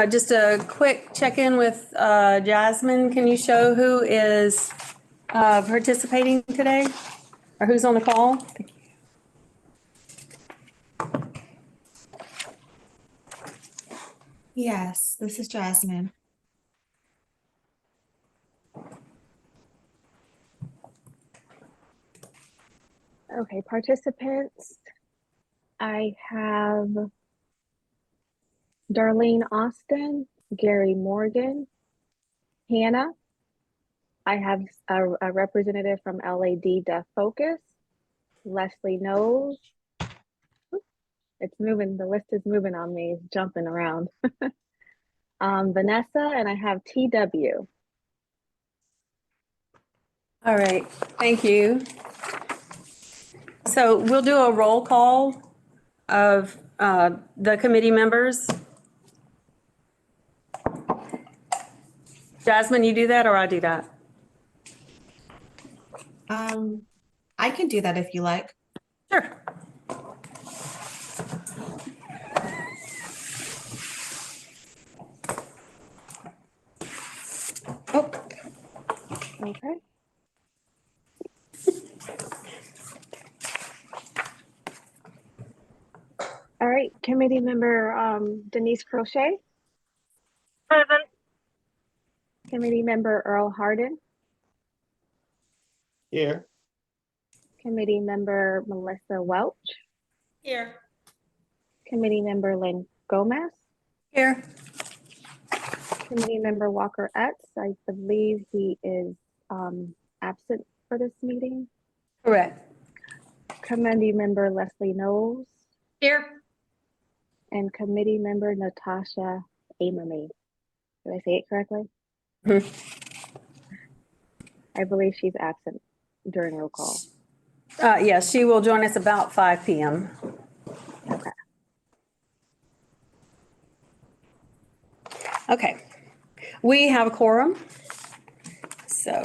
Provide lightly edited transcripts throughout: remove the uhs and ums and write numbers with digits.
Just a quick check-in with Jasmine. Can you show who is participating today or who's on the call? Yes, this is Jasmine. Okay, participants, I have Darlene Austin, Gary Morgan, Hannah. I have a representative from LAD Deaf Focus, Leslie Knowles. It's moving, the list is moving on me, it's jumping around. Vanessa, and I have TW. All right, thank you. So we'll do a roll call of the committee members. Jasmine, you do that or I do that? I can do that if you like. Sure. Oh, Okay. All right, committee member Denise Crochet. Present. Committee member Earl Hardin. Here. Committee member Melissa Welch. here. Committee member Lynn Gomez. Here. Committee member Walker Etz. I believe he is absent for this meeting. Correct. Committee member Leslie Knowles. Here. And committee member Natasha Amerme. Did I say it correctly? Mhm. I believe she's absent during roll call. Yes, she will join us about 5 p.m. Okay. Okay. We have a quorum. So.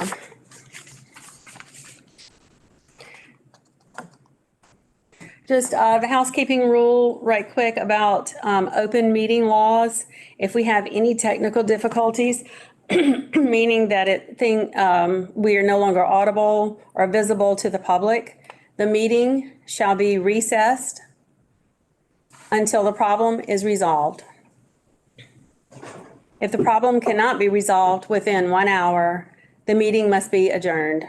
Just the housekeeping rule right quick about open meeting laws. If we have any technical difficulties, meaning that we are no longer audible or visible to the public, the meeting shall be recessed until the problem is resolved. If the problem cannot be resolved within 1 hour, the meeting must be adjourned.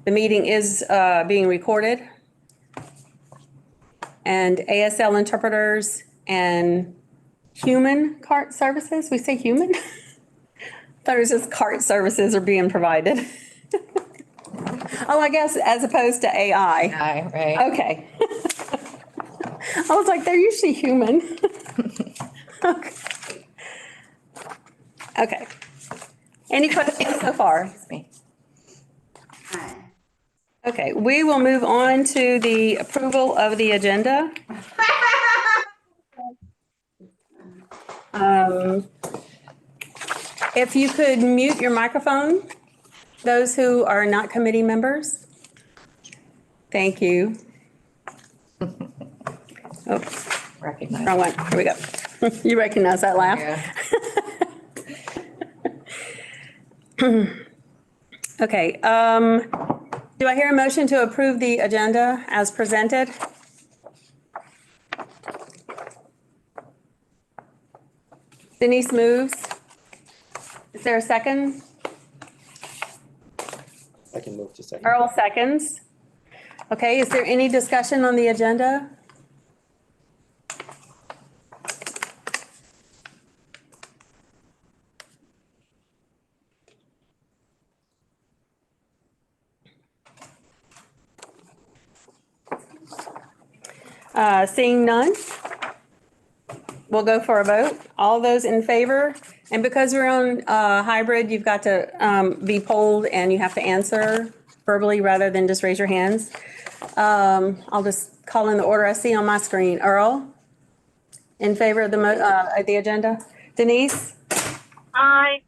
The meeting is being recorded, and ASL Interpreters and human cart services, we say human? Thought it was just cart services are being provided. Oh, I guess as opposed to AI. Right. Okay. I was like, they're usually human. Okay. Okay. Any questions so far? Okay, we will move on to the approval of the agenda. If you could mute your microphone, those who are not committee members. Thank you. Oh, Recognize. wrong one. Here we go. You recognize that laugh? Yeah. Okay, do I hear a motion to approve the agenda as presented? Denise moves. Is there a second? I can move to second. Earl seconds. Okay, is there any discussion on the agenda? Seeing none, we'll go for a vote. All those in favor, and because we're on hybrid, you've got to be polled and you have to answer verbally rather than just raise your hands. I'll just call in the order I see on my screen. Earl, in favor of the agenda? Denise? Aye.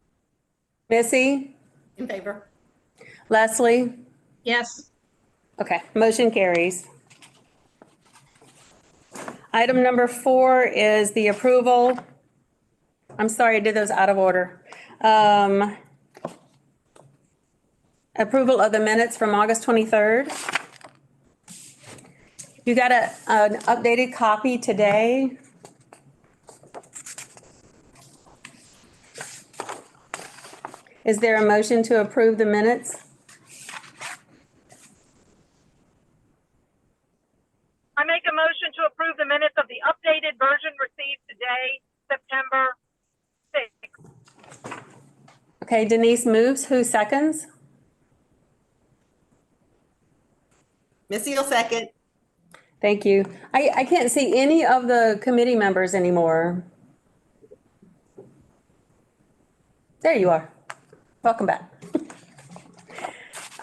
Missy, In favor. Leslie? Yes. Okay, motion carries. Item number 4 is the approval. I'm sorry, I did those out of order. Approval of the minutes from August 23rd. You got an updated copy today. Is there a motion to approve the minutes? I make a motion to approve the minutes of the updated version received today, September 6th. Okay, Denise moves. Who seconds? Missy will second. Thank you. I can't see any of the committee members anymore. There you are. Welcome back.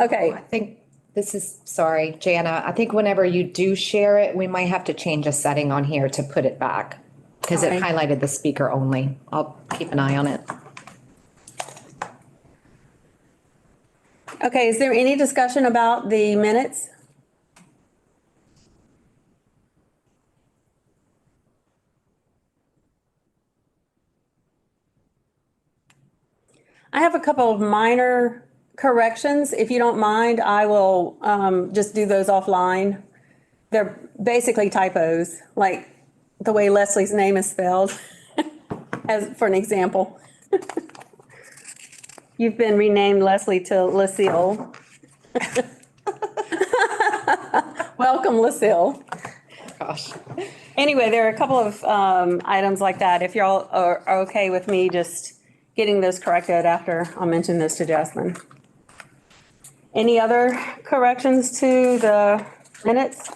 Okay, I think this is, sorry, Jana, I think whenever you do share it, we might have to change a setting on here to put it back because it Okay. highlighted the speaker only. I'll keep an eye on it. okay, is there any discussion about the minutes? I have a couple of minor corrections. If you don't mind, I will just do those offline. They're basically typos, like the way Leslie's name is spelled, as for an example. You've been renamed Leslie to Lucille. Welcome, Lucille. Gosh. Anyway, there are a couple of items like that. If y'all are okay with me just getting those corrected after, I'll mention this to Jasmine. Any other corrections to the minutes?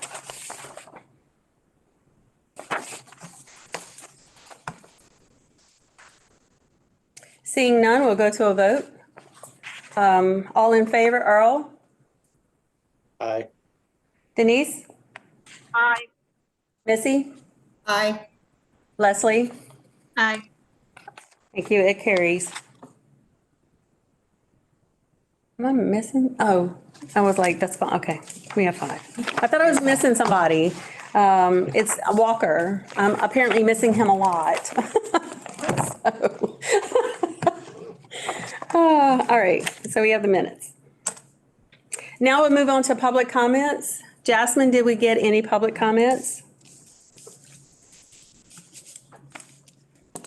Seeing none, we'll go to a vote. All in favor, Earl? Aye. Denise? Aye. Missy? Aye. Leslie? Aye. Thank you, it carries. Am I missing? Oh, I was like, that's fine, okay, we have 5. I thought I was missing somebody. It's Walker. I'm apparently missing him a lot. So. All right, so we have the minutes. Now we'll move on to public comments. Jasmine, did we get any public comments?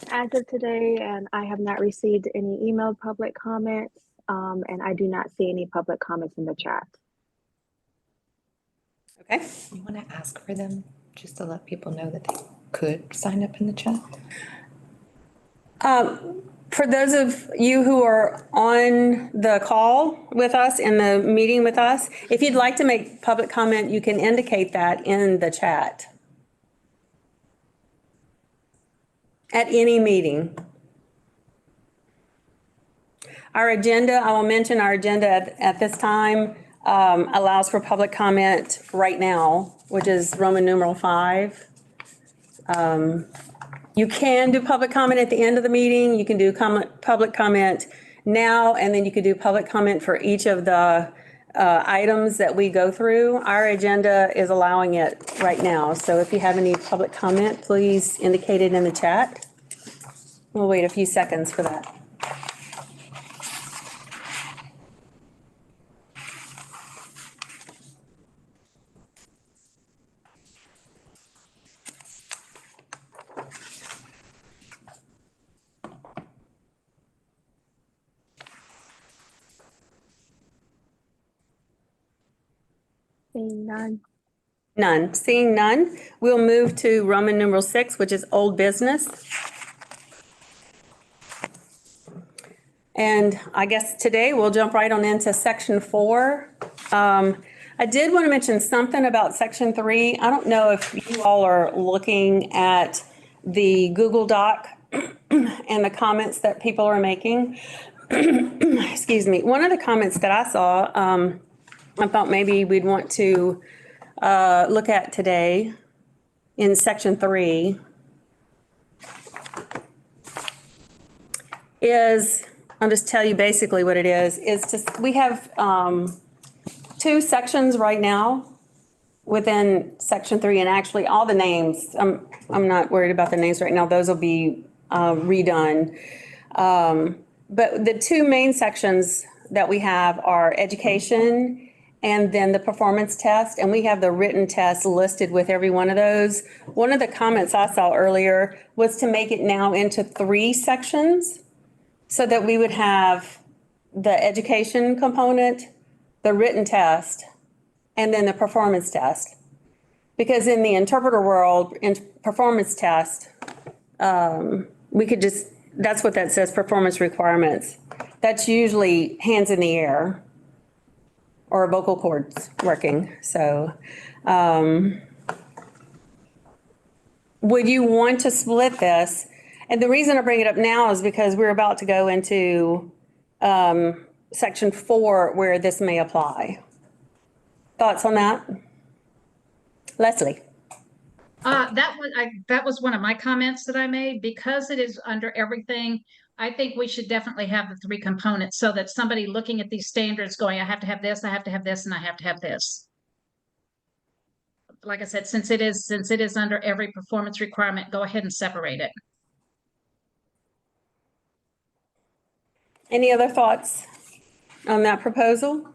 As of today, and I have not received any emailed public comments, and I do not see any public comments in the chat. Okay. You want to ask for them just to let people know that they could sign up in the chat? For those of you who are on the call with us, in the meeting with us, if you'd like to make public comment, you can indicate that in the chat. At any meeting. Our agenda, I will mention our agenda at this time allows for public comment right now, which is Roman numeral 5. You can do public comment at the end of the meeting. You can do public comment now, and then you could do public comment for each of the items that we go through. Our agenda is allowing it right now. So if you have any public comment, please indicate it in the chat. We'll wait a few seconds for that. Seeing none. None. Seeing none, we'll move to Roman numeral 6, which is old business. And I guess today we'll jump right on into section 4. I did want to mention something about section 3. I don't know if you all are looking at the Google Doc and the comments that people are making. Excuse me. One of the comments that I saw, I thought maybe we'd want to look at today in section 3 is I'll just tell you basically what it is just, we have, 2 sections right now within section 3, and actually all the names, I'm not worried about the names right now. Those will be, redone. But the 2 main sections that we have are education and then the performance test, and we have the written test listed with every one of those. One of the comments I saw earlier was to make it now into 3 sections so that we would have the education component, the written test, and then the performance test. Because in the interpreter world, in performance test, we could just, that's what that says, performance requirements. That's usually hands in the air or vocal cords working. So would you want to split this? And the reason I bring it up now is because we're about to go into section 4 where this may apply. Thoughts on that? Leslie? That was one of my comments that I made, because it is under everything. I think we should definitely have the 3 components so that somebody looking at these standards going, I have to have this, I have to have this, and I have to have this. Like I said, since it is under every performance requirement, go ahead and separate it. Any other thoughts on that proposal?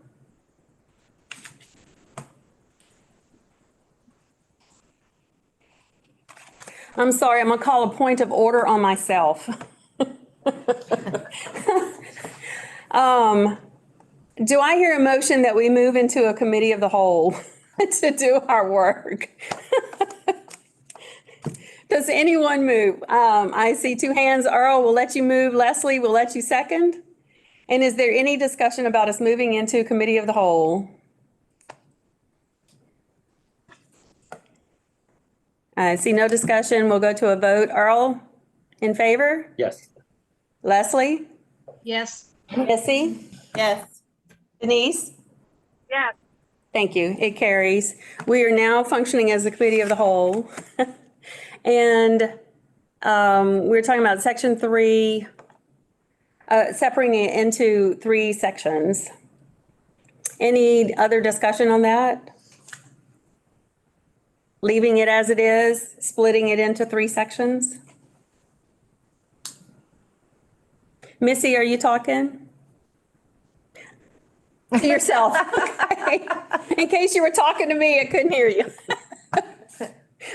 I'm sorry, I'm gonna call a point of order on myself. Do I hear a motion that we move into a committee of the whole to do our work? Does anyone move? I see 2 hands. Earl, we'll let you move. Leslie, we'll let you second. And is there any discussion about us moving into committee of the whole? I see no discussion. We'll go to a vote. Earl, in favor? Yes. Leslie? Yes. Missy? Yes. Denise? Yes. Thank you. It carries. We are now functioning as the committee of the whole. And we're talking about section 3, separating it into 3 sections. Any other discussion on that? Leaving it as it is, splitting it into 3 sections? Missy, are you talking? To yourself. Okay. In case you were talking to me, I couldn't hear you.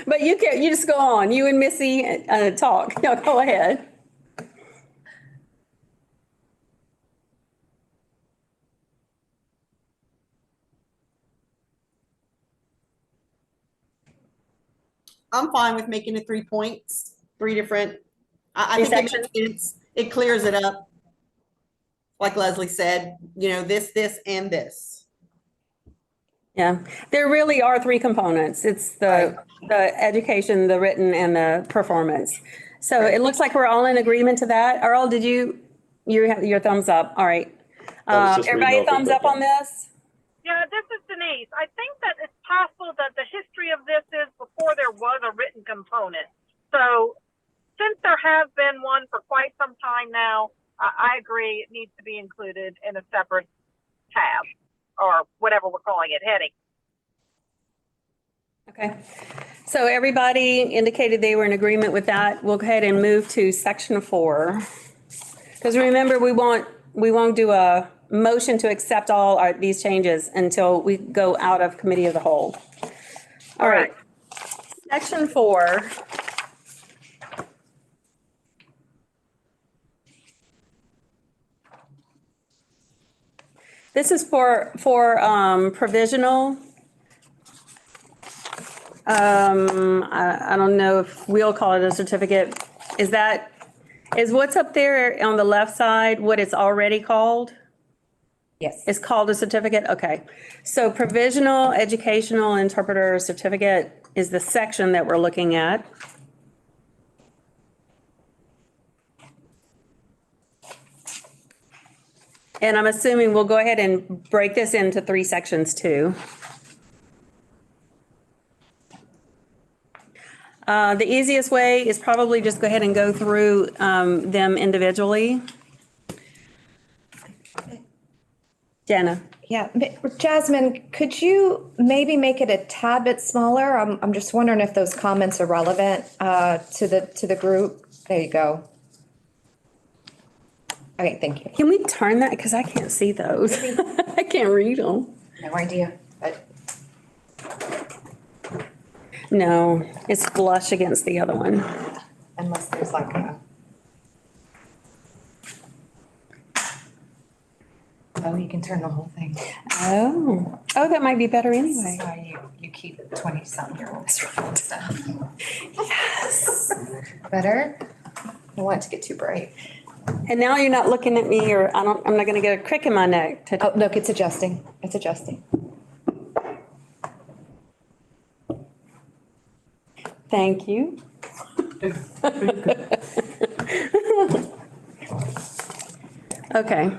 But you just go on. You and Missy talk. No, go ahead. I'm fine with making it 3 points, 3 different, I 3 think it sections? makes sense. It clears it up. Like Leslie said, this, and this. Yeah, there really are 3 components. It's the education, the written, and the performance. So it looks like we're all in agreement to that. Earl, you have your thumbs up. All right. I was just reading Everybody over thumbs it, up on this? Yeah, this is Denise. I think that it's possible that the history of this is before there was a written component. So since there has been one for quite some time now, I agree it needs to be included in a separate tab or whatever we're calling it, heading. Okay. So everybody indicated they were in agreement with that. We'll go ahead and move to section 4. Because remember, we won't do a motion to accept all these changes until we go out of committee of the whole. All right. Section 4. This is for provisional. I don't know if we'll call it a certificate. Is what's up there on the left side what it's already called? Yes. It's called a certificate? Okay. So provisional educational interpreter certificate is the section that we're looking at. And I'm assuming we'll go ahead and break this into 3 sections too. The easiest way is probably just go ahead and go through them individually. Jana. Yeah, Jasmine, could you maybe make it a tad bit smaller? I'm just wondering if those comments are relevant to the group. There you go. Okay, thank you. Can we turn that? Because I can't see those. I can't read them. No idea. No, it's flush against the other one. Unless there's like a. Oh, you can turn the whole thing. Oh, that might be better This is anyway. why you keep 20-something-year-olds. Stuff. Yes. Better? I don't want it to get too bright. And now you're not looking at me, or I'm not going to get a crick in my neck. Oh, look, it's adjusting. It's adjusting. Thank you. Okay.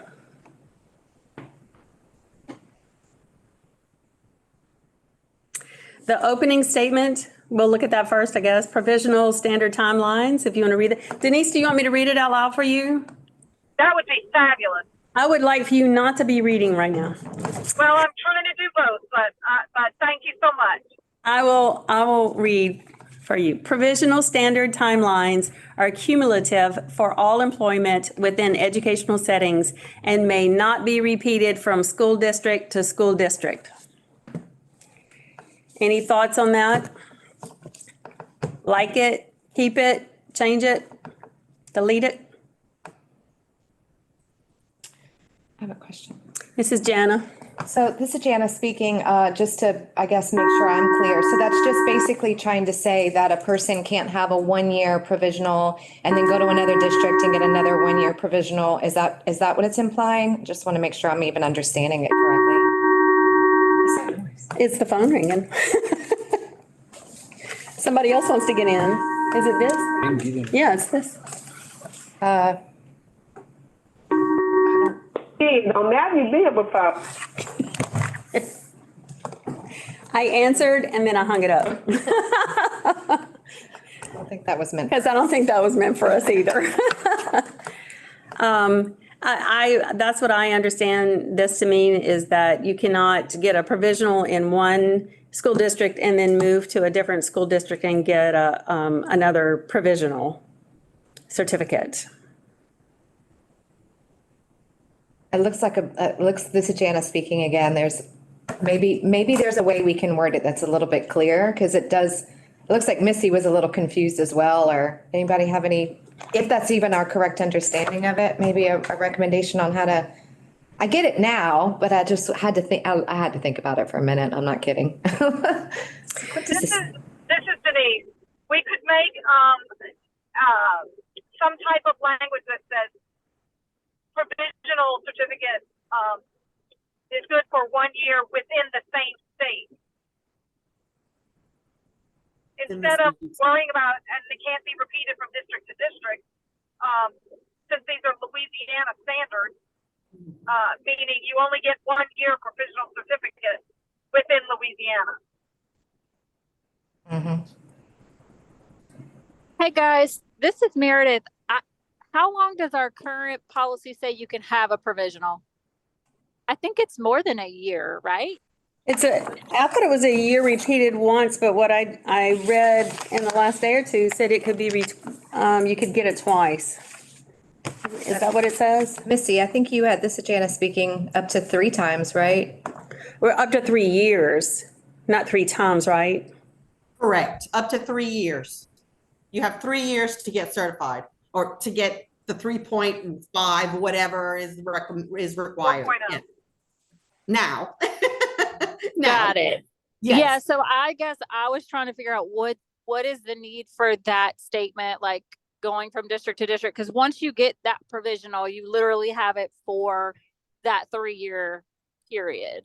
The opening statement, we'll look at that first, I guess. Provisional standard timelines, if you want to read it. Denise, do you want me to read it out loud for you? That would be fabulous. I would like for you not to be reading right now. Well, I'm trying to do both, but thank you so much. I will read for you. Provisional standard timelines are cumulative for all employment within educational settings and may not be repeated from school district to school district. Any thoughts on that? Like it, keep it, change it, delete it? I have a question. This is Jana. So this is Jana speaking, just to, I guess, make sure I'm clear. So that's just basically trying to say that a person can't have a 1-year provisional and then go to another district and get another 1-year provisional. Is that what it's implying? Just want to make sure I'm even understanding it correctly. It's the phone ringing. Somebody else wants to get in. Is it this? Yeah, it's this. Don't matter you be before. I answered and then I hung it up. I don't think that was meant. Because I don't think that was meant for us either. That's what I understand this to mean, is that you cannot get a provisional in one school district and then move to a different school district and get another provisional certificate. It looks like this is Jana speaking again. There's maybe there's a way we can word it that's a little bit clearer, because it looks like Missy was a little confused as well, or anybody have any, if that's even our correct understanding of it, maybe a recommendation on how to, I get it now, but I just had to think, I had to think about it for a minute. I'm not kidding. This is Denise. We could make some type of language that says provisional certificate is good for 1 year within the same state. Instead of worrying about, and they can't be repeated from district to district, since these are Louisiana standards, meaning you only get 1 year provisional certificate within Louisiana. Mm-hmm. Hey guys, this is Meredith. How long does our current policy say you can have a provisional? I think it's more than a year, right? I thought it was a year repeated once, but what I read in the last day or two said it could be, you could get it twice. Is that what it says? Missy, I think you had, this is Jana speaking, up to 3 times, right? We're up to 3 years, not 3 times, right? Correct. Up to 3 years. You have 3 years to get certified, or to get the 3.5, whatever is required. Yeah. Now. Got it. Yes. Yeah, so I guess I was trying to figure out what is the need for that statement, like going from district to district? Because once you get that provisional, you literally have it for that 3-year period.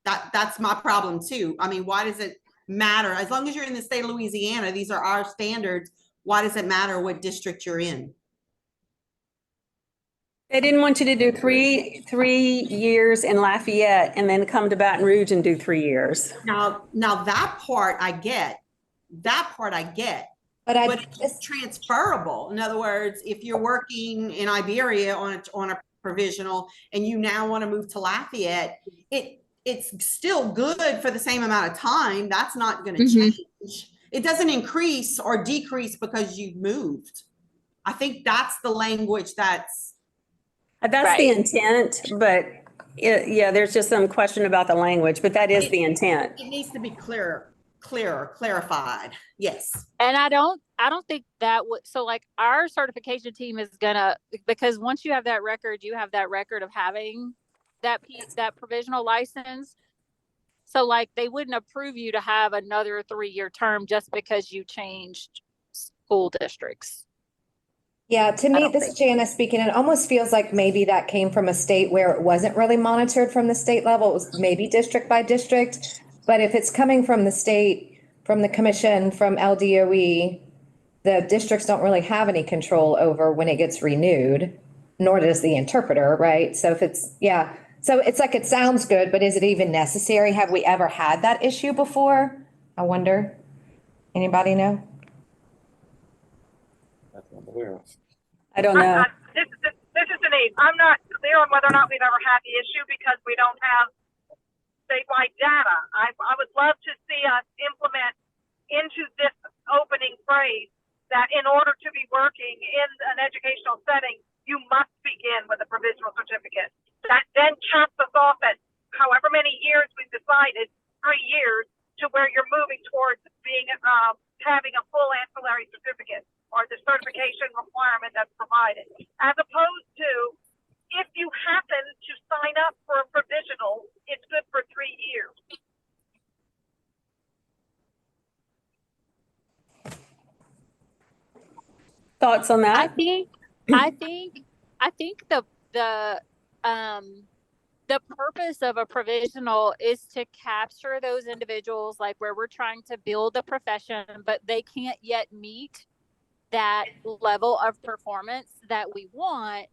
That's my problem too. I mean, why does it matter? As long as you're in the state of Louisiana, these are our standards. Why does it matter what district you're in? They didn't want you to do three years in Lafayette and then come to Baton Rouge and do 3 years. Now that part I get. But it's transferable. In other words, if you're working in Iberia on a provisional and you now want to move to Lafayette, it's still good for the same amount of time. That's not going to change. It doesn't increase or decrease because you moved. I think that's the language that's the intent, but yeah, there's just some question about the language, but that is the intent. It needs to be clarified. Yes. And I don't think that would, so like our certification team is gonna, because once you have that record, you have that record of having that provisional license. So like they wouldn't approve you to have another 3-year term just because you changed school districts. Yeah, to me, this is Jana speaking. It almost feels like maybe that came from a state where it wasn't really monitored from the state level. It was maybe district by district. But if it's coming from the state, from the commission, from LDOE, the districts don't really have any control over when it gets renewed, nor does the interpreter, right? So if it's, yeah. So it's like, it sounds good, but is it even necessary? Have we ever had that issue before? I wonder. Anybody know? That's what I'm aware of. I don't know. This is Denise. I'm not clear on whether or not we've ever had the issue because we don't have statewide data. I would love to see us implement into this opening phrase that in order to be working in an educational setting, you must begin with a provisional certificate. That then chops us off at however many years we've decided, 3 years, to where you're moving towards being having a full ancillary certificate or the certification requirement that's provided, as opposed to if you happen to sign up for a provisional, it's good for 3 years. Thoughts on that? I think the purpose of a provisional is to capture those individuals like where we're trying to build a profession, but they can't yet meet that level of performance that we want.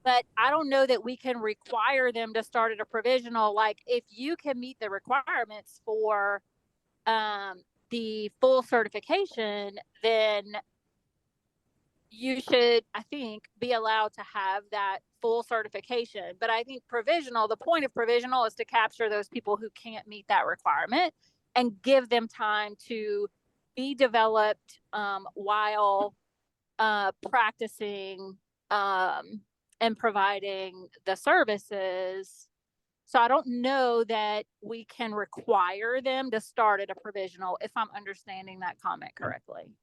But I don't know that we can require them to start at a provisional. Like if you can meet the requirements for the full certification, then you should, I think, be allowed to have that full certification. But I think provisional, the point of provisional is to capture those people who can't meet that requirement and give them time to be developed while practicing and providing the services. So I don't know that we can require them to start at a provisional, if I'm understanding that comment correctly.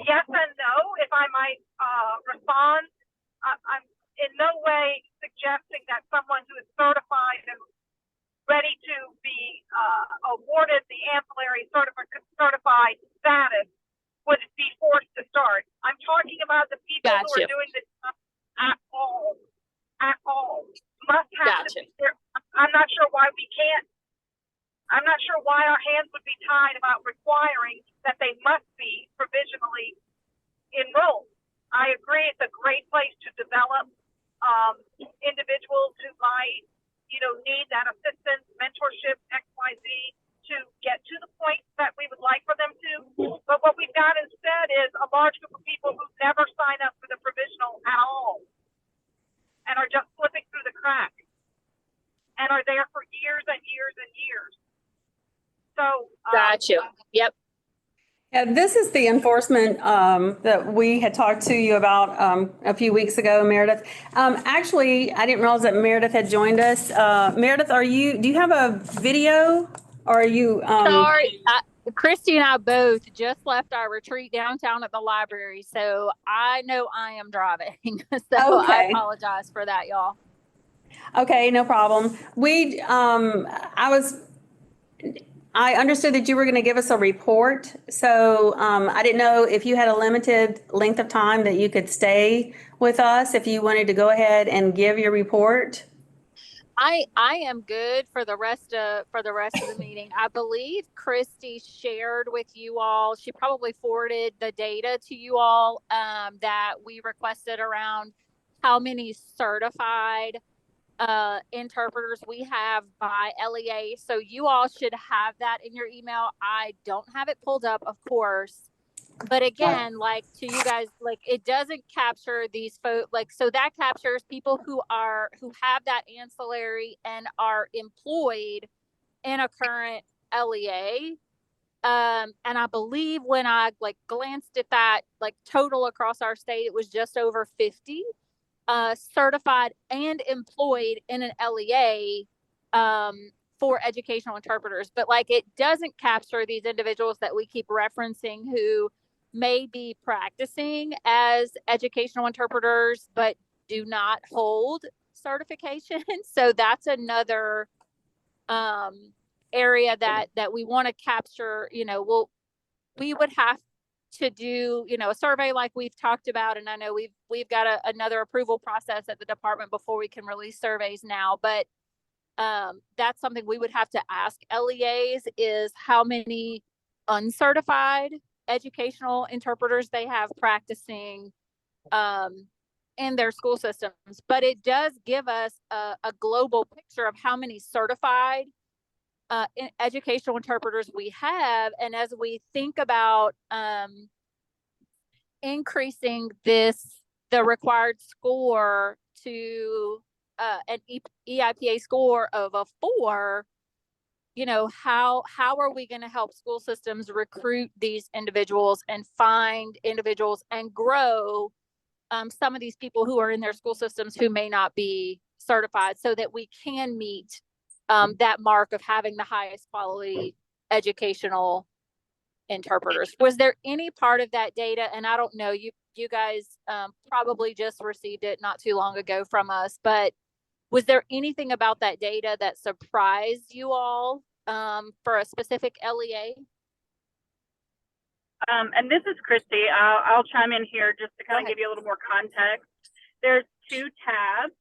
Yes and no, if I might respond. I'm in no way suggesting that someone who is certified and ready to be awarded the ancillary certified status would be forced to start. I'm talking about the people who are doing this at all, must have to be there. I'm not sure why we can't. I'm not sure why our hands would be tied about requiring that they must be provisionally enrolled. I agree it's a great place to develop individuals who might, need that assistance, mentorship, XYZ to get to the point that we would like for them to. But what we've got instead is a large group of people who never sign up for the provisional at all and are just slipping through the cracks and are there for years and years and years. So got you. Yep. Yeah, this is the enforcement that we had talked to you about a few weeks ago, Meredith. Actually, I didn't realize that Meredith had joined us. Meredith, do you have a video or are you? Sorry, Christy and I both just left our retreat downtown at the library, so I know I am driving. So Okay. I apologize for that, y'all. Okay, no problem. I understood that you were going to give us a report, so I didn't know if you had a limited length of time that you could stay with us if you wanted to go ahead and give your report. I am good for the rest of the meeting. I believe Christy shared with you all. She probably forwarded the data to you all that we requested around how many certified interpreters we have by LEA. So you all should have that in your email. I don't have it pulled up, of course. But again, like to you guys, like it doesn't capture these folks, like, so that captures people who have that ancillary and are employed in a current LEA. And I believe when I like glanced at that, like total across our state, it was just over 50 certified and employed in an LEA for educational interpreters. But like it doesn't capture these individuals that we keep referencing who may be practicing as educational interpreters but do not hold certification. So that's another area that we want to capture. We would have to do, a survey like we've talked about. And I know we've got another approval process at the department before we can release surveys now, but that's something we would have to ask LEAs is how many uncertified educational interpreters they have practicing in their school systems. But it does give us a global picture of how many certified educational interpreters we have. And as we think about increasing the required score to an EIPA score of a 4, how are we going to help school systems recruit these individuals and find individuals and grow some of these people who are in their school systems who may not be certified, so that we can meet that mark of having the highest quality educational interpreters. Was there any part of that data, and I don't know, you guys probably just received it not too long ago from us, but was there anything about that data that surprised you all for a specific LEA? And this is Christy. I'll chime in here just to kind of give you a little more context. There's 2 tabs.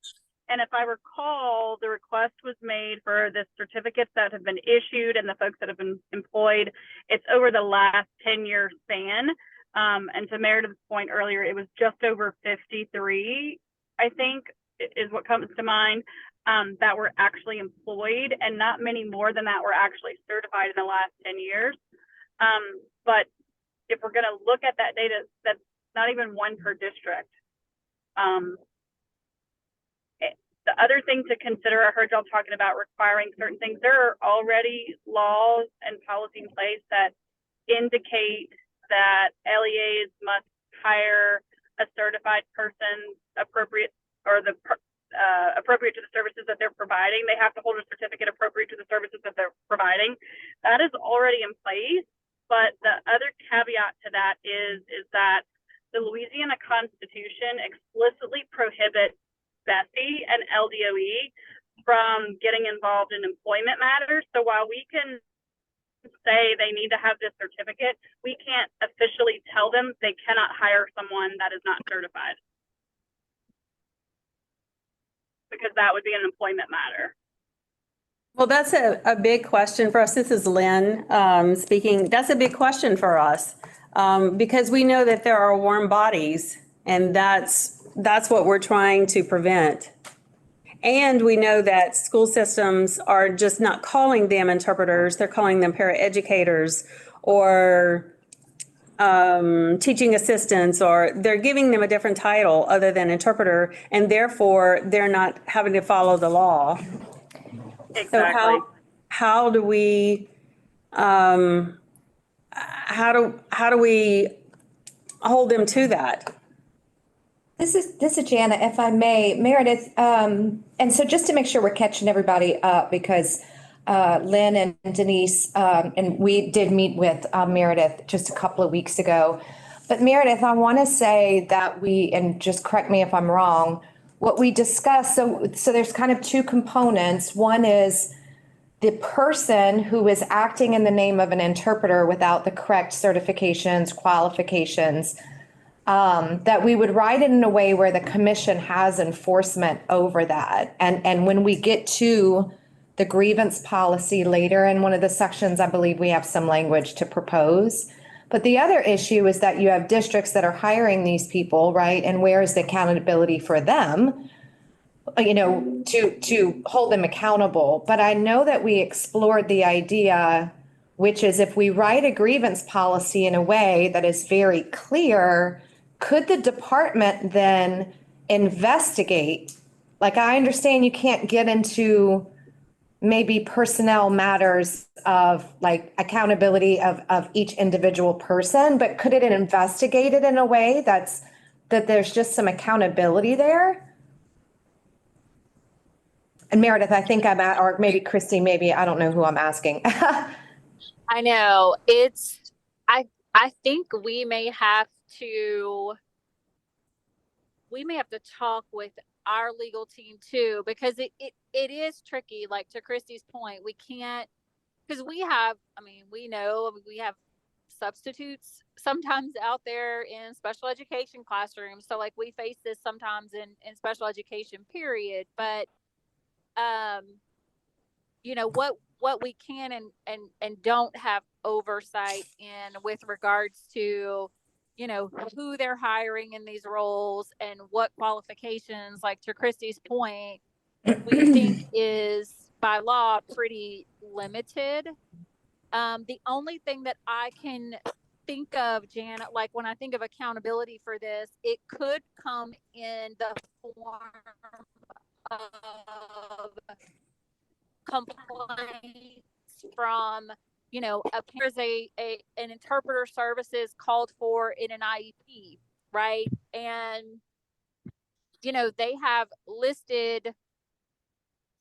And if I recall, the request was made for the certificates that have been issued and the folks that have been employed. It's over the last 10-year span. And to Meredith's point earlier, it was just over 53, I think, is what comes to mind, that were actually employed, and not many more than that were actually certified in the last 10 years. But if we're going to look at that data, that's not even 1 per district. The other thing to consider, I heard y'all talking about requiring certain things. There are already laws and policy in place that indicate that LEAs must hire a certified person appropriate to the services that they're providing. They have to hold a certificate appropriate to the services that they're providing. That is already in place. But the other caveat to that is that the Louisiana Constitution explicitly prohibits BESI and LDOE from getting involved in employment matters. So while we can say they need to have this certificate, we can't officially tell them they cannot hire someone that is not certified, because that would be an employment matter. Well, that's a big question for us. This is Lynn speaking. That's a big question for us because we know that there are warm bodies, and that's what we're trying to prevent. And we know that school systems are just not calling them interpreters, they're calling them paraeducators or teaching assistants, or they're giving them a different title other than interpreter, and therefore they're not having to follow the law. Exactly. So how do we how do we hold them to that? This is Jana, if I may, Meredith. And so just to make sure we're catching everybody up, because Lynn and Denise, and we did meet with Meredith just a couple of weeks ago. But Meredith, I want to say that and just correct me if I'm wrong, what we discussed, so there's kind of 2 components. One is the person who is acting in the name of an interpreter without the correct certifications, qualifications, that we would write it in a way where the commission has enforcement over that. And when we get to the grievance policy later in one of the sections, I believe we have some language to propose. But the other issue is that you have districts that are hiring these people, right? And where is the accountability for them, to hold them accountable? But I know that we explored the idea which is if we write a grievance policy in a way that is very clear, could the department then investigate? Like, I understand you can't get into maybe personnel matters of like accountability of each individual person, but could it investigate it in a way that there's just some accountability there? And Meredith, I think I'm at, or maybe Christy, maybe, I don't know who I'm asking. I know I think we may have to talk with our legal team too, because it is tricky. Like to Christy's point, we can't, because we have substitutes sometimes out there in special education classrooms. So like we face this sometimes in special education period, but what we can and don't have oversight in with regards to, who they're hiring in these roles and what qualifications, like to Christy's point, we think is by law pretty limited. The only thing that I can think of, Janet, like when I think of accountability for this, it could come in the form of complaints from, appears an interpreter services called for in an IEP, right? And they have listed,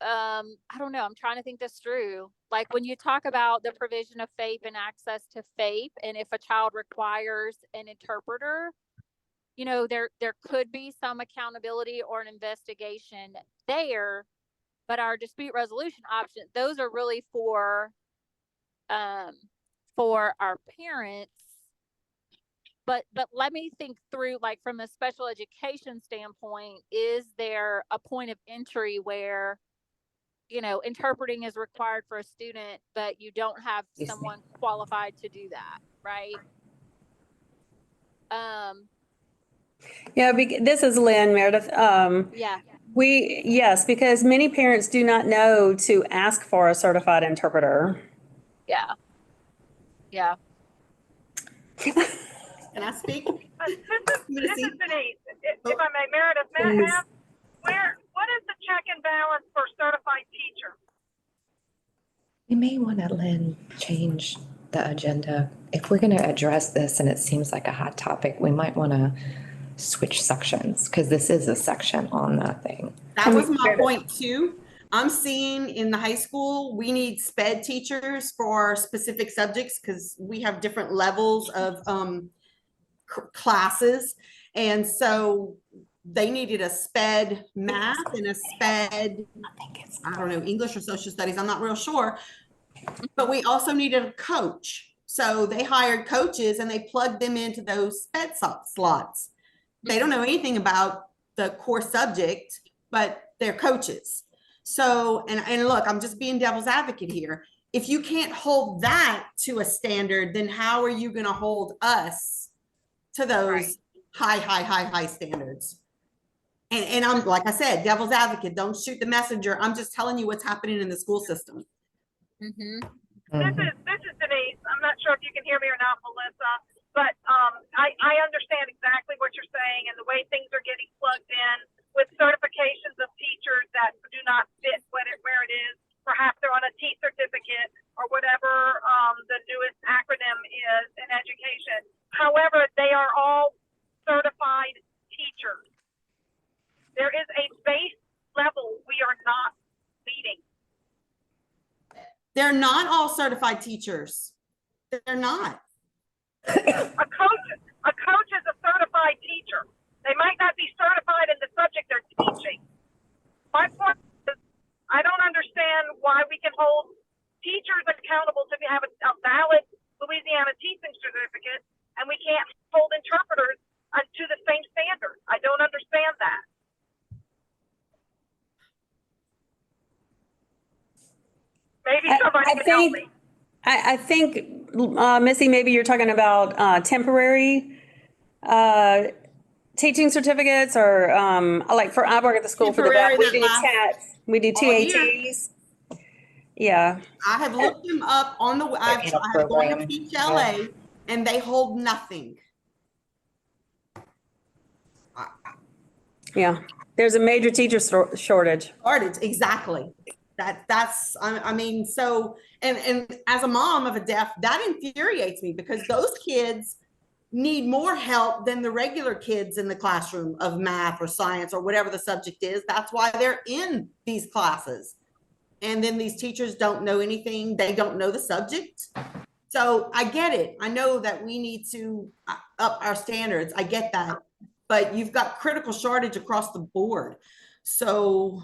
I don't know, I'm trying to think this through. Like when you talk about the provision of FAPE and access to FAPE, and if a child requires an interpreter, there could be some accountability or an investigation there. But our dispute resolution option, those are really for our parents. But let me think through, like from a special education standpoint, is there a point of entry where, interpreting is required for a student, but you don't have someone qualified to do that, right? Yeah, this is Lynn, Meredith. Yeah. Yes, because many parents do not know to ask for a certified interpreter. Yeah. Yeah. Can I speak? This is Denise. If I may, Meredith, may I ask, what is the check and balance for certified teacher? We may want to, Lynn, change the agenda. If we're going to address this and it seems like a hot topic, we might want to switch sections because this is a section on that thing. That was my point too. I'm seeing in the high school, we need SPED teachers for specific subjects because we have different levels of classes. And so they needed a SPED math and a SPED, I don't know, English or social studies. I'm not real sure. But we also needed a coach. So they hired coaches and they plugged them into those SPED slots. They don't know anything about the core subject, but they're coaches. So, and look, I'm just being devil's advocate here. If you can't hold that to a standard, then how are you going to hold us to those high standards? And I'm, like I said, devil's advocate, don't shoot the messenger. I'm just telling you what's happening in the school system. Mm-hmm. This is Denise. I'm not sure if you can hear me or not, Melissa, but I understand exactly what you're saying and the way things are getting plugged in with certifications of teachers that do not fit where it is. Perhaps they're on a T certificate or whatever the newest acronym is in education. However, they are all certified teachers. There is a base level we are not meeting. They're not all certified teachers. They're not. A coach is a certified teacher. They might not be certified in the subject they're teaching. My point is, I don't understand why we can hold teachers accountable to have a valid Louisiana teaching certificate, and we can't hold interpreters to the same standard. I don't understand that. Maybe somebody can help me. I think, Missy, maybe you're talking about temporary teaching certificates or like I work at the school for the deaf. We do TATs. We do TATs. Yeah, I have looked them up on the, I In a have gone to program. Teach LA and they hold nothing. yeah. There's a major teacher shortage. Shortage, exactly. That's, I mean, so, and as a mom of a deaf, that infuriates me because those kids need more help than the regular kids in the classroom of math or science or whatever the subject is. That's why they're in these classes. And then these teachers don't know anything. They don't know the subject. So I get it. I know that we need to up our standards. I get that. But you've got critical shortage across the board. So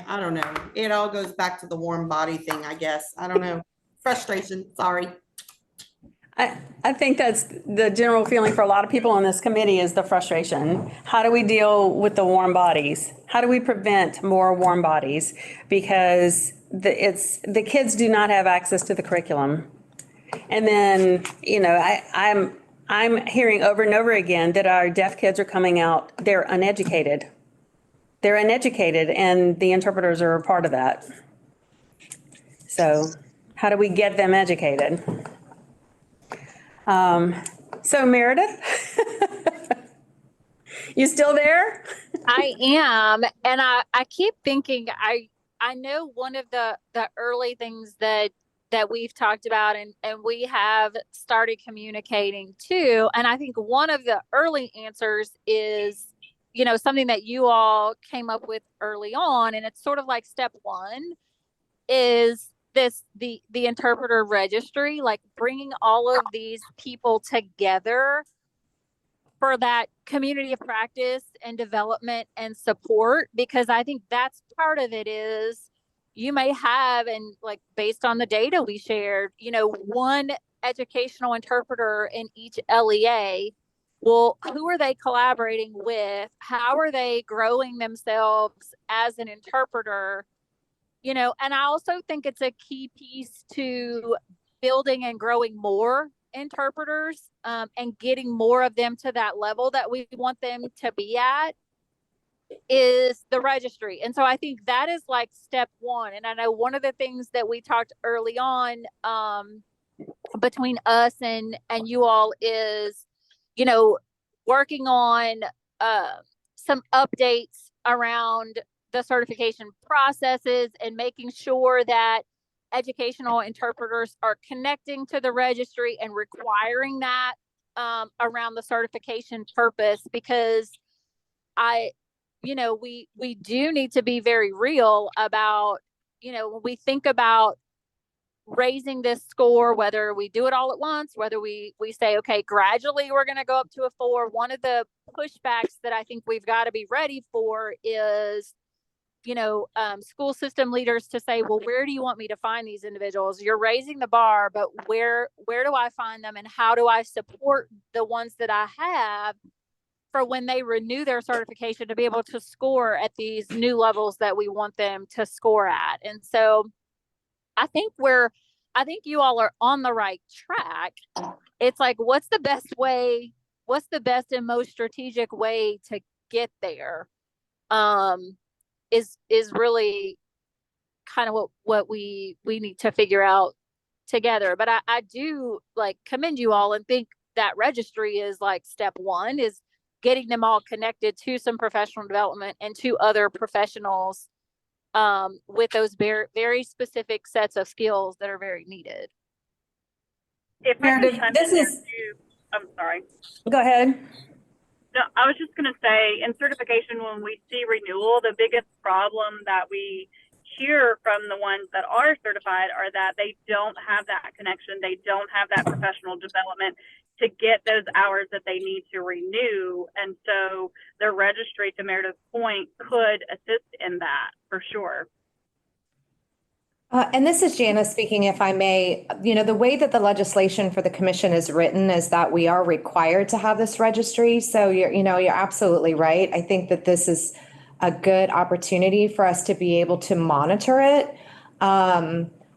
I don't know. It all goes back to the warm body thing, I guess. I don't know. Frustration. Sorry. I think that's the general feeling for a lot of people on this committee is the frustration. How do we deal with the warm bodies? How do we prevent more warm bodies? Because the kids do not have access to the curriculum. And then, I'm hearing over and over again that our deaf kids are coming out, they're uneducated. They're uneducated and the interpreters are a part of that. So how do we get them educated? So Meredith, you still there? I am, and I keep thinking I know one of the early things that we've talked about and we have started communicating too, and I think one of the early answers is, something that you all came up with early on, and it's sort of like step one is the interpreter registry, like bringing all of these people together for that community of practice and development and support, because I think that's part of it is you may have, and like based on the data we shared, one educational interpreter in each LEA. Well, who are they collaborating with? How are they growing themselves as an interpreter? And I also think it's a key piece to building and growing more interpreters and getting more of them to that level that we want them to be at is the registry. And so I think that is like step one. And I know one of the things that we talked early on between us and you all is, working on some updates around the certification processes and making sure that educational interpreters are connecting to the registry and requiring that around the certification purpose, because we do need to be very real about, when we think about raising this score, whether we do it all at once, whether we say, okay, gradually we're going to go up to a 4. One of the pushbacks that I think we've got to be ready for is, school system leaders to say, well, where do you want me to find these individuals? You're raising the bar, but where do I find them and how do I support the ones that I have for when they renew their certification to be able to score at these new levels that we want them to score at? And so I think you all are on the right track. It's like, what's the best and most strategic way to get there? Is really kind of what we need to figure out together. But I do like commend you all and think that registry is like step one is getting them all connected to some professional development and to other professionals with those very, very specific sets of skills that are very needed. If I Meredith, can chime this in there is, too, I'm sorry. go ahead. No, I was just going to say in certification, when we see renewal, the biggest problem that we hear from the ones that are certified are that they don't have that connection. They don't have that professional development to get those hours that they need to renew. And so the registry, to Meredith's point, could assist in that for sure. And this is Jana speaking, if I may. The way that the legislation for the commission is written is that we are required to have this registry. So you're absolutely right. I think that this is a good opportunity for us to be able to monitor it,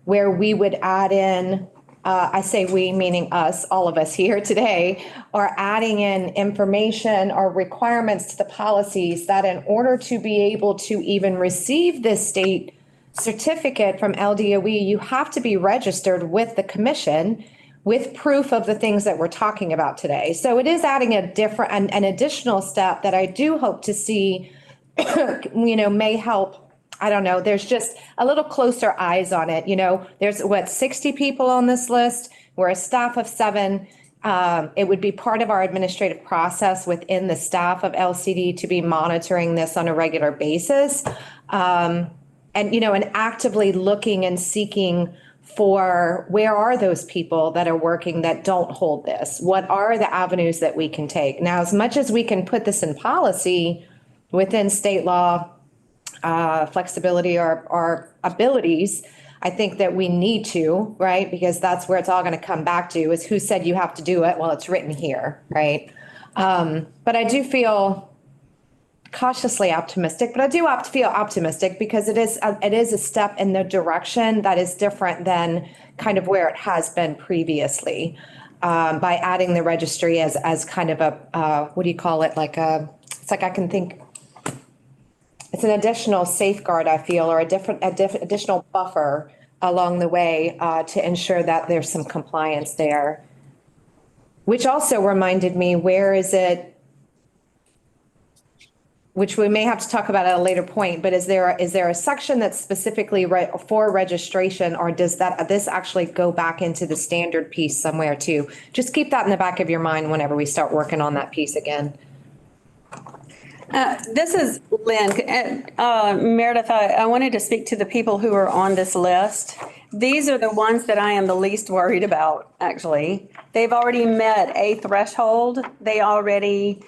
where we would add in, I say we, meaning us, all of us here today, are adding in information or requirements to the policies that in order to be able to even receive this state certificate from LDOE, you have to be registered with the commission with proof of the things that we're talking about today. So it is adding an additional step that I do hope to see, may help. I don't know, there's just a little closer eyes on it. There's 60 people on this list. We're a staff of 7. It would be part of our administrative process within the staff of LCD to be monitoring this on a regular basis. And actively looking and seeking for where are those people that are working that don't hold this? What are the avenues that we can take? Now, as much as we can put this in policy within state law, flexibility or abilities, I think that we need to, right? Because that's where it's all going to come back to is who said you have to do it? Well, it's written here, right? But I do feel cautiously optimistic, but I do feel optimistic because it is a step in the direction that is different than kind of where it has been previously, by adding the registry as kind of a, what do you call it? It's an additional safeguard, I feel, or additional buffer along the way to ensure that there's some compliance there. Which also reminded me, where is it? Which we may have to talk about at a later point, but is there a section that's specifically for registration, or does this actually go back into the standard piece somewhere too? Just keep that in the back of your mind whenever we start working on that piece again. This is Lynn. Meredith, I wanted to speak to the people who are on this list. These are the ones that I am the least worried about, actually. They've already met a threshold. They already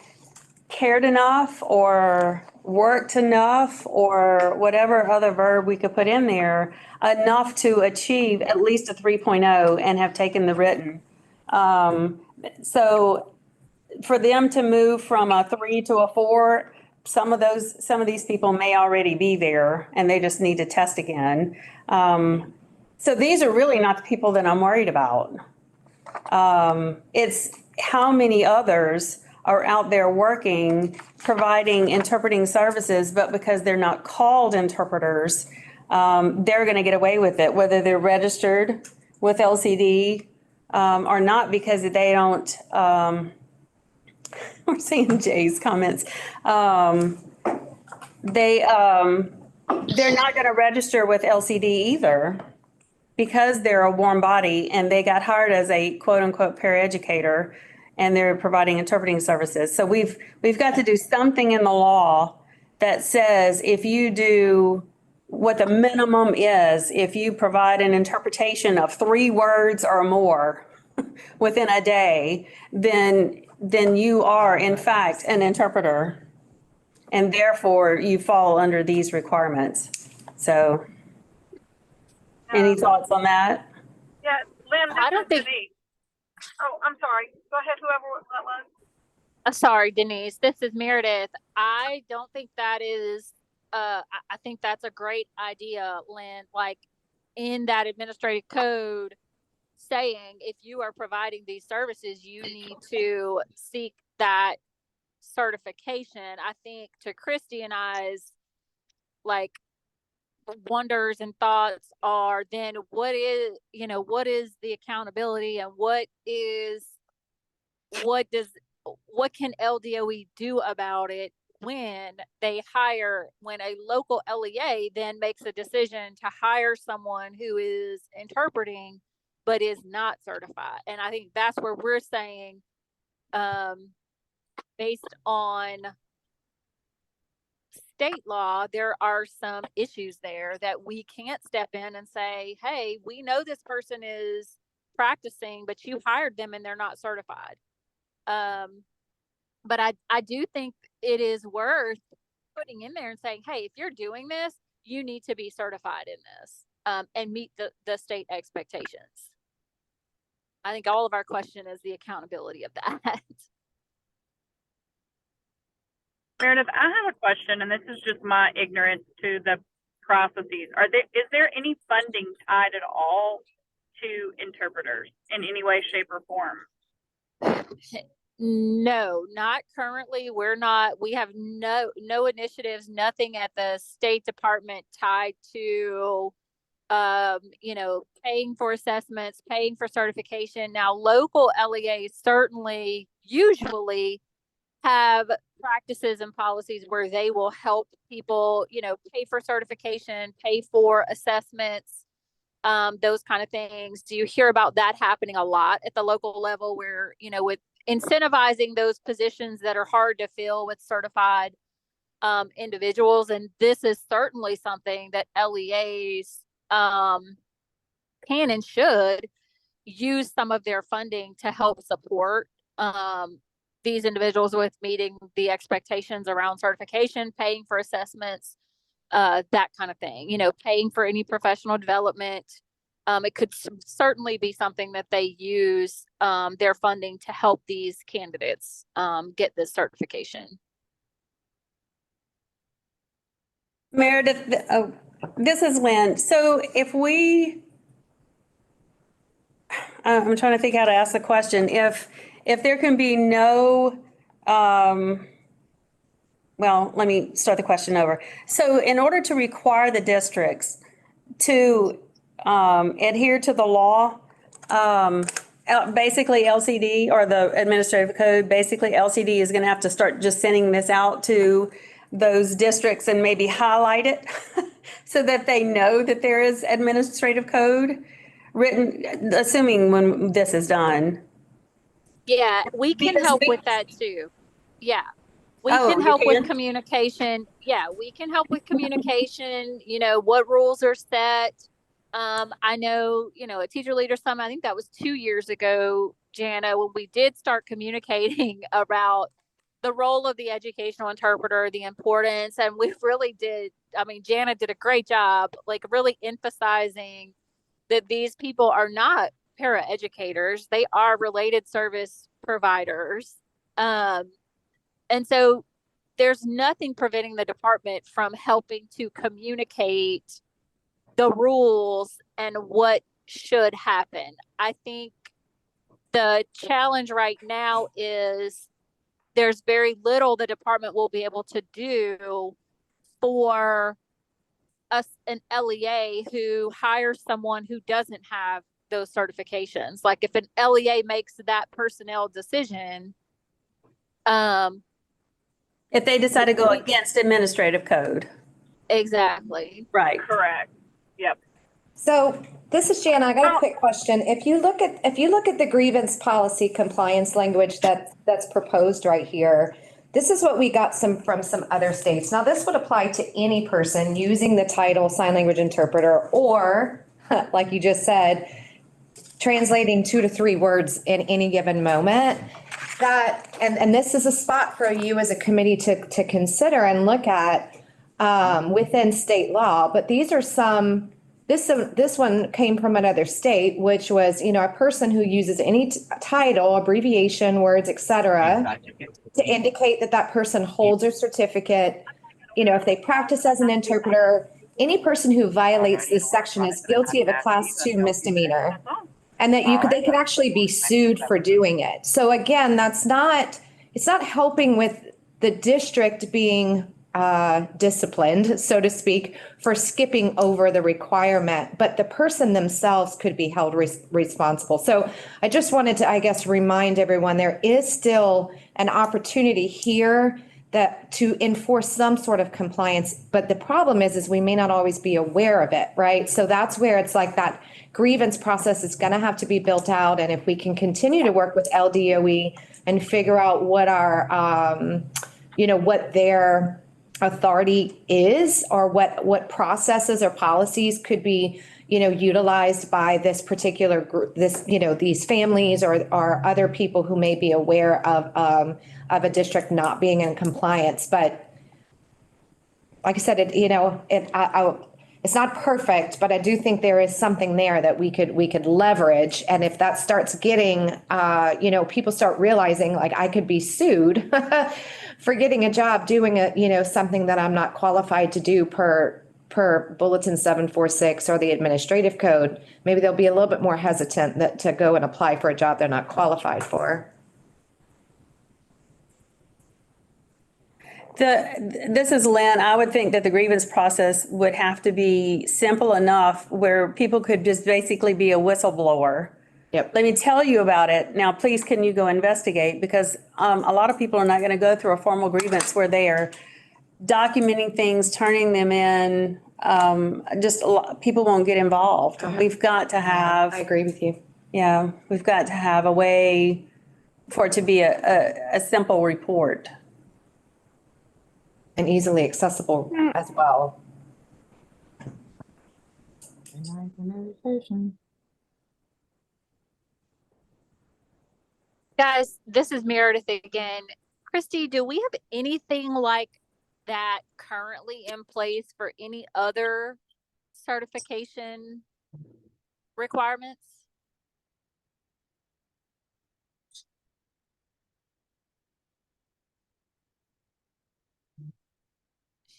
cared enough or worked enough or whatever other verb we could put in there, enough to achieve at least a 3.0 and have taken the written. So for them to move from a 3 to a 4, some of these people may already be there and they just need to test again. So these are really not the people that I'm worried about. It's how many others are out there working, providing interpreting services, but because they're not called interpreters, they're going to get away with it, whether they're registered with LCD or not, because they don't. We're seeing Jay's comments. They're not going to register with LCD either, because they're a warm body and they got hired as a quote unquote paraeducator and they're providing interpreting services. So we've got to do something in the law that says if you do what the minimum is, if you provide an interpretation of 3 words or more within a day, then you are in fact an interpreter and therefore you fall under these requirements. So any thoughts on that? Yeah, Lynn, I don't think. Denise. Oh, I'm sorry. Go ahead, whoever that was. Sorry, Denise. This is Meredith. I don't think that is. I think that's a great idea, Lynn. Like in that administrative code, saying if you are providing these services, you need to seek that certification. I think to Christy and I's wonders and thoughts are then what is the accountability and what can LDOE do about it when a local LEA then makes a decision to hire someone who is interpreting but is not certified. And I think that's where we're saying, based on state law, there are some issues there that we can't step in and say, hey, we know this person is practicing, but you hired them and they're not certified. But I do think it is worth putting in there and saying, hey, if you're doing this, you need to be certified in this and meet the state expectations. I think all of our question is the accountability of that. Meredith, I have a question, and this is just my ignorance to the processes. Is there any funding tied at all to interpreters in any way, shape, or form? No, not currently. We have no initiatives, nothing at the State Department tied to, paying for assessments, paying for certification. Now, local LEAs certainly usually have practices and policies where they will help people, pay for certification, pay for assessments, those kind of things. Do you hear about that happening a lot at the local level where, with incentivizing those positions that are hard to fill with certified individuals? And this is certainly something that LEAs can and should use some of their funding to help support these individuals with meeting the expectations around certification, paying for assessments, that kind of thing, paying for any professional development. It could certainly be something that they use their funding to help these candidates get this certification. Meredith, this is Lynn. So if I'm trying to think how to ask the question. If there can be no, well, let me start the question over. So in order to require the districts to adhere to the law, basically LCD or the administrative code, basically LCD is going to have to start just sending this out to those districts and maybe highlight it so that they know that there is administrative code written, assuming when this is done. Yeah, we can Because help we- with that too. Yeah. We Oh, can you help with can? communication. Yeah, we can help with communication, what rules are set. I know, a teacher leader summit, I think that was 2 years ago, Jana, when we did start communicating about the role of the educational interpreter, the importance, and we really did, Jana did a great job, like really emphasizing that these people are not paraeducators, they are related service providers. And so there's nothing preventing the department from helping to communicate the rules and what should happen. I think the challenge right now is there's very little the department will be able to do for an LEA who hires someone who doesn't have those certifications. Like if an LEA makes that personnel decision, If they decide to go against administrative code. exactly. Right. Correct. Yep. So this is Jana. I got a quick question. If you look at the grievance policy compliance language that's proposed right here, this is what we got from some other states. Now, this would apply to any person using the title sign language interpreter or, like you just said, translating 2 to 3 words in any given moment. And this is a spot for you as a committee to consider and look at within state law. But these are some. This one came from another state, which was, a person who uses any title, abbreviation, words, et cetera, to indicate that person holds a certificate. If they practice as an interpreter, any person who violates this section is guilty of a class 2 misdemeanor. And that they could actually be sued for doing it. So again, it's not helping with the district being disciplined, so to speak, for skipping over the requirement, but the person themselves could be held responsible. So I just wanted to, I guess, remind everyone there is still an opportunity here to enforce some sort of compliance, but the problem is we may not always be aware of it, right? So that's where it's like that grievance process is going to have to be built out, and if we can continue to work with LDOE and figure out what our, what their authority is, or what processes or policies could be, utilized by this particular group, these families or other people who may be aware of a district not being in compliance. But like I said, it's not perfect, but I do think there is something there that we could leverage. And if that starts getting, people start realizing like I could be sued for getting a job doing something that I'm not qualified to do per Bulletin 746 or the administrative code, maybe they'll be a little bit more hesitant to go and apply for a job they're not qualified for. This is Lynn. I would think that the grievance process would have to be simple enough where people could just basically be a whistleblower. Yep. Let me tell you about it. Now, please, can you go investigate? Because a lot of people are not going to go through a formal grievance where they are documenting things, turning them in. Just a lot, people won't get involved. We've got to have, I agree with you. yeah, we've got to have a way for it to be a simple report. And easily accessible as well. Guys, this is Meredith again. Christy, do we have anything like that currently in place for any other certification requirements?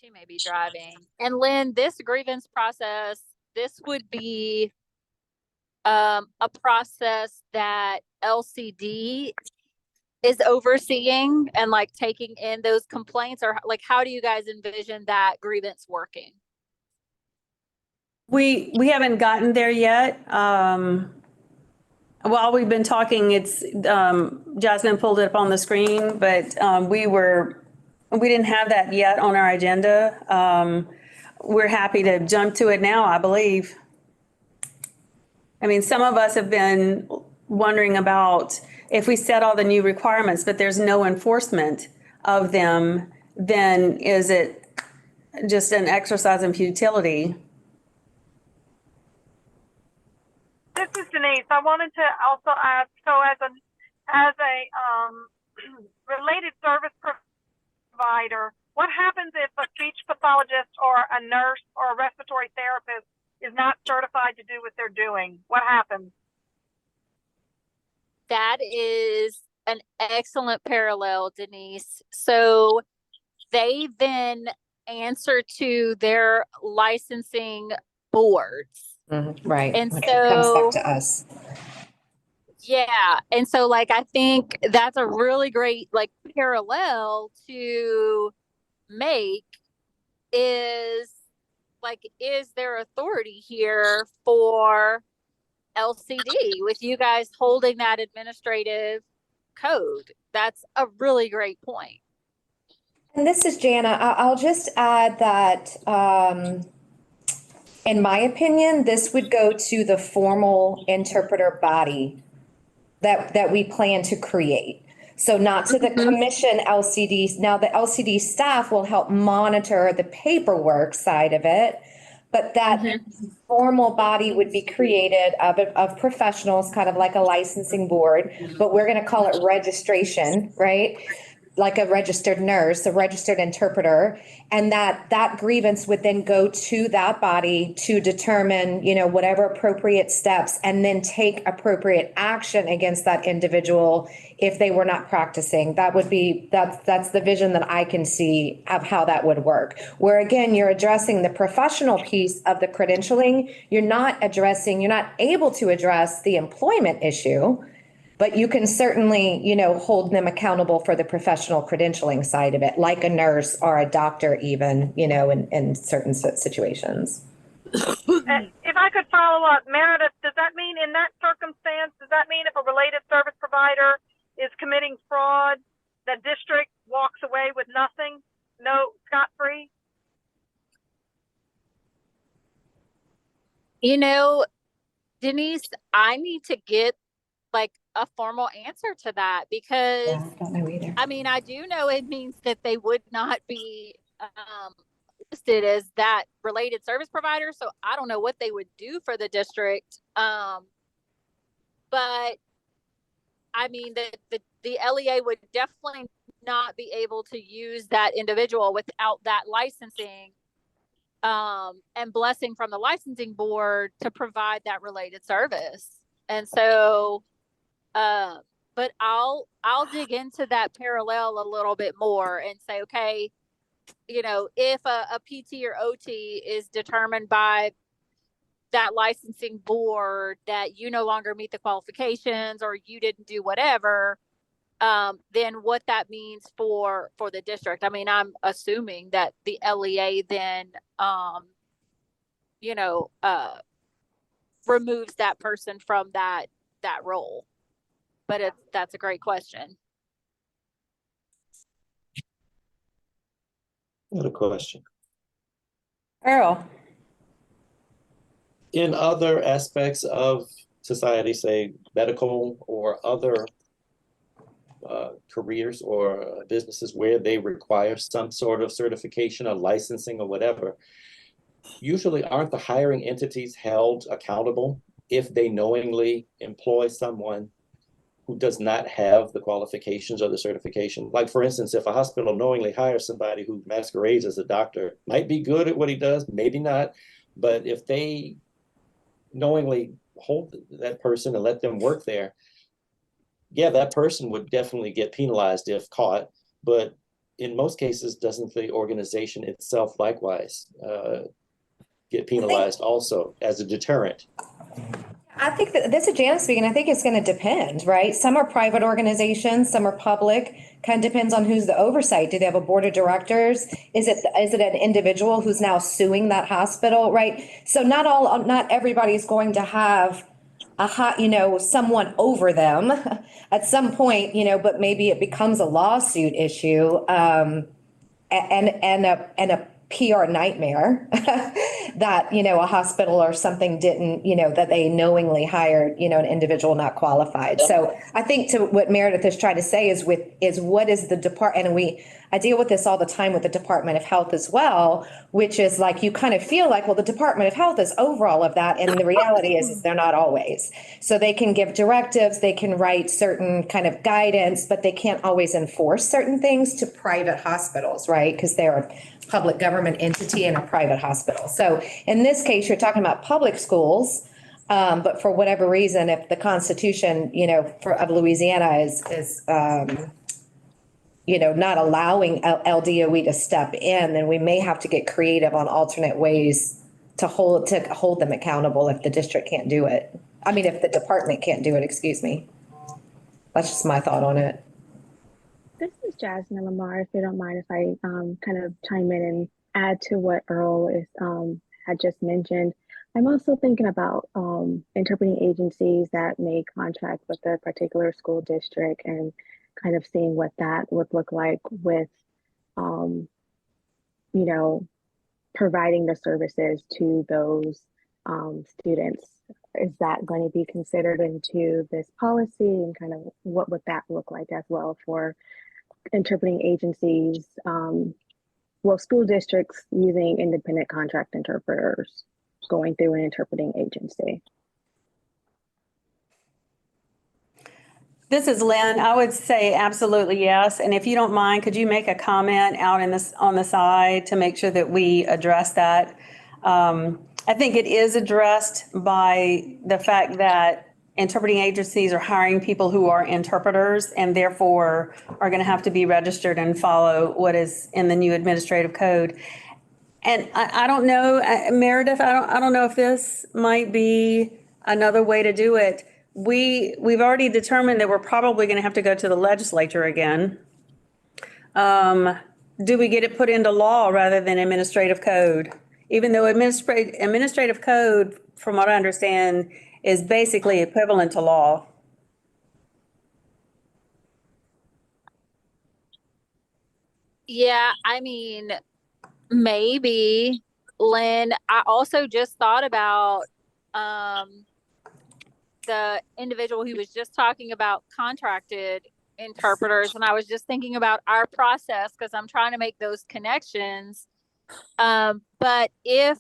She may be driving. And Lynn, this grievance process, this would be a process that LCD is overseeing and like taking in those complaints, or like how do you guys envision that grievance working? We haven't gotten there yet. While we've been talking, it's Jasmine pulled it up on the screen, but we didn't have that yet on our agenda. We're happy to jump to it now, I believe. I mean, some of us have been wondering about if we set all the new requirements, but there's no enforcement of them, then is it just an exercise in futility? This is Denise. I wanted to also ask, so as a related service provider, what happens if a speech pathologist or a nurse or a respiratory therapist is not certified to do what they're doing? What happens? That is an excellent parallel, Denise. So they then answer to their licensing boards. Right. And When it comes so, back to us. yeah. And so like, I think that's a really great like parallel to make is like, is there authority here for LCD with you guys holding that administrative code? That's a really great point. And this is Jana. I'll just add that, in my opinion, this would go to the formal interpreter body that we plan to create. So not to the commission LCDs. Now, the LCD staff will help monitor the paperwork side of it, but that formal body would be created of professionals, kind of like a licensing board, but we're going to call it registration, right? Like a registered nurse, a registered interpreter, and that grievance would then go to that body to determine, whatever appropriate steps, and then take appropriate action against that individual if they were not practicing. That's the vision that I can see of how that would work. Where again, you're addressing the professional piece of the credentialing. You're not able to address the employment issue. But you can certainly, hold them accountable for the professional credentialing side of it, like a nurse or a doctor even, in certain situations. If I could follow up, Meredith, does that mean in that circumstance, does that mean if a related service provider is committing fraud, the district walks away with nothing? No, scot-free? Denise, I need to get like a formal answer to that because Yeah, I don't know either. I mean, I do know it means that they would not be listed as that related service provider. So I don't know what they would do for the district. But I mean, the LEA would definitely not be able to use that individual without that licensing and blessing from the licensing board to provide that related service. And so, but I'll dig into that parallel a little bit more and say, okay, if a PT or OT is determined by that licensing board that you no longer meet the qualifications or you didn't do whatever, then what that means for the district. I mean, I'm assuming that the LEA then, you know, removes that person from that role. But that's a great question. Another question. Earl, In other aspects of society, say medical or other careers or businesses where they require some sort of certification or licensing or whatever, usually aren't the hiring entities held accountable if they knowingly employ someone who does not have the qualifications or the certification? Like, for instance, if a hospital knowingly hires somebody who masquerades as a doctor, might be good at what he does, maybe not, but if they knowingly hold that person and let them work there, yeah, that person would definitely get penalized if caught. But in most cases, doesn't the organization itself likewise get penalized also as a deterrent? I think that this is Janice speaking. I think it's going to depend, right? Some are private organizations, some are public. Kind of depends on who's the oversight. Do they have a board of directors? Is it an individual who's now suing that hospital, right? So not everybody's going to have someone over them at some point, but maybe it becomes a lawsuit issue, and a PR nightmare that, a hospital or something didn't, that they knowingly hired, an individual not qualified. So I think to what Meredith is trying to say is what is the department, and I deal with this all the time with the Department of Health as well, which is like, you kind of feel like, well, the Department of Health is over all of that. And the reality is they're not always. So they can give directives, they can write certain kind of guidance, but they can't always enforce certain things to private hospitals, right? Because they're a public government entity and a private hospital. So in this case, you're talking about public schools. But for whatever reason, if the Constitution, of Louisiana is not allowing LDOE to step in, then we may have to get creative on alternate ways to hold them accountable if the district can't do it. I mean, if the department can't do it, excuse me. That's just my thought on it. This is Jasmine Lamar, if you don't mind if I kind of chime in and add to what Earl had just mentioned. I'm also thinking about interpreting agencies that may contract with a particular school district and kind of seeing what that would look like with, providing the services to those students. Is that going to be considered into this policy, and kind of what would that look like as well for interpreting agencies, school districts using independent contract interpreters going through an interpreting agency? this is Lynn. I would say absolutely yes. And if you don't mind, could you make a comment out on the side to make sure that we address that? I think it is addressed by the fact that interpreting agencies are hiring people who are interpreters and therefore are going to have to be registered and follow what is in the new administrative code. And I don't know, Meredith, I don't know if this might be another way to do it. We've already determined that we're probably going to have to go to the legislature again. Do we get it put into law rather than administrative code? Even though administrative code, from what I understand, is basically equivalent to law. Yeah, I mean, maybe, Lynn. I also just thought about the individual who was just talking about contracted interpreters, and I was just thinking about our process because I'm trying to make those connections. But if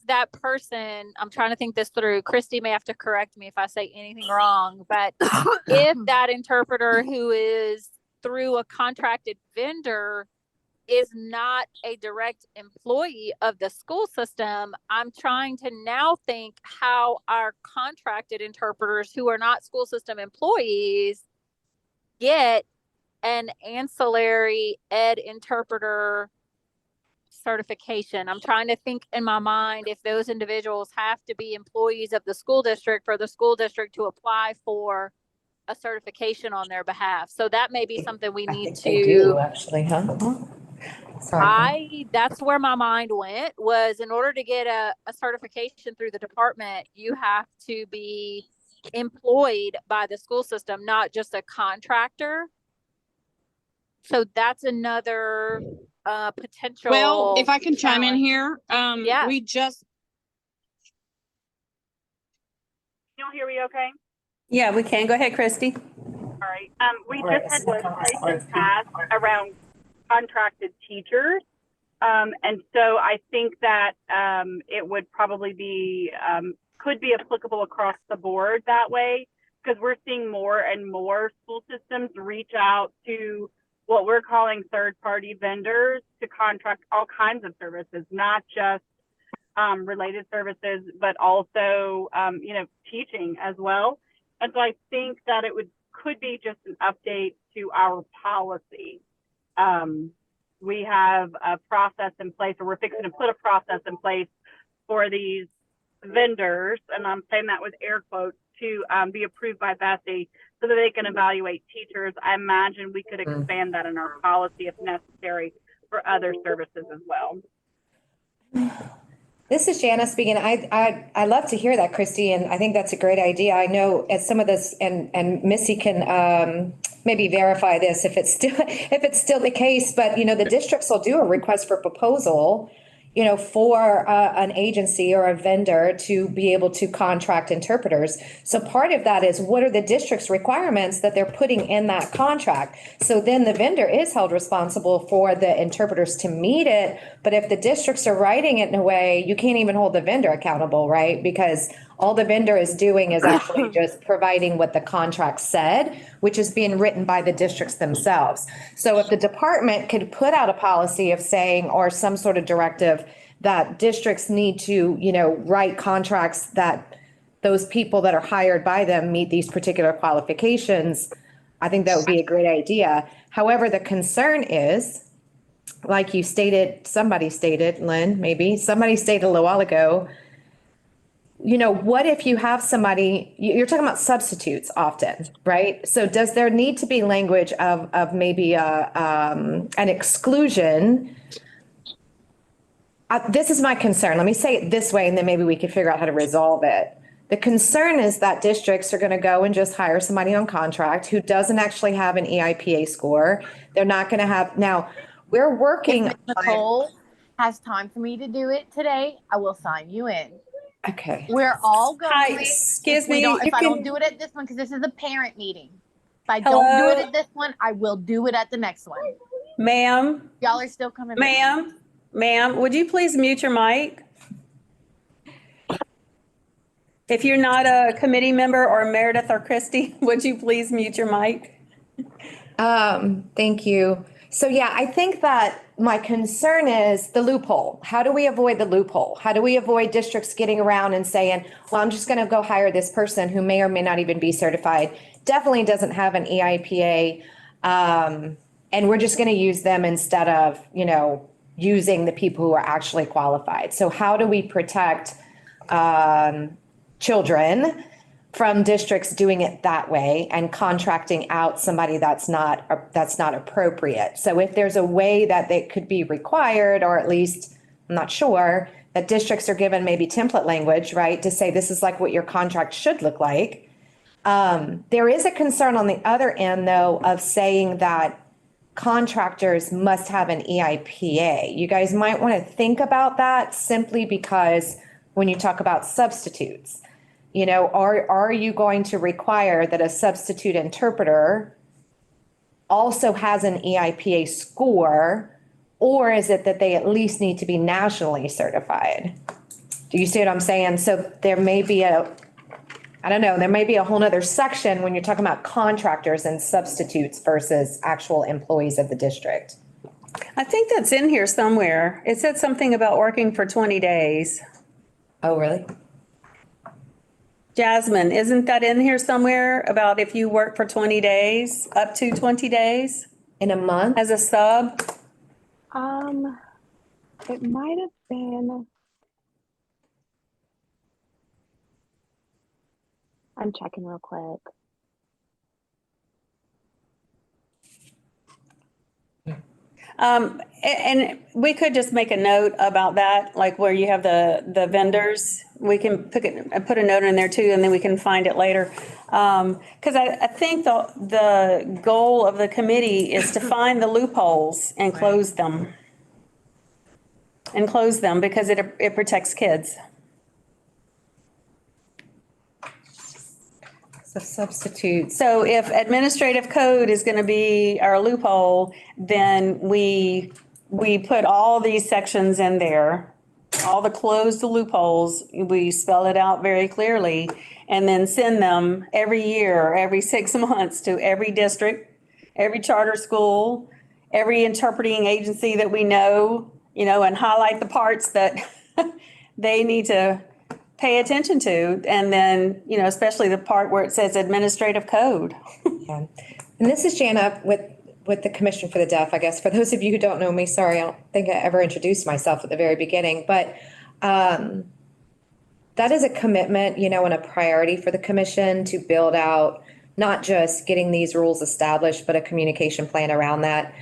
that person, I'm trying to think this through, Christy may have to correct me if I say anything wrong, but if that interpreter who is through a contracted vendor is not a direct employee of the school system, I'm trying to now think how our contracted interpreters who are not school system employees get an ancillary ed interpreter certification. I'm trying to think in my mind if those individuals have to be employees of the school district for the school district to apply for a certification on their behalf. So that may be something we I need think they do to, actually, huh? Sorry. that's where my mind went, was in order to get a certification through the department, you have to be employed by the school system, not just a contractor. So that's another potential. Well, if I can chime in challenge. here, Yeah. we just, You don't hear me okay? Yeah, we can. Go ahead, Christy. All right. We just had legislation passed around contracted teachers. And so I think that it would probably be, could be applicable across the board that way, because we're seeing more and more school systems reach out to what we're calling third-party vendors to contract all kinds of services, not just related services, but also, you know, teaching as well. And so I think that it could be just an update to our policy. We have a process in place, or we're fixing to put a process in place for these vendors, and I'm saying that with air quotes, to be approved by Bessie so that they can evaluate teachers. I imagine we could expand that in our policy if necessary for other services as well. This is Jana speaking. I love to hear that, Christy, and I think that's a great idea. I know as some of this, and Missy can maybe verify this if it's still the case, but you know, the districts will do a request for proposal, you know, for an agency or a vendor to be able to contract interpreters. So part of that is, what are the district's requirements that they're putting in that contract? So then the vendor is held responsible for the interpreters to meet it. But if the districts are writing it in a way, you can't even hold the vendor accountable, right? Because all the vendor is doing is actually just providing what the contract said, which is being written by the districts themselves. So if the department could put out a policy of saying, or some sort of directive that districts need to, you know, write contracts that those people that are hired by them meet these particular qualifications, I think that would be a great idea. However, the concern is, like you stated, somebody stated, Lynn, maybe, somebody stated a little while ago, you know, what if you have somebody, you're talking about substitutes often, right? So does there need to be language of maybe an exclusion? This is my concern. Let me say it this way, and then maybe we can figure out how to resolve it. The concern is that districts are going to go and just hire somebody on contract who doesn't actually have an EIPA score. They're not going to have, now, we're working. If Nicole has time for me to do it today, I will sign you in. Okay. We're all going. Hi, excuse me. If I don't do it at this one, because this is a parent meeting. If I Hello? don't do it at this one, I will do it at the next one. Ma'am, Y'all are still coming. ma'am, would you please mute your mic? If you're not a committee member, or Meredith or Christy, would you please mute your mic? Thank you. So yeah, I think that my concern is the loophole. How do we avoid the loophole? How do we avoid districts getting around and saying, well, I'm just going to go hire this person who may or may not even be certified, definitely doesn't have an EIPA, and we're just going to use them instead of, you know, using the people who are actually qualified. So how do we protect children from districts doing it that way and contracting out somebody that's not appropriate? So if there's a way that they could be required, or at least, I'm not sure, that districts are given maybe template language, right, to say this is like what your contract should look like. There is a concern on the other end, though, of saying that contractors must have an EIPA. You guys might want to think about that, simply because when you talk about substitutes, you know, are you going to require that a substitute interpreter also has an EIPA score, or is it that they at least need to be nationally certified? Do you see what I'm saying? So there may be there may be a whole nother section when you're talking about contractors and substitutes versus actual employees of the district. I think that's in here somewhere. It said something about working for 20 days. Oh, really? Jasmine, isn't that in here somewhere about if you work for 20 days, up to 20 days In a month? as a sub? It might have been. I'm checking real quick. And we could just make a note about that, like where you have the vendors. We can put a note in there too, and then we can find it later. Because I think the goal of the committee is to find the loopholes and close them. And close them because it protects kids. So substitutes. So if administrative code is going to be our loophole, then we put all these sections in there, all the closed loopholes, we spell it out very clearly, and then send them every year, every 6 months to every district, every charter school, every interpreting agency that we know, and highlight the parts that they need to pay attention to. And then, especially the part where it says administrative code. Yeah. And this is Jana with the Commission for the Deaf. I guess for those of you who don't know me, sorry, I don't think I ever introduced myself at the very beginning, but that is a commitment, and a priority for the commission to build out not just getting these rules established, but a communication plan around that.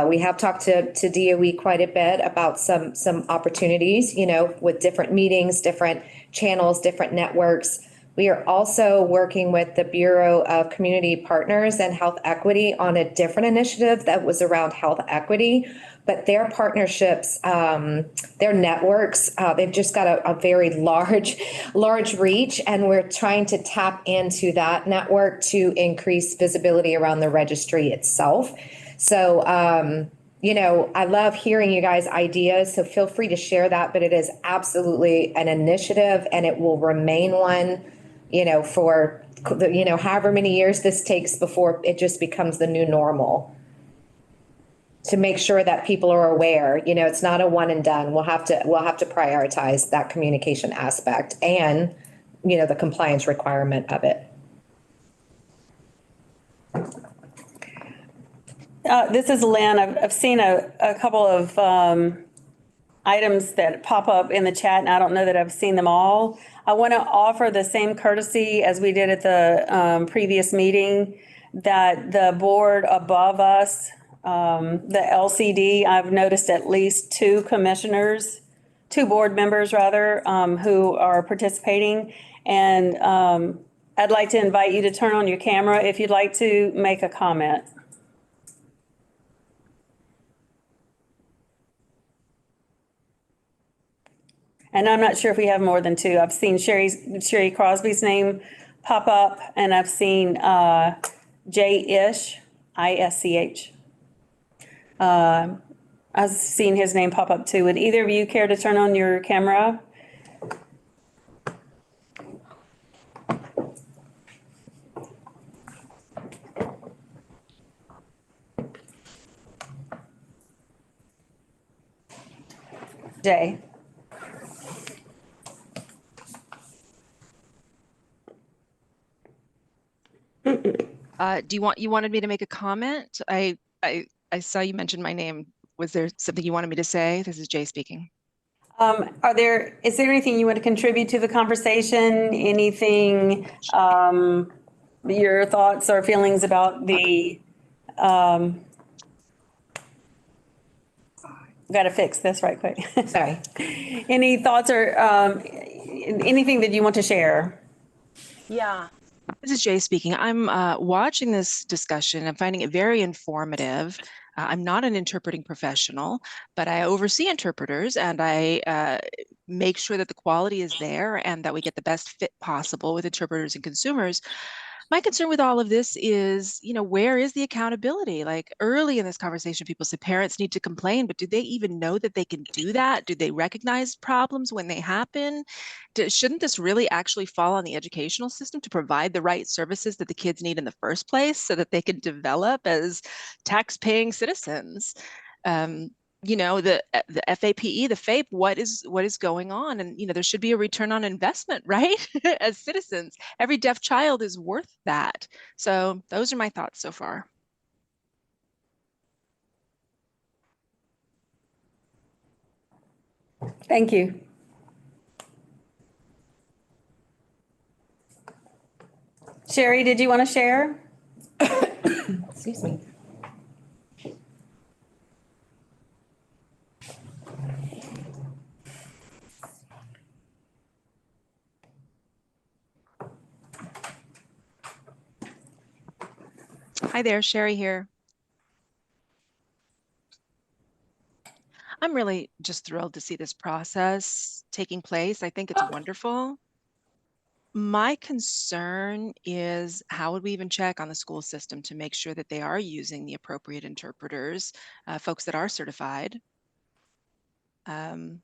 We have talked to DOE quite a bit about some opportunities, with different meetings, different channels, different networks. We are also working with the Bureau of Community Partners and Health Equity on a different initiative that was around health equity, but their partnerships, their networks, they've just got a very large reach, and we're trying to tap into that network to increase visibility around the registry itself. So, I love hearing you guys' ideas, so feel free to share that, but it is absolutely an initiative, and it will remain one, for, however many years this takes before it just becomes the new normal. To make sure that people are aware, it's not a one and done. We'll have to prioritize that communication aspect and, the compliance requirement of it. This is Lynn. I've seen a couple of items that pop up in the chat, and I don't know that I've seen them all. I want to offer the same courtesy as we did at the previous meeting, that the board above us, the LCD, I've noticed at least two board members rather, who are participating. And I'd like to invite you to turn on your camera if you'd like to make a comment. And I'm not sure if we have more than two. I've seen Sherry Crosby's name pop up, and I've seen Jay Ish, ISCH. I've seen his name pop up too. Would either of you care to turn on your camera? Jay. You wanted me to make a comment? I saw you mention my name. Was there something you wanted me to say? This is Jay speaking. Is there anything you want to contribute to the conversation? Anything, your thoughts or feelings about the, got to fix this right quick. Sorry. Any thoughts or anything that you want to share? Yeah. This is Jay speaking. I'm watching this discussion. I'm finding it very informative. I'm not an interpreting professional, but I oversee interpreters, and I make sure that the quality is there and that we get the best fit possible with interpreters and consumers. My concern with all of this is, where is the accountability? Like early in this conversation, people said parents need to complain, but do they even know that they can do that? Do they recognize problems when they happen? Shouldn't this really actually fall on the educational system to provide the right services that the kids need in the first place so that they can develop as tax-paying citizens? The FAPE, the FAPE, what is going on? And, there should be a return on investment, right? As citizens, every deaf child is worth that. So those are my thoughts so far. Thank you. Sherry, did you want to share? Excuse me. Hi there, Sherry here. I'm really just thrilled to see this process taking place. I think it's wonderful. My concern is how would we even check on the school system to make sure that they are using the appropriate interpreters, folks that are certified. I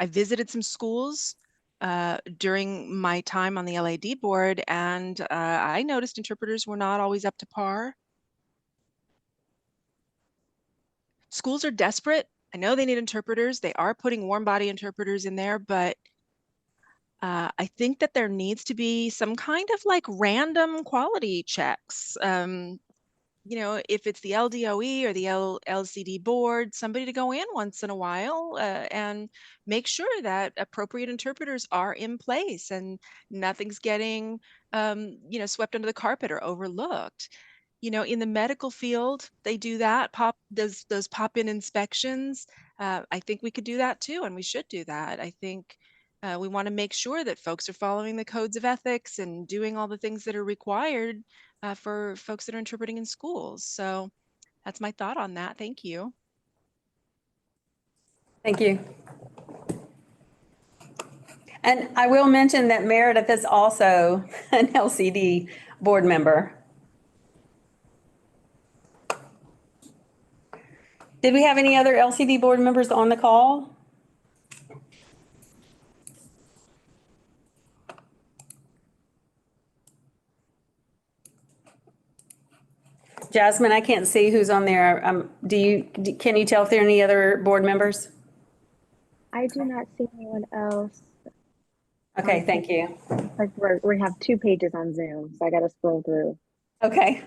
visited some schools during my time on the LAD board, and I noticed interpreters were not always up to par. Schools are desperate. I know they need interpreters. They are putting warm body interpreters in there, but I think that there needs to be some kind of like random quality checks. You know, if it's the LDOE or the LCD board, somebody to go in once in a while and make sure that appropriate interpreters are in place and nothing's getting, you know, swept under the carpet or overlooked. You know, in the medical field, they do that, those pop-in inspections. I think we could do that too, and we should do that. I think we want to make sure that folks are following the codes of ethics and doing all the things that are required for folks that are interpreting in schools. So that's my thought on that. Thank you. Thank you. And I will mention that Meredith is also an LCD board member. Did we have any other LCD board members on the call? Jasmine, I can't see who's on there. Can you tell if there are any other board members? I do not see anyone else. Okay, thank you. Like we have 2 pages on Zoom, so I got to scroll through. Okay.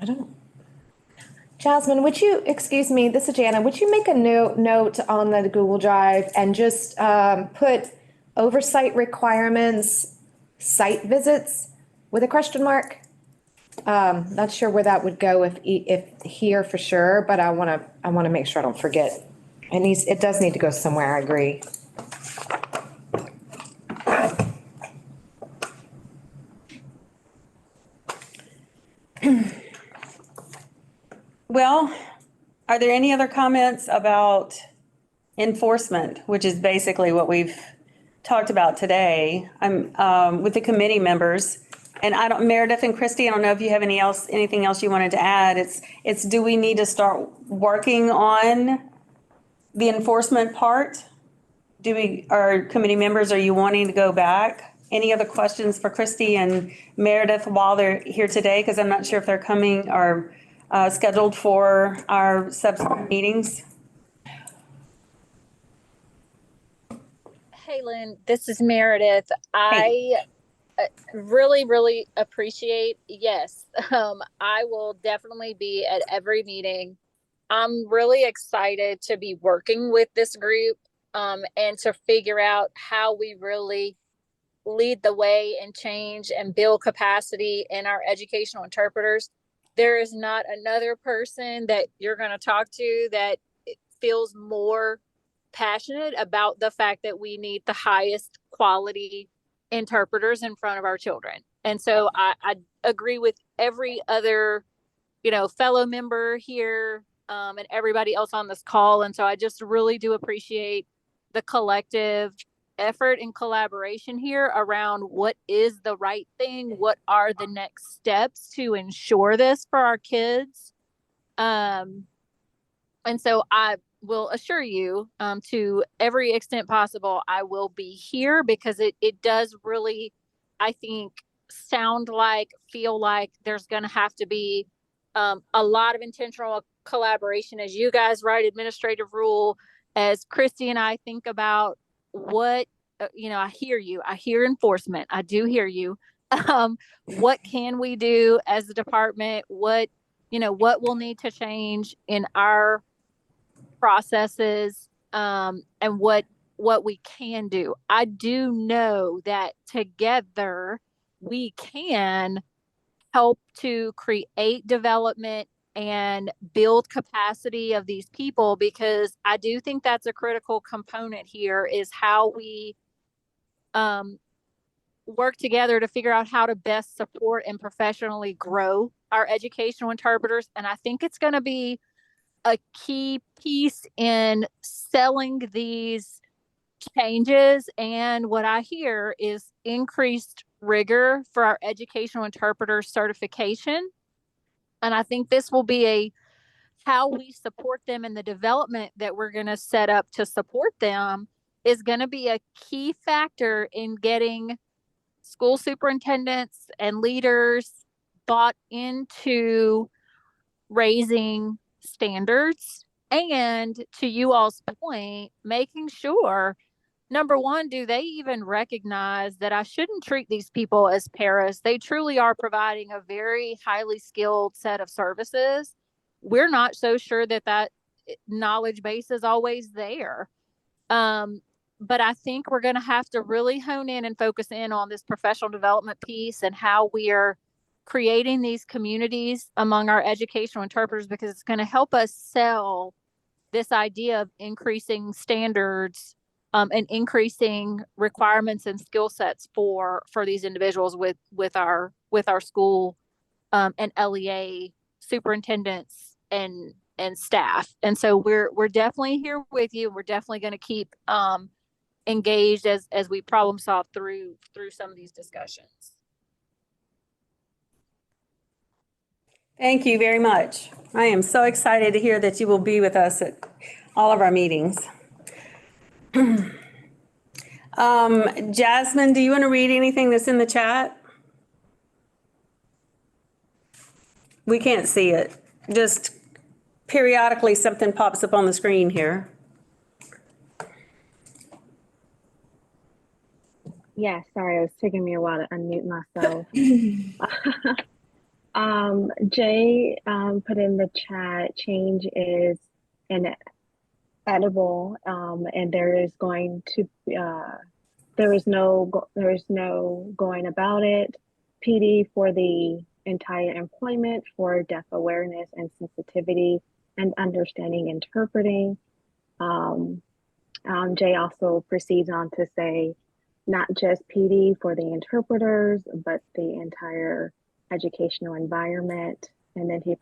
I don't. Jasmine, would you, excuse me, this is Jana, would you make a note on the Google Drive and just put oversight requirements, site visits with a question mark? Not sure where that would go if here for sure, but I want to make sure I don't forget. It does need to go somewhere, I agree. Well, are there any other comments about enforcement, which is basically what we've talked about today? I'm with the committee members, and Meredith and Christy, I don't know if you have anything else you wanted to add. It's do we need to start working on the enforcement part? Our committee members, are you wanting to go back? Any other questions for Christy and Meredith while they're here today? Because I'm not sure if they're coming or scheduled for our subsequent meetings. Hey, Lynn, this is Meredith. I really, really appreciate, yes, I will definitely be at every meeting. I'm really excited to be working with this group and to figure out how we really lead the way and change and build capacity in our educational interpreters. There is not another person that you're going to talk to that feels more passionate about the fact that we need the highest quality interpreters in front of our children. And so I agree with every other, fellow member here and everybody else on this call. And so I just really do appreciate the collective effort and collaboration here around what is the right thing, what are the next steps to ensure this for our kids. And so I will assure you, to every extent possible, I will be here because it does really, I think, feel like there's going to have to be a lot of intentional collaboration as you guys write administrative rule, as Christy and I think about what, I hear you. I hear enforcement. I do hear you. What can we do as a department? What we'll need to change in our processes, and what we can do. I do know that together we can help to create development and build capacity of these people, because I do think that's a critical component here, is how we work together to figure out how to best support and professionally grow our educational interpreters. And I think it's going to be a key piece in selling these changes. And what I hear is increased rigor for our educational interpreter certification. And I think this will be how we support them in the development that we're going to set up to support them is going to be a key factor in getting school superintendents and leaders bought into raising standards. And to you all's point, making sure, number one, do they even recognize that I shouldn't treat these people as paras? They truly are providing a very highly skilled set of services. We're not so sure that knowledge base is always there. But I think we're going to have to really hone in and focus in on this professional development piece and how we are creating these communities among our educational interpreters, because it's going to help us sell this idea of increasing standards and increasing requirements and skill sets for these individuals with our school and LEA superintendents and staff. And so we're definitely here with you. We're definitely going to keep engaged as we problem solve through some of these discussions. Thank you very much. I am so excited to hear that you will be with us at all of our meetings. Jasmine, do you want to read anything that's in the chat? We can't see it. Just periodically something pops up on the screen here. Yeah, sorry, it was taking me a while to unmute myself. Jay put in the chat, change is inevitable, and there is no going about it. PD for the entire employment for deaf awareness and sensitivity and understanding interpreting. Jay also proceeds on to say, not just PD for the interpreters, but the entire educational environment. And then he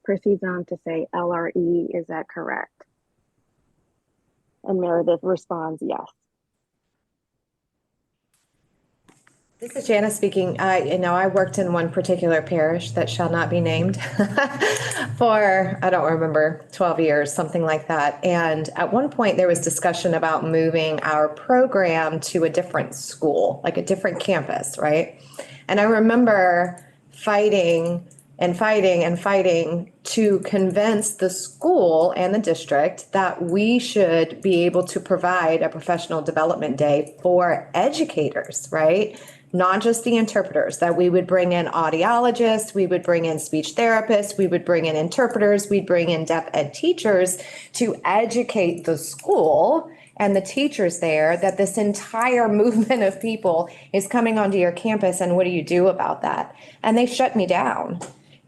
proceeds on to say, LRE, is that correct? And Meredith responds, yes. This is Jana speaking. I worked in one particular parish that shall not be named for, I don't remember, 12 years, something like that. And at one point there was discussion about moving our program to a different school, like a different campus, right? And I remember fighting to convince the school and the district that we should be able to provide a professional development day for educators, right? Not just the interpreters, that we would bring in audiologists, we would bring in speech therapists, we would bring in interpreters, we'd bring in deaf ed teachers to educate the school and the teachers there that this entire movement of people is coming onto your campus, and what do you do about that? And they shut me down.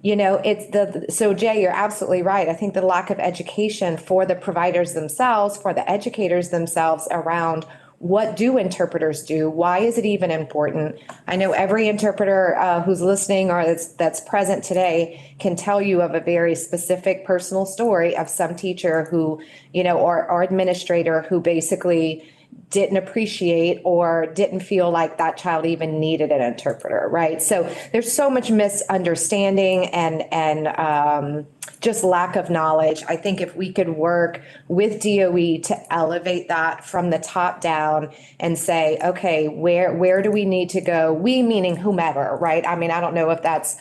So Jay, you're absolutely right. I think the lack of education for the providers themselves, for the educators themselves around what do interpreters do? Why is it even important? I know every interpreter who's listening or that's present today can tell you of a very specific personal story of some teacher who, or administrator who basically didn't appreciate or didn't feel like that child even needed an interpreter, right? So there's so much misunderstanding and just lack of knowledge. I think if we could work with DOE to elevate that from the top down and say, okay, where do we need to go? We meaning whomever, right? I mean, I don't know if that's,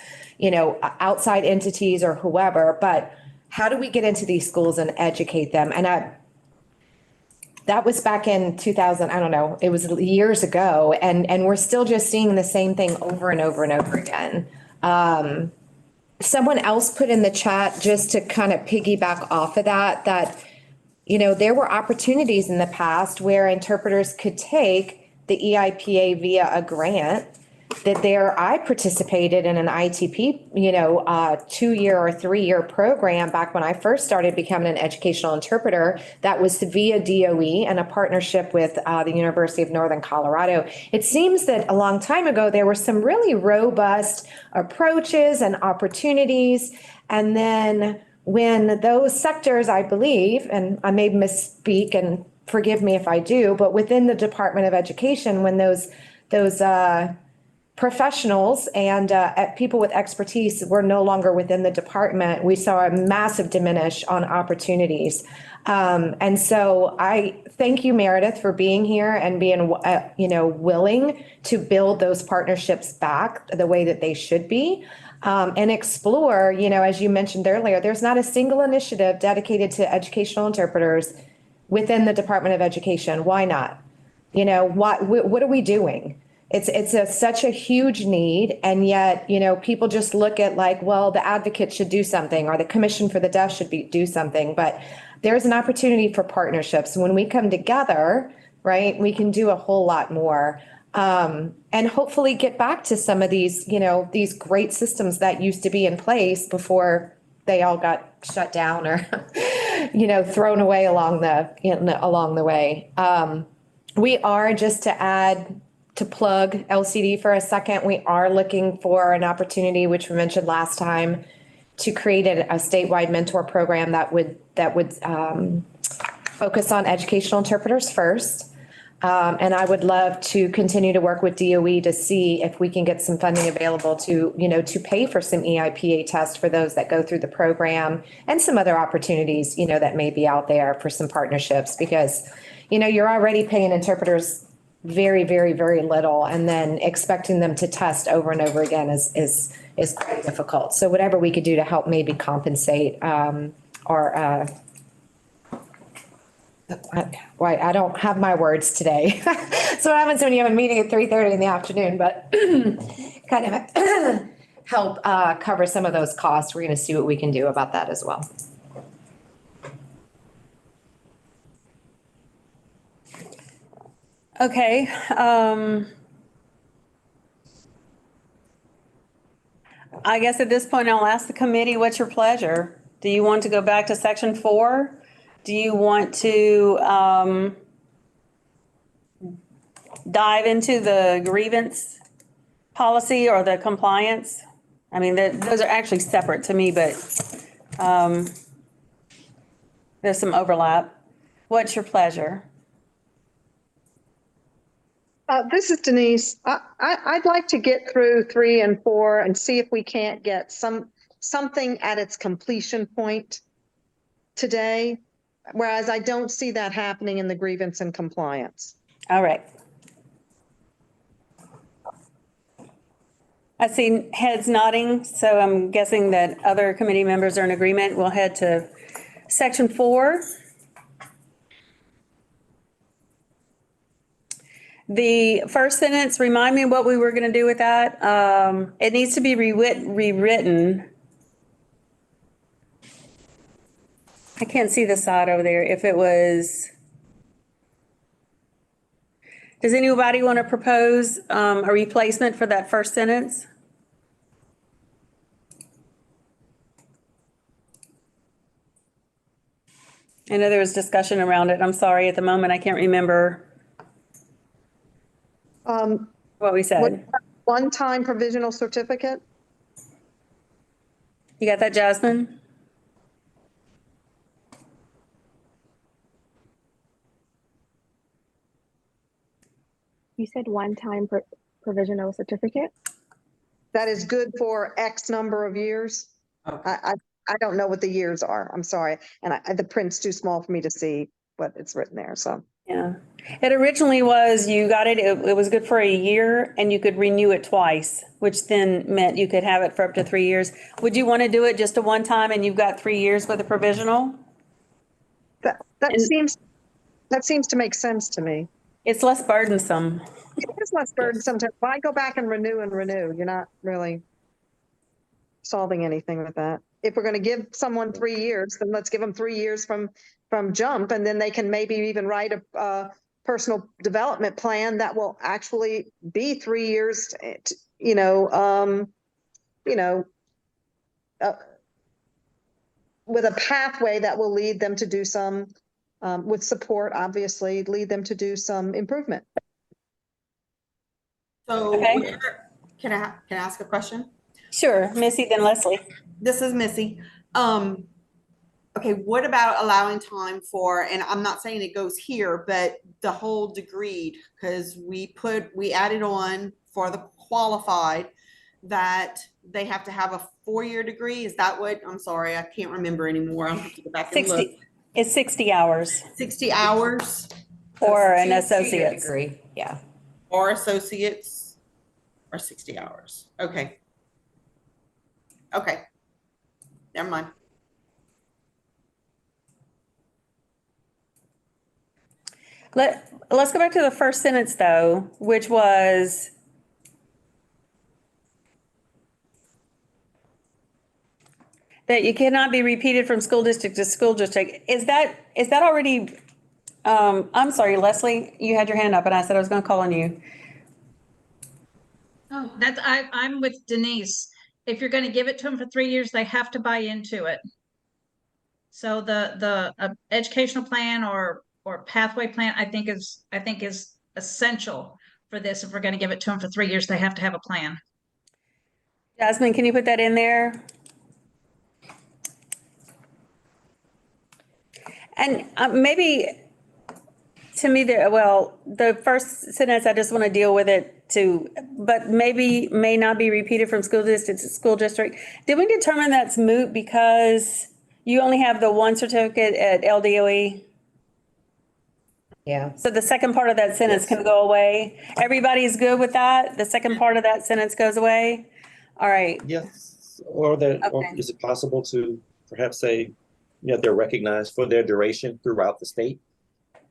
outside entities or whoever, but how do we get into these schools and educate them? And that was back in 2000, I don't know, it was years ago. And we're still just seeing the same thing over and over and over again. Someone else put in the chat, just to kind of piggyback off of that, there were opportunities in the past where interpreters could take the EIPA via a grant that I participated in an ITP, 2-year or 3-year program back when I first started becoming an educational interpreter. That was via DOE and a partnership with the University of Northern Colorado. It seems that a long time ago, there were some really robust approaches and opportunities. And then when those sectors, I believe, and I may misspeak and forgive me if I do, but within the Department of Education, when those professionals and people with expertise were no longer within the department, we saw a massive diminish on opportunities. And so I thank you, Meredith, for being here and being, willing to build those partnerships back the way that they should be. And explore, as you mentioned earlier, there's not a single initiative dedicated to educational interpreters within the Department of Education. Why not? What are we doing? It's such a huge need. And yet, people just look at like, well, the advocate should do something or the Commission for the Deaf should do something. But there's an opportunity for partnerships. When we come together, right, we can do a whole lot more. And hopefully get back to some of these, these great systems that used to be in place before they all got shut down or, thrown away along the way. We are, just to plug LCD for a second, we are looking for an opportunity, which we mentioned last time, to create a statewide mentor program that would focus on educational interpreters first. And I would love to continue to work with DOE to see if we can get some funding available to pay for some EIPA tests for those that go through the program and some other opportunities, that may be out there for some partnerships, because, you're already paying interpreters very, very, very little, and then expecting them to test over and over again is quite difficult. So whatever we could do to help maybe compensate, or I don't have my words today. So what happens when you have a meeting at 3:30 in the afternoon, but kind of help cover some of those costs. We're going to see what we can do about that as well. Okay. I guess at this point, I'll ask the committee, what's your pleasure? Do you want to go back to section 4? Do you want to dive into the grievance policy or the compliance? I mean, those are actually separate to me, but there's some overlap. What's your pleasure? This is Denise. I'd like to get through 3 and 4 and see if we can't get something at its completion point today, whereas I don't see that happening in the grievance and compliance. All right. I see heads nodding, so I'm guessing that other committee members are in agreement. We'll head to section 4. The first sentence, remind me what we were going to do with that. It needs to be rewritten. I can't see the side over there. If it was, does anybody want to propose a replacement for that first sentence? I know there was discussion around it. I'm sorry, at the moment, I can't remember what we said. One-time provisional certificate? You got that, Jasmine? You said one-time provisional certificate? That is good for X number of years? Okay. I don't know what the years are. I'm sorry. And the print's too small for me to see what it's written there, so. Yeah. It originally was, you got it, it was good for a year and you could renew it twice, which then meant you could have it for up to 3 years. Would you want to do it just a one time and you've got 3 years with a provisional? That seems to make sense to me. It's less burdensome. It's less burdensome. Why go back and renew? You're not really solving anything with that. If we're going to give someone 3 years, then let's give them 3 years from jump, and then they can maybe even write a personal development plan that will actually be 3 years, you know, with a pathway that will lead them to do some, with support, obviously, lead them to do some improvement. So Okay. can I ask a question? Sure, Missy, then Leslie. This is Missy. Okay, what about allowing time for, and I'm not saying it goes here, but the whole degreed, because we added on for the qualified that they have to have a 4-year degree. Is that what, I'm sorry, I can't remember anymore. I'll have to go back and look. 60, it's 60 hours 60 hours or an Two-year associate's. degree, yeah. or associates or 60 hours. Okay. Okay. Never mind. Let's go back to the first sentence though, which was that you cannot be repeated from school district to school district. Is that already, I'm sorry, Leslie, you had your hand up and I said I was going to call on you. Oh, I'm with Denise. If you're going to give it to them for 3 years, they have to buy into it. So the educational plan or pathway plan, I think is essential for this. If we're going to give it to them for 3 years, they have to have a plan. Jasmine, can you put that in there? And maybe to me, the first sentence, I just want to deal with it too, but maybe may not be repeated from school district to school district. Did we determine that's moot because you only have the one certificate at LDOE? Yeah. So the second part of that sentence can go away. Everybody's good with that? The second part of that sentence goes away? All right. Yes, or is it possible to perhaps say, they're recognized for their duration throughout the state?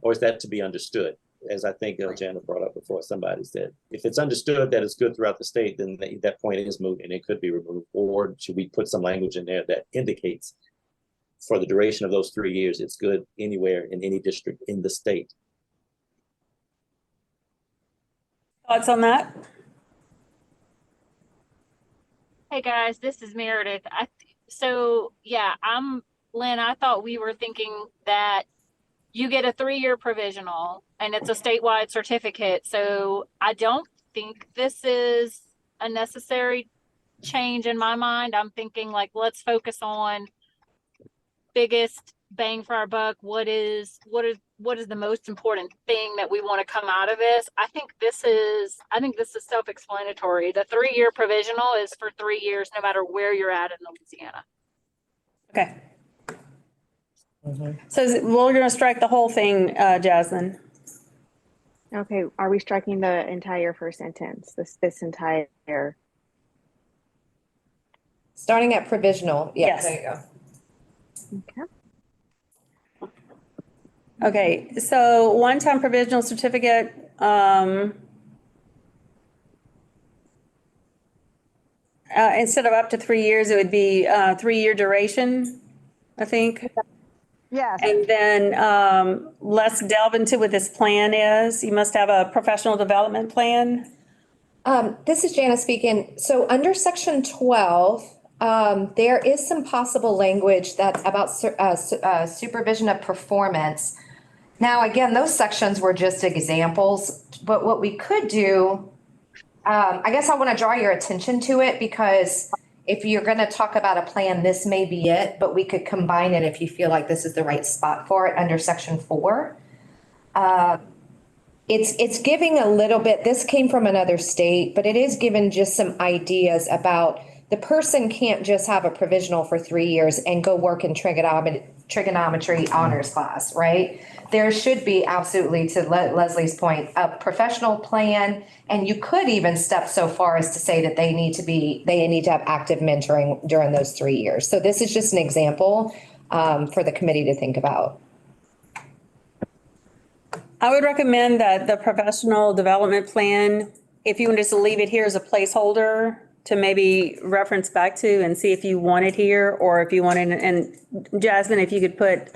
Or is that to be understood? As I think Jana brought up before, somebody said, if it's understood that it's good throughout the state, then that point is moot and it could be removed. Or should we put some language in there that indicates for the duration of those 3 years, it's good anywhere in any district in the state? Thoughts on that? Hey guys, this is Meredith. Lynn, I thought we were thinking that you get a 3-year provisional and it's a statewide certificate. So I don't think this is a necessary change in my mind. I'm thinking like, let's focus on biggest bang for our buck. What is the most important thing that we want to come out of this? I think this is self-explanatory. The 3-year provisional is for 3 years, no matter where you're at in Louisiana. Okay. So we're going to strike the whole thing, Jasmine. Okay, are we striking the entire first sentence? This entire? Starting at provisional. Yeah, Yes. there you go. Okay, so one-time provisional certificate, instead of up to 3 years, it would be 3-year duration, I think. Yes. And then let's delve into what this plan is. You must have a professional development plan. This is Jana speaking. So under section 12, there is some possible language that's about supervision of performance. Now, again, those sections were just examples, but what we could do, I guess I want to draw your attention to it because if you're going to talk about a plan, this may be it, but we could combine it if you feel like this is the right spot for it under section 4. It's giving a little bit, this came from another state, but it is given just some ideas about the person can't just have a provisional for 3 years and go work in trigonometry honors class, right? There should be absolutely, to Leslie's point, a professional plan. And you could even step so far as to say that they need to have active mentoring during those 3 years. So this is just an example for the committee to think about. I would recommend that the professional development plan, if you want just to leave it here as a placeholder to maybe reference back to and see if you want it here or if you want it, and Jasmine, if you could put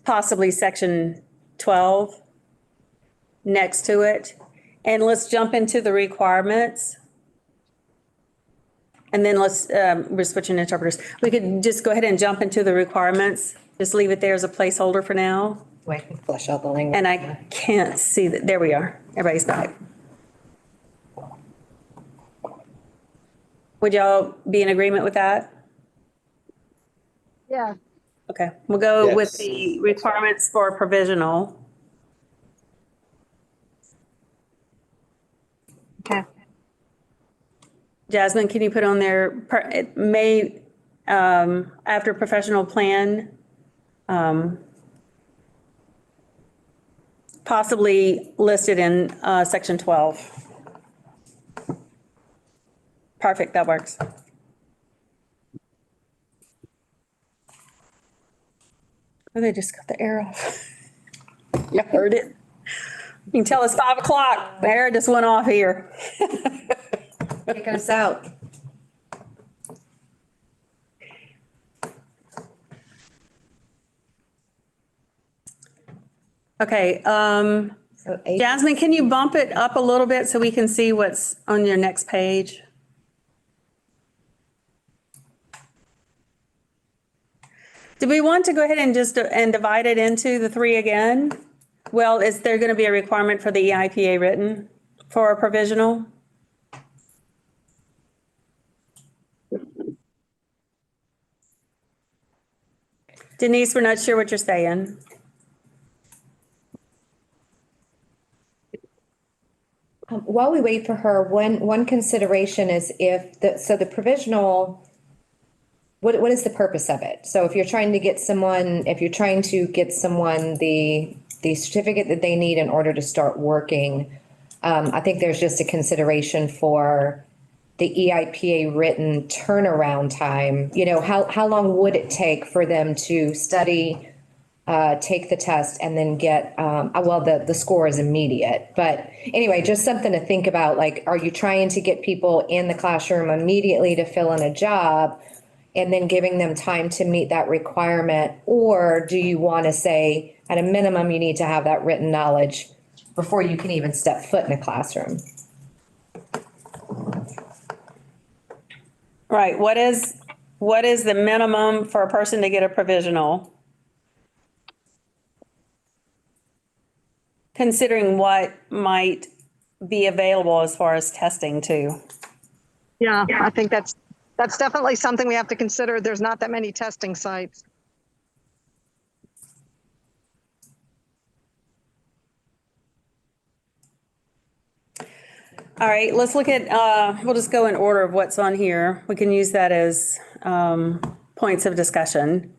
possibly section 12 next to it. And let's jump into the requirements. And then we're switching interpreters. We could just go ahead and jump into the requirements. Just leave it there as a placeholder for now. Wait, I can flesh out the language. And I can't see that. There we are. Everybody's back. Would y'all be in agreement with that? Yeah. Okay, we'll go with Yes. the requirements for provisional. Okay. Jasmine, can you put on there, it may, after professional plan, possibly listed in section 12. Perfect, that works. Oh, they just got the air off. You heard it? You can tell it's 5 o'clock. The air just went off here. Taking us out. Okay, So eight- Jasmine, can you bump it up a little bit so we can see what's on your next page? Do we want to go ahead and just, and divide it into the 3 again? Well, is there going to be a requirement for the EIPA written for a provisional? Denise, we're not sure what you're saying. While we wait for her, one consideration is if the provisional, what is the purpose of it? So if you're trying to get someone the certificate that they need in order to start working, I think there's just a consideration for the EIPA written turnaround time. You know, how long would it take for them to study, take the test, and then get, the score is immediate. But anyway, just something to think about, like, are you trying to get people in the classroom immediately to fill in a job and then giving them time to meet that requirement? Or do you want to say, at a minimum, you need to have that written knowledge before you can even step foot in a classroom? Right, what is the minimum for a person to get a provisional? Considering what might be available as far as testing too. Yeah, I think that's definitely something we have to consider. There's not that many testing sites. All right, let's look at, we'll just go in order of what's on here. We can use that as points of discussion.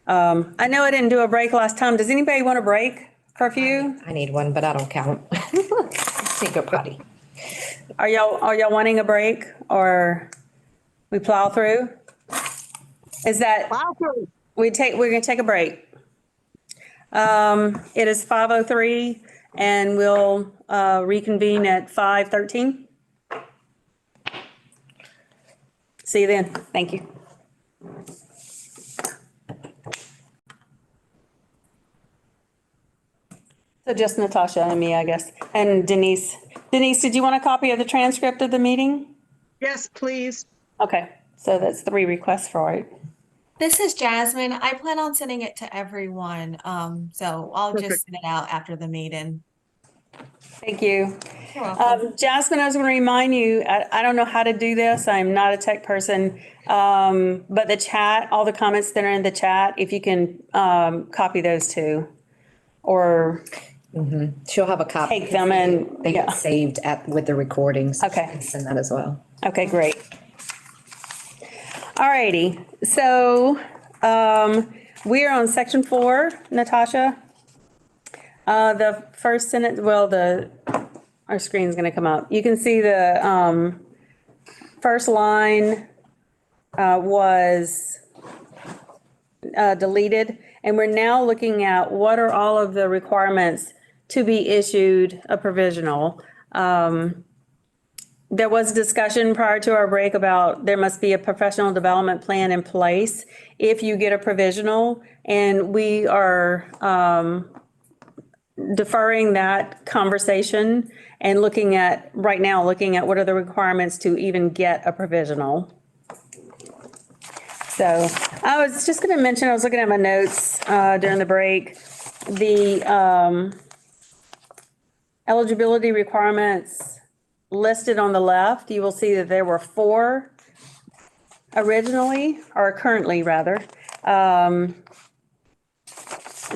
I know I didn't do a break last time. Does anybody want a break for a few? I need one, but I don't count. Secret potty. Are y'all wanting a break or we plow through? Is that, we're gonna take a break. It is 5:03 and we'll reconvene at 5:13. See you then. Thank you. So just Natasha and me, I guess, and Denise. Denise, did you want a copy of the transcript of the meeting? Yes, please. Okay, so that's 3 requests for it. This is Jasmine. I plan on sending it to everyone. So I'll just send it out after the meeting. Thank you. You're welcome. Jasmine, I was going to remind you, I don't know how to do this. I'm not a tech person. But the chat, all the comments that are in the chat, if you can copy those too. Or She'll have a copy. take them and, They yeah. get saved with the recordings. Okay. I can send that as well. Okay, great. All righty. So we are on section 4, Natasha. The first sentence, our screen's going to come up. You can see the first line was deleted. And we're now looking at what are all of the requirements to be issued a provisional. There was discussion prior to our break about there must be a professional development plan in place if you get a provisional. And we are deferring that conversation and looking at, right now, looking at what are the requirements to even get a provisional. So I was just going to mention, I was looking at my notes during the break, the eligibility requirements listed on the left. You will see that there were 4 originally, or currently rather.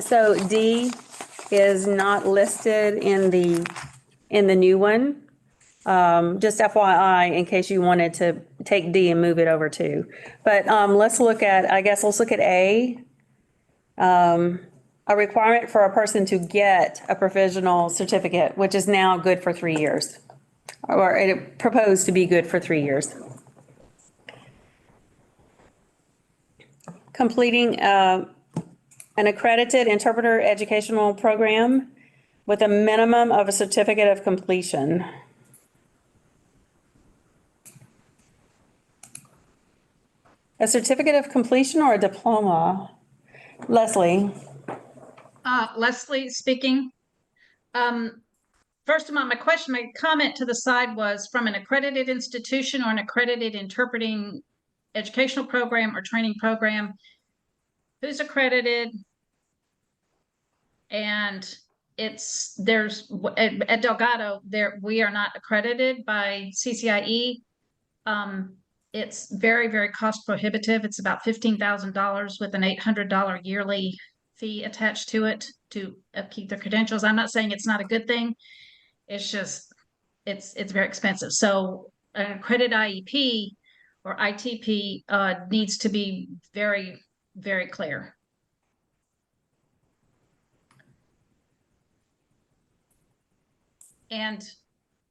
So D is not listed in the new one. Just FYI, in case you wanted to take D and move it over too. But let's look at A. A requirement for a person to get a provisional certificate, which is now good for 3 years, or it proposed to be good for 3 years. Completing an accredited interpreter educational program with a minimum of a certificate of completion. A certificate of completion or a diploma? Leslie? Leslie speaking. First of all, my comment to the side was from an accredited institution or an accredited interpreting educational program or training program. Who's accredited? And there's at Delgado, we are not accredited by CCIE. It's very, very cost prohibitive. It's about $15,000 with an $800 yearly fee attached to it to upkeep the credentials. I'm not saying it's not a good thing. It's just, it's very expensive. So an accredited IEP or ITP needs to be very, very clear. And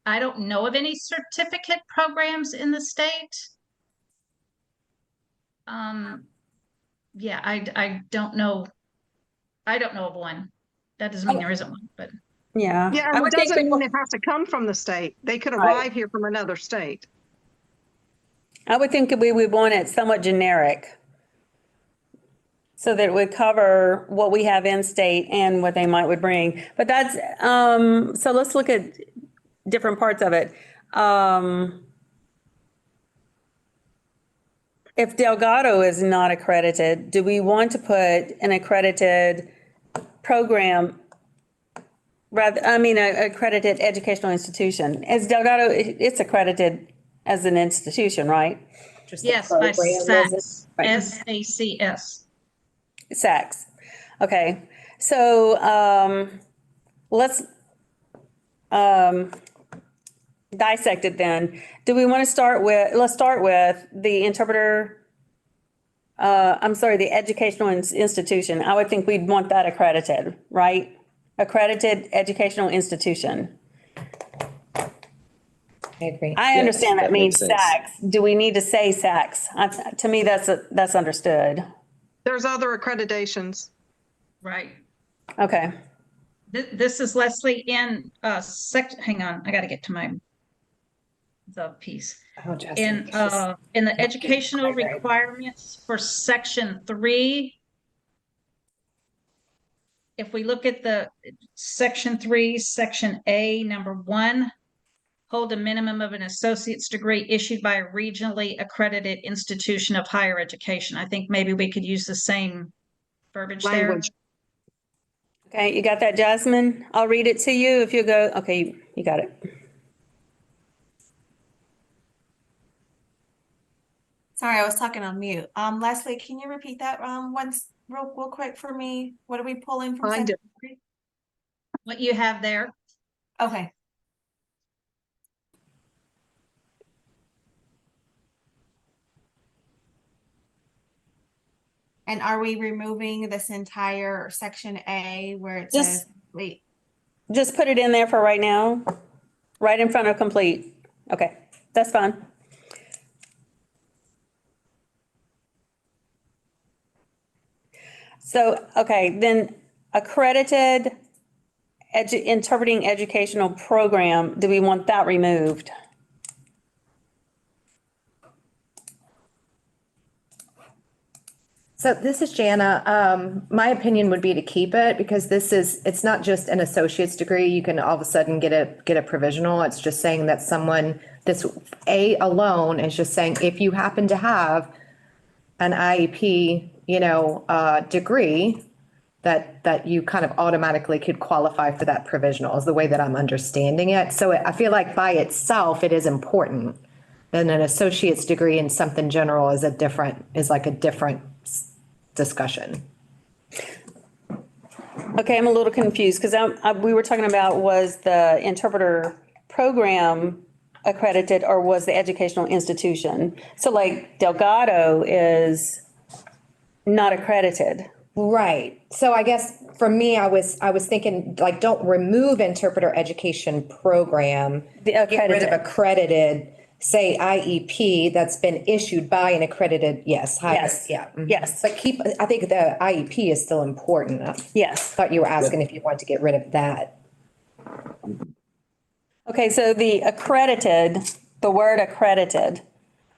I don't know of any certificate programs in the state. Yeah, I don't know. I don't know of one. That doesn't mean there isn't one, but. Yeah. Yeah, and it doesn't mean it has to come from the state. They could arrive here from another state. I would think we would want it somewhat generic, so that it would cover what we have in state and what they would bring. But that's, so let's look at different parts of it. If Delgado is not accredited, do we want to put an accredited program, accredited educational institution? As Delgado, it's accredited as an institution, right? Yes, by SACS, SACS. SACS. Okay, so let's dissect it then. Do we want to start with, let's start with the interpreter, the educational institution. I would think we'd want that accredited, right? Accredited educational institution. I agree. I understand that means makes sense. SACS. Do we need to say SACS? To me, that's understood. There's other accreditations. Right. Okay. This is Leslie in hang on, I got to get to the piece. Oh, Justin, In the educational requirements for section 3, if we look at the section 3, section A, number 1, hold a minimum of an associate's degree issued by a regionally accredited institution of higher education. I think maybe we could use the same verbiage Language. there. Okay, you got that, Jasmine? I'll read it to you if you go, okay, you got it. Sorry, I was talking on mute. Leslie, can you repeat that once real quick for me? What are we pulling from? Find it. section 3? What you have there. Okay. And are we removing this entire section A where it says complete? Just put it in there for right now, right in front of complete. Okay, that's fine. So, okay, then accredited interpreting educational program, do we want that removed? So this is Jana. My opinion would be to keep it because it's not just an associate's degree. You can all of a sudden get a provisional. It's just saying that this A alone is just saying if you happen to have an IEP, degree, that you kind of automatically could qualify for that provisional is the way that I'm understanding it. So I feel like by itself, it is important. Then an associate's degree in something general is like a different discussion. Okay, I'm a little confused because we were talking about was the interpreter program accredited or was the educational institution? So like Delgado is not accredited. Right. So I guess for me, I was thinking like, don't remove interpreter education program. Get rid of accredited, say IEP that's been issued by an accredited, yes. Yes. Yeah. Mhm. Yes. But I think the IEP is still important. Yes. Thought you were asking if you want to get rid of that. Okay, so the word accredited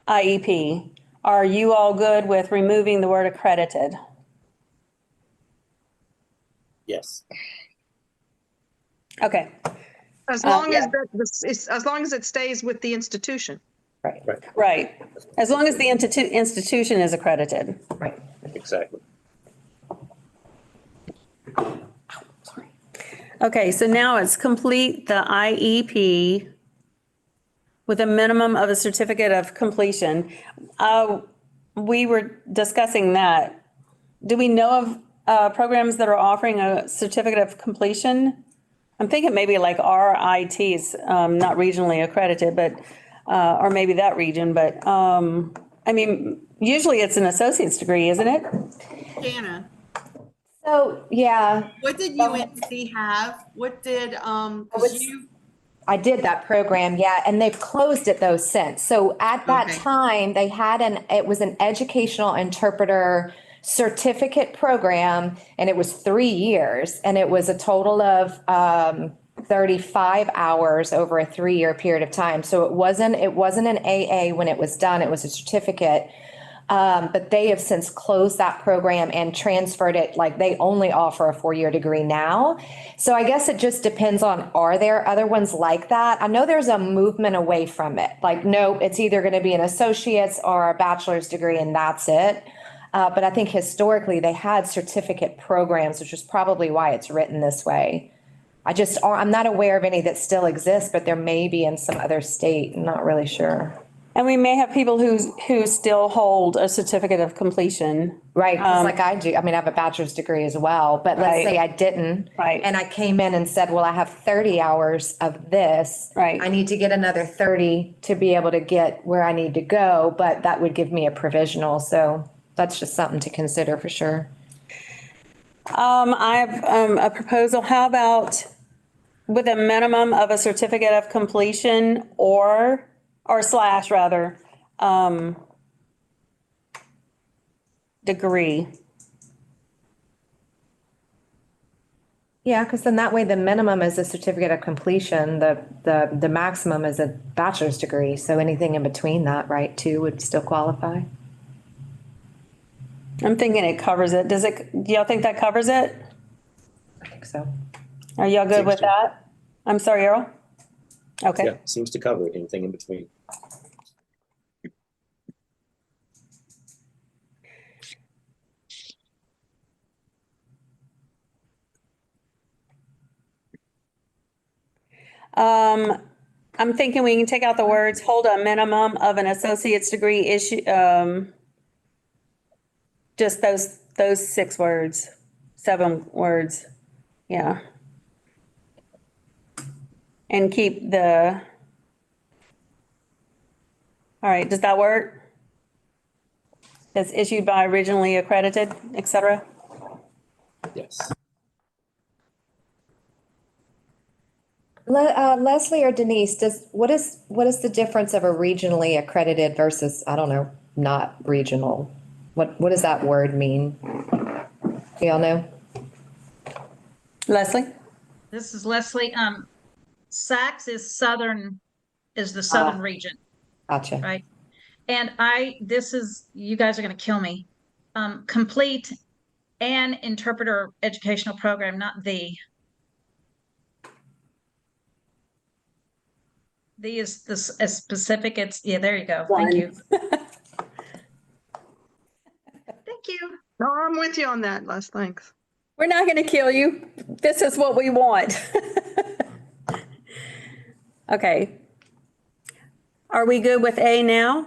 IEP, are you all good with removing the word accredited? Yes. Okay. As long as long as it stays with the institution. Right. Right. As long as the institution is accredited. Right. Exactly. Okay, so now it's complete the IEP with a minimum of a certificate of completion. We were discussing that. Do we know of programs that are offering a certificate of completion? I'm thinking maybe like RIT is not regionally accredited, but or maybe that region, but I mean, usually it's an associate's degree, isn't it? Jana, So, yeah. what did UNC have? What did, I did that program, yeah, and they've closed it though since. So at that Okay. time, they had it was an educational interpreter certificate program, and it was 3 years, and it was a total of 35 hours over a 3-year period of time. So it wasn't an AA when it was done, it was a certificate. But they have since closed that program and transferred it, like they only offer a 4-year degree now. So I guess it just depends on, are there other ones like that? I know there's a movement away from it. Like, no, it's either going to be an associate's or a bachelor's degree and that's it. But I think historically they had certificate programs, which is probably why it's written this way. I'm not aware of any that still exist, but there may be in some other state. I'm not really sure. And we may have people who still hold a certificate of completion. Right, 'cause like I do. I mean, I have a bachelor's degree as well, but let's Right. say I didn't. Right. And I came in and said, well, I have 30 hours of this. Right. I need to get another 30 to be able to get where I need to go, but that would give me a provisional. So that's just something to consider for sure. I have a proposal. How about with a minimum of a certificate of completion or slash rather, degree? Yeah, because then that way the minimum is a certificate of completion, the maximum is a bachelor's degree. So anything in between that, right, too, would still qualify. I'm thinking it covers it. Do y'all think that covers it? I think so. Are y'all good Seems with to. that? I'm sorry, Earl? Okay. Yeah, seems to cover anything in between. I'm thinking we can take out the words, hold a minimum of an associate's degree issue, just those 6 words, 7 words, yeah. And keep all right, does that work? That's issued by originally accredited, et cetera? Yes. Leslie or Denise, what is the difference of a regionally accredited versus, I don't know, not regional? What does that word mean? Y'all know? Leslie? This is Leslie. Sacs is the southern region, Gotcha. right? And you guys are going to kill me. complete an interpreter educational program, not the. The is this as specific, it's, yeah, there you go. Thank One. you. Thank you. No, I'm with you on that, Les, thanks. We're not going to kill you. This is what we want. Okay. Are we good with A now?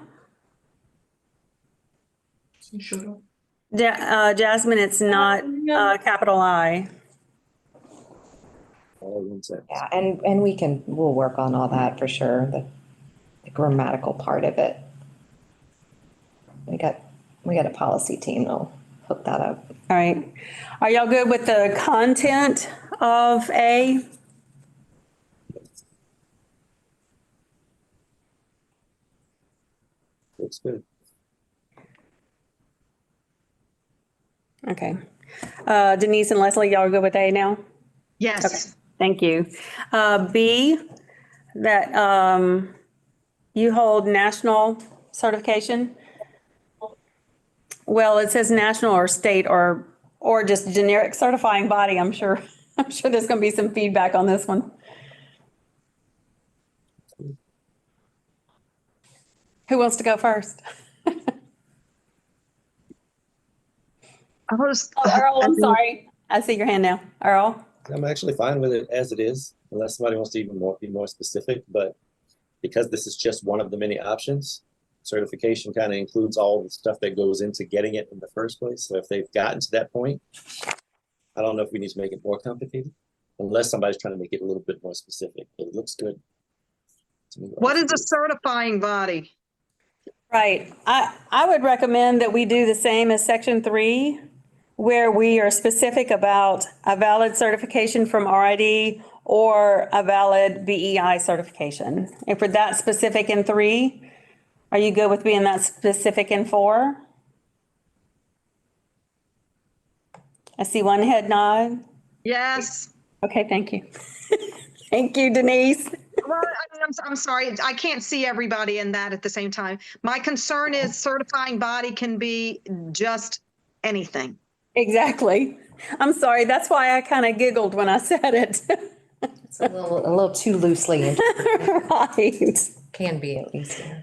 Jasmine, it's not capital I. All in one sentence. Yeah, and we'll work on all that for sure, the grammatical part of it. We got a policy team that'll hook that up. All right. Are y'all good with the content of A? Looks good. Okay. Denise and Leslie, y'all are good with A now? Yes. Okay. Thank you. B, that you hold national certification. Well, it says national or state or just generic certifying body. I'm sure there's going to be some feedback on this one. Who wants to go first? Earl, I'm sorry. I see your hand now. Earl? I'm actually fine with it as it is, unless somebody wants to be more specific, but because this is just one of the many options, certification kind of includes all the stuff that goes into getting it in the first place. So if they've gotten to that point, I don't know if we need to make it more complicated, unless somebody's trying to make it a little bit more specific, but it looks good to me. What is a certifying body? Right. I would recommend that we do the same as section 3, where we are specific about a valid certification from RID or a valid BEI certification. If we're that specific in 3, are you good with being that specific in 4? I see one head nod. Yes. Okay, thank you. Thank you, Denise. Well, I'm sorry, I can't see everybody in that at the same time. My concern is certifying body can be just anything. Exactly. I'm sorry. That's why I kind of giggled when I said it. It's a little too loosely interpreted. Right. Can be at least. Yeah.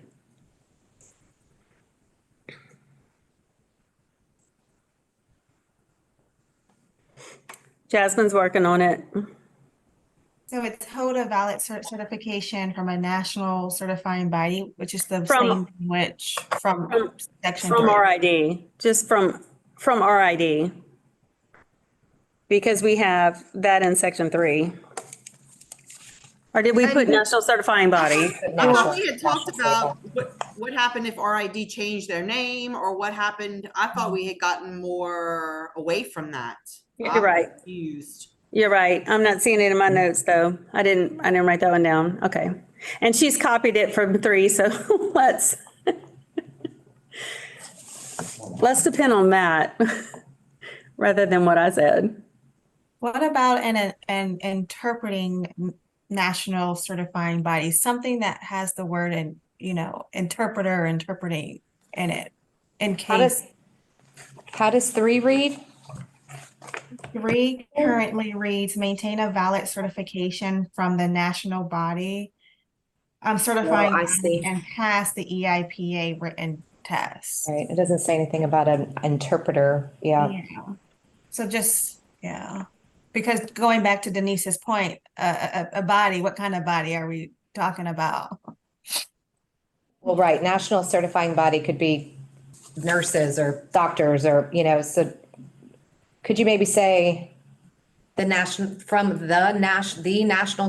Jasmine's working on it. So it's hold a valid certification from a national certifying body, which is the From- same which from section From 3. RID, just from RID. Because we have that in section 3. Or did we put national certifying body? I thought we had talked about what happened if RID changed their name or what happened. I thought we had gotten more away from that. You're right. Confused. You're right. I'm not seeing it in my notes though. I didn't write that one down. Okay. And she's copied it from 3, so let's depend on that rather than what I said. What about an interpreting national certifying body, something that has the word interpreter, interpreting in it, in case. How does 3 read? 3 currently reads maintain a valid certification from the national body. Certifying I see. and pass the EIPA written test. Right. It doesn't say anything about an interpreter. Yeah. So because going back to Denise's point, a body, what kind of body are we talking about? Well, right. National certifying body could be nurses or doctors or, so could you maybe say the national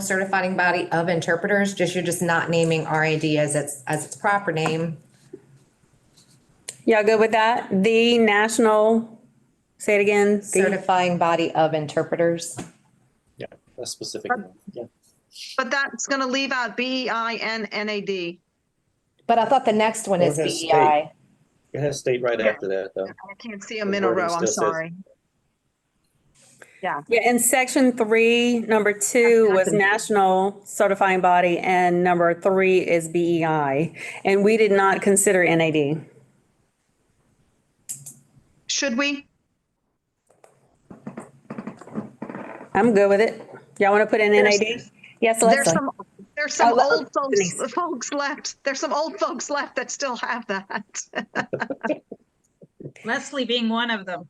certifying body of interpreters, you're just not naming RID as its proper name. Y'all good with that? The national, say it again. Certifying body of interpreters. Yeah, that's specific. Yeah. But that's going to leave out BEI and NAD. But I thought the next one is BEI. It has state right after that, though. I can't see them in a row, I'm sorry. Yeah. Yeah, in section 3, number 2 was national certifying body and number 3 is BEI. And we did not consider NAD. Should we? I'm good with it. Y'all want to put in There's- NAD? Yes, There's Leslie. there's some Oh, old Denise. folks left. There's some old folks left that still have that. Leslie being one of them.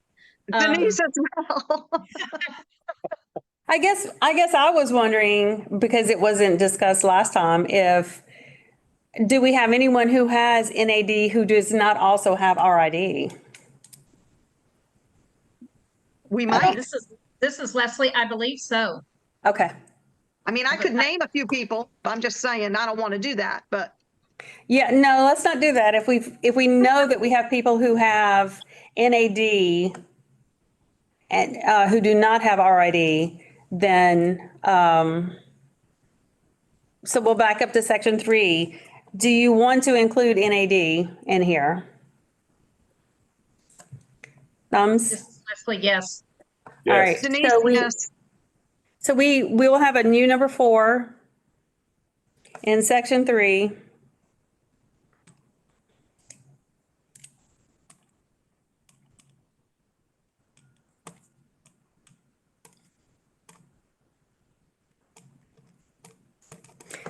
Denise as well. I guess I was wondering, because it wasn't discussed last time, do we have anyone who has NAD who does not also have RID? We might. This is Leslie, I believe so. Okay. I mean, I could name a few people. I'm just saying, I don't want to do that, but Yeah, no, let's not do that. If we know that we have people who have NAD and who do not have RID, then so we'll back up to section 3. Do you want to include NAD in here? Thumbs? This is Leslie, yes. All right. Denise, yes. So we will have a new number 4 in section 3.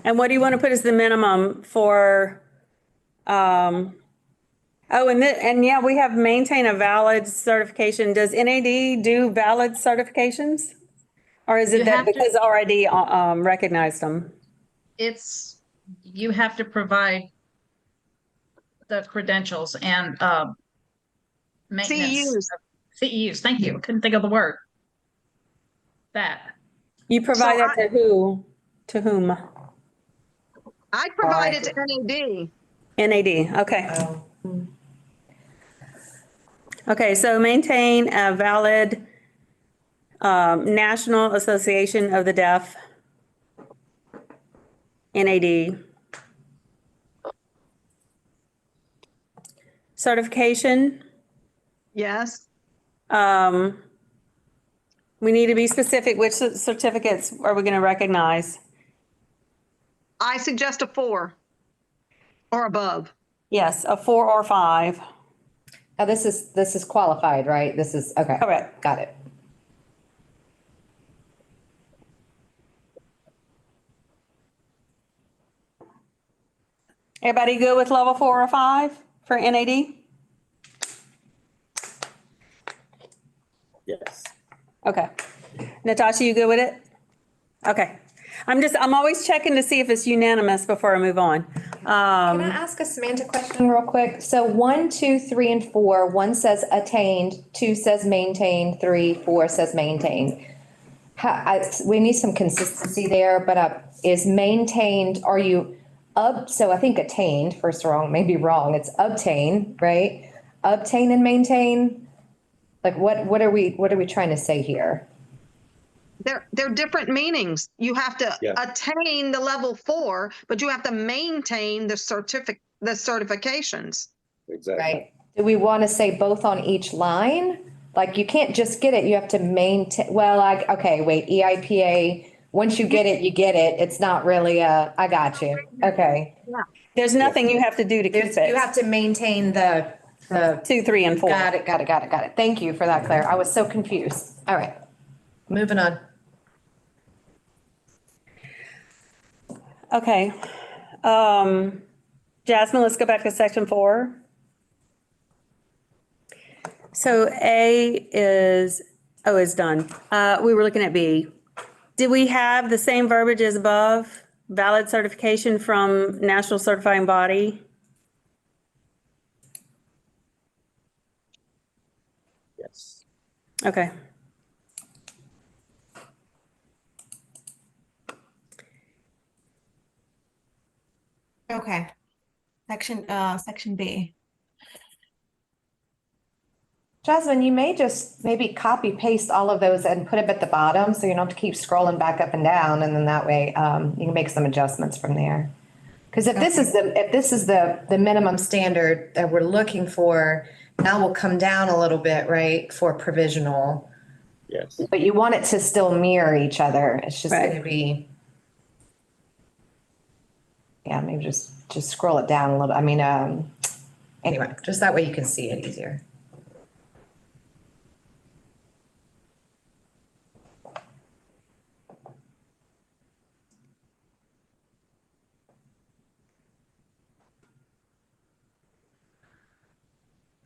And what do you want to put as the minimum for, oh, and yeah, we have maintain a valid certification. Does NAD do valid certifications? Or is it You that have to- because already recognized them? You have to provide the credentials and maintenance. CEUs, thank you. Couldn't think of the word. That. You provide that to who? To whom? I provided to NAD. NAD, okay. Okay, so maintain a valid National Association of the Deaf, NAD. Certification, Yes. we need to be specific. Which certificates are we going to recognize? I suggest a 4 or above. Yes, a 4 or 5. Oh, this is qualified, right? This is, okay. Correct. Got it. Everybody good with level 4 or 5 for NAD? Yes. Okay. Natasha, you good with it? Okay. I'm always checking to see if it's unanimous before I move on. Can I ask a semantic question real quick? So 1, 2, 3, and 4, 1 says attained, 2 says maintained, 3, 4 says maintained. We need some consistency there, but is maintained, are you up? So I think attained, first wrong, maybe wrong. It's obtain, right? Obtain and maintain. Like what are we trying to say here? They're different meanings. You have to attain the level 4, but you have to maintain the certifications. Exactly. Right. Do we want to say both on each line? Like you can't just get it, you have to maintain, okay, wait, EIPA, once you get it, you get it. It's not really I got you. Okay. There's nothing you have to do to keep it. You have to maintain the 2, 3, and 4. Got it. Thank you for that, Claire. I was so confused. All right. Moving on. Okay. Jasmine, let's go back to section 4. So A is done. We were looking at B. Did we have the same verbiage as above? Valid certification from National Certifying Body? Yes. Okay. Okay. Section B. Jasmine, you may just maybe copy paste all of those and put them at the bottom so you don't have to keep scrolling back up and down, and then that way you can make some adjustments from there. Because if this is the minimum standard that we're looking for, now we'll come down a little bit, right, for provisional. Yes. But you want it to still mirror each other. It's just Right. going to be, yeah, maybe just scroll it down a little. I mean, anyway, just that way you can see it easier.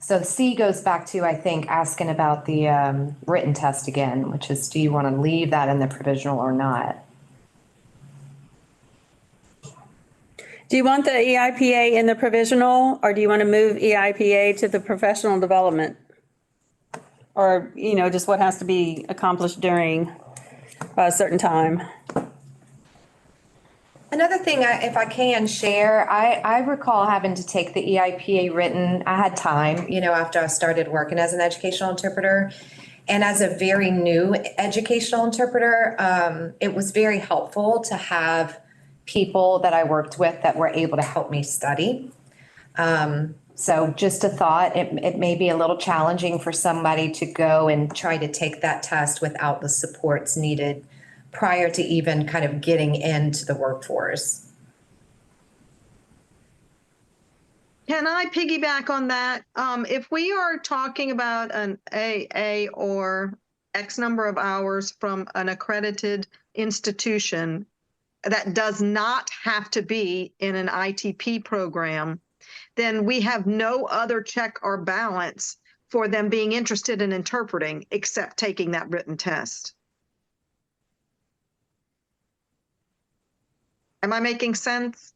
So C goes back to, I think, asking about the written test again, which is, do you want to leave that in the provisional or not? Do you want the EIPA in the provisional, or do you want to move EIPA to the professional development? Or, just what has to be accomplished during a certain time? Another thing, if I can share, I recall having to take the EIPA written. I had time, after I started working as an educational interpreter. And as a very new educational interpreter, it was very helpful to have people that I worked with that were able to help me study. So just a thought, it may be a little challenging for somebody to go and try to take that test without the supports needed prior to even kind of getting into the workforce. Can I piggyback on that? If we are talking about an AA or X number of hours from an accredited institution that does not have to be in an ITP program, then we have no other check or balance for them being interested in interpreting except taking that written test. Am I making sense?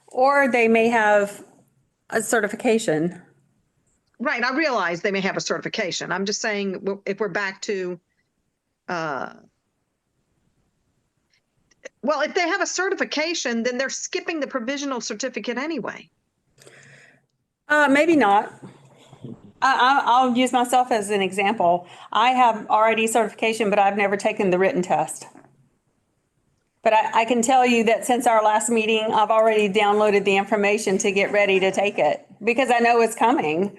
Or they may have a certification. Right, I realize they may have a certification. I'm just saying, if we're back to, well, if they have a certification, then they're skipping the provisional certificate anyway. Maybe not. I'll use myself as an example. I have already certification, but I've never taken the written test. But I can tell you that since our last meeting, I've already downloaded the information to get ready to take it because I know it's coming.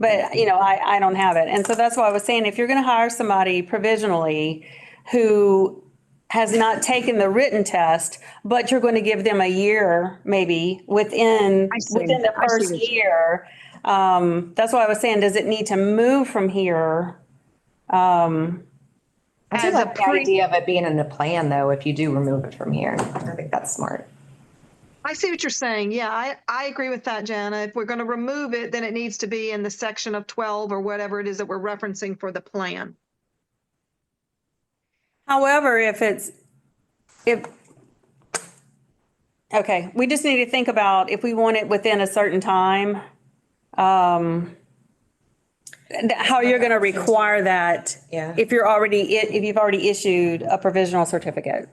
But, I don't have it. And so that's why I was saying, if you're going to hire somebody provisionally who has not taken the written test, but you're going to give them a year maybe within the first year. That's why I was saying, does it need to move from here? I do like the idea of it being in the plan, though, if you do remove it from here. I think that's smart. I see what you're saying. Yeah, I agree with that, Jana. If we're going to remove it, then it needs to be in the section of 12 or whatever it is that we're referencing for the plan. However, okay, we just need to think about if we want it within a certain time, how you're going to require that. Yeah. If you've already issued a provisional certificate.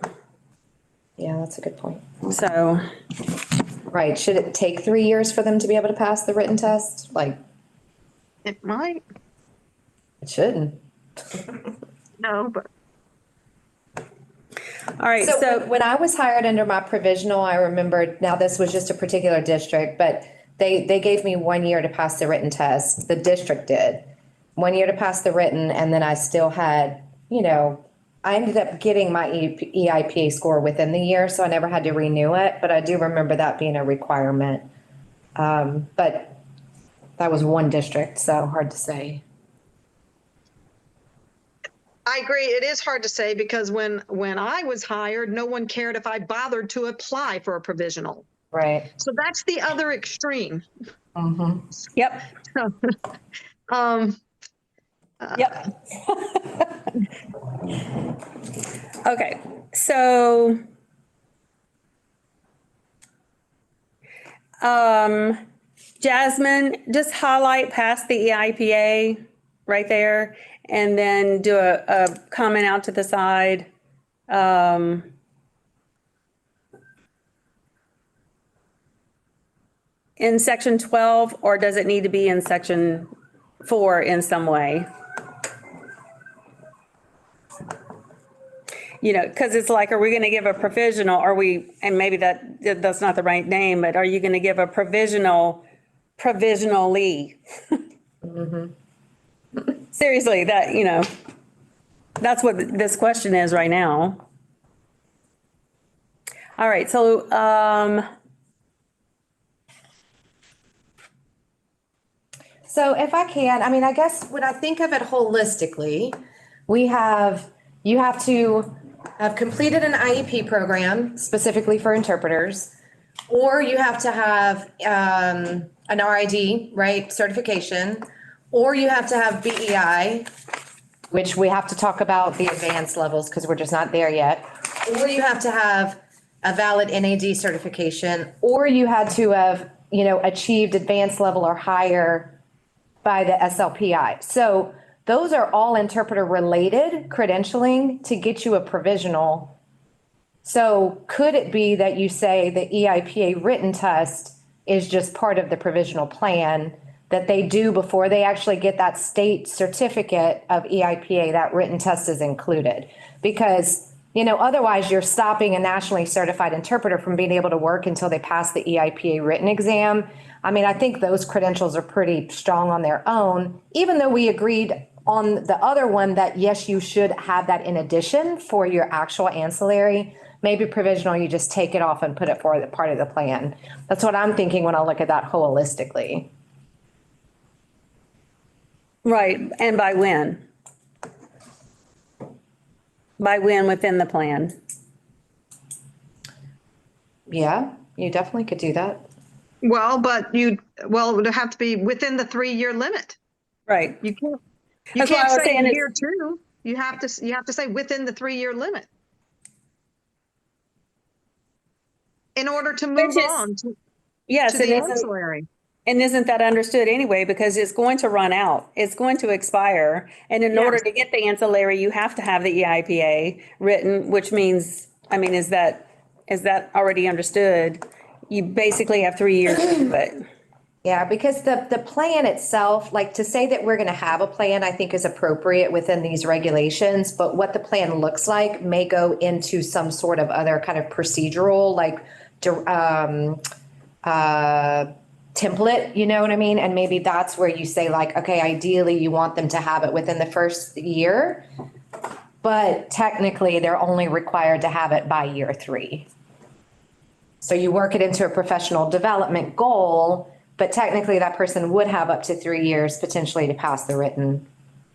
Yeah, that's a good point. So. Right, should it take 3 years for them to be able to pass the written test? It might. It shouldn't. No, but. All right, So when I was hired under my provisional, I remember, now this was just a particular district, but they gave me 1 year to pass the written test. The district did. 1 year to pass the written, and then I still had, I ended up getting my EIPA score within the year, so I never had to renew it, but I do remember that being a requirement. But that was one district, so hard to say. I agree. It is hard to say because when I was hired, no one cared if I bothered to apply for a provisional. Right. So that's the other extreme. Mm-hmm. Yep. Yep. Okay, so Jasmine, just highlight past the EIPA right there and then do a comment out to the side. In section 12, or does it need to be in section 4 in some way? Because it's like, are we going to give a provisional? And maybe that's not the right name, but are you going to give a provisionally? Mm-hmm. Seriously, that's what this question is right now. All right, so So if I can, I guess when I think of it holistically, you have to have completed an IEP program specifically for interpreters. or you have to have an RID, right, certification, or you have to have BEI, which we have to talk about the advanced levels because we're just not there yet. Or you have to have a valid NAD certification, or you had to have, achieved advanced level or higher by the SLPI. So those are all interpreter related credentialing to get you a provisional. So could it be that you say the EIPA written test is just part of the provisional plan that they do before they actually get that state certificate of EIPA, that written test is included? Because, otherwise you're stopping a nationally certified interpreter from being able to work until they pass the EIPA written exam. I mean, I think those credentials are pretty strong on their own, even though we agreed on the other one that yes, you should have that in addition for your actual ancillary. Maybe provisional, you just take it off and put it for the part of the plan. That's what I'm thinking when I look at that holistically. Right, and by when? By when within the plan? Yeah, you definitely could do that. Well, but it would have to be within the 3-year limit. Right. You can't That's why I was say saying year 2. You have to say within the 3-year limit. In order to move on to Yes, the it isn't. ancillary. And isn't that understood anyway? Because it's going to run out. It's going to expire. And in order to get the ancillary, you have to have the EIPA written, which means, is that already understood? You basically have 3 years to do it. Yeah, because the plan itself, like to say that we're going to have a plan, I think is appropriate within these regulations, but what the plan looks like may go into some sort of other kind of procedural, like, template, you know what I mean? And maybe that's where you say like, okay, ideally you want them to have it within the first year, but technically they're only required to have it by year 3. So you work it into a professional development goal, but technically that person would have up to 3 years potentially to pass the written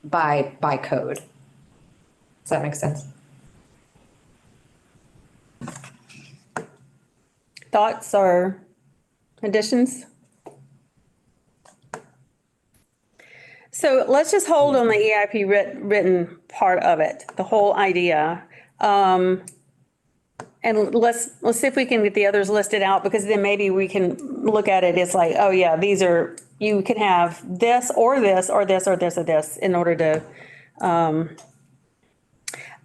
by code. Does that make sense? Thoughts or additions? So let's just hold on the EIP written part of it, the whole idea. And let's see if we can get the others listed out, because then maybe we can look at it. It's like, oh yeah, you can have this or this or this or this or this in order to,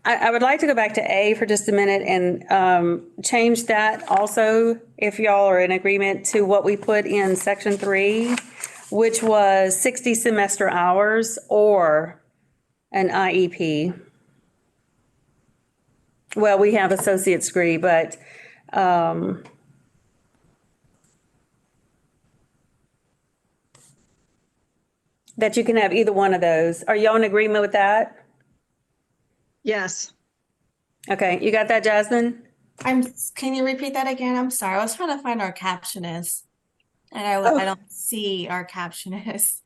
I would like to go back to A for just a minute and change that also, if y'all are in agreement, to what we put in section 3, which was 60 semester hours or an IEP. Well, we have associate's degree, but that you can have either one of those. Are y'all in agreement with that? Yes. Okay, you got that, Jasmine? Can you repeat that again? I'm sorry. I was trying to find our captionist and I don't see our captionist.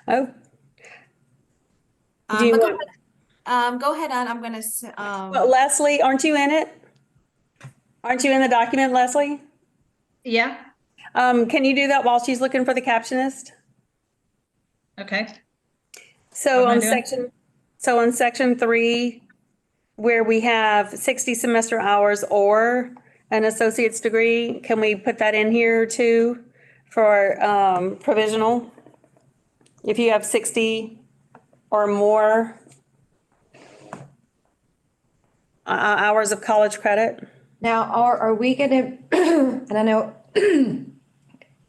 Oh. Do you But want, go ahead on. I'm gonna well, Leslie, aren't you in it? Aren't you in the document, Leslie? Yeah, Can you do that while she's looking for the captionist? okay. So What am I on doing? section 3, where we have 60 semester hours or an associate's degree, can we put that in here too for provisional? If you have 60 or more hours of college credit? Now, are we gonna, and I know, I'm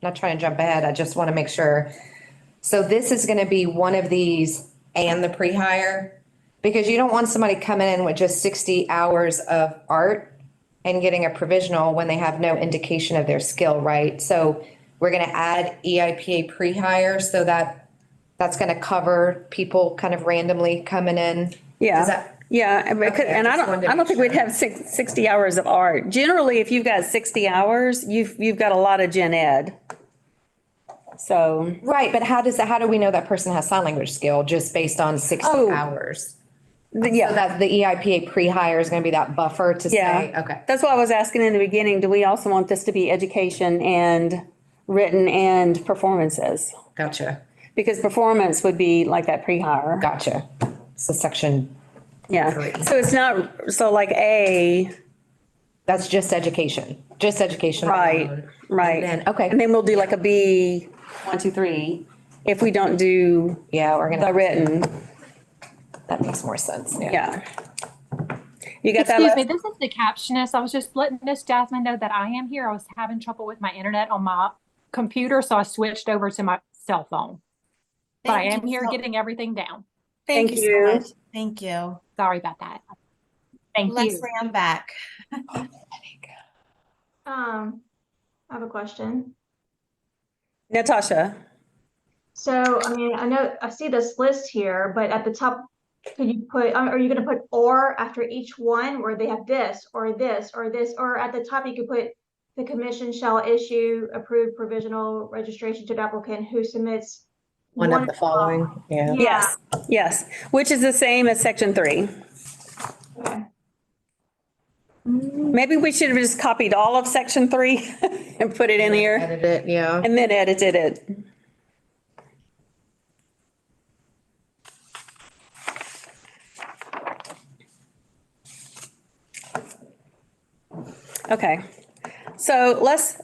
not trying to jump ahead, I just want to make sure. So this is gonna be one of these and the pre-hire? Because you don't want somebody coming in with just 60 hours of art and getting a provisional when they have no indication of their skill, right? So we're gonna add EIPA pre-hire so that that's gonna cover people kind of randomly coming in? Yeah. Does that- Yeah, and Okay, I just wanted to don't make think we'd sure. have 60 hours of art. Generally, if you've got 60 hours, you've got a lot of gen ed. So, Right, but how do we know that person has sign language skill just based on 60 Oh. hours? So Yeah, that the EIPA pre-hire is going to be that buffer to say, yeah. okay. That's why I was asking in the beginning, do we also want this to be education and written and performances? Gotcha. Because performance would be like that pre-hire. Gotcha. So section, Yeah, Great. so it's not, so like A, that's just education right, alone. right. And then, okay. And then we'll do like a B, 1, 2, 3, if we don't do Yeah, we're the gonna, written, that makes more sense. Yeah. yeah. You got that? Excuse me, Les? this is the captionist. I was just letting Miss Jasmine know that I am here. I was having trouble with my internet on my computer, so I switched over to my cell phone. But I am here getting everything down. Thank Thank you you. so much. Thank you. Sorry about that. Thank you. Leslie, I'm back. I have a question. Natasha, So, I mean, I know I see this list here, but at the top, could you put, are you going to put or after each one where they have this or this or this, or at the top you could put the commission shall issue approved provisional registration to the applicant who submits One of the following, yeah. yes, yes, which is the same as section 3. Okay. Maybe we should have just copied all of section 3 and put it in here Edit it, yeah. and then edited it. Okay, so let's,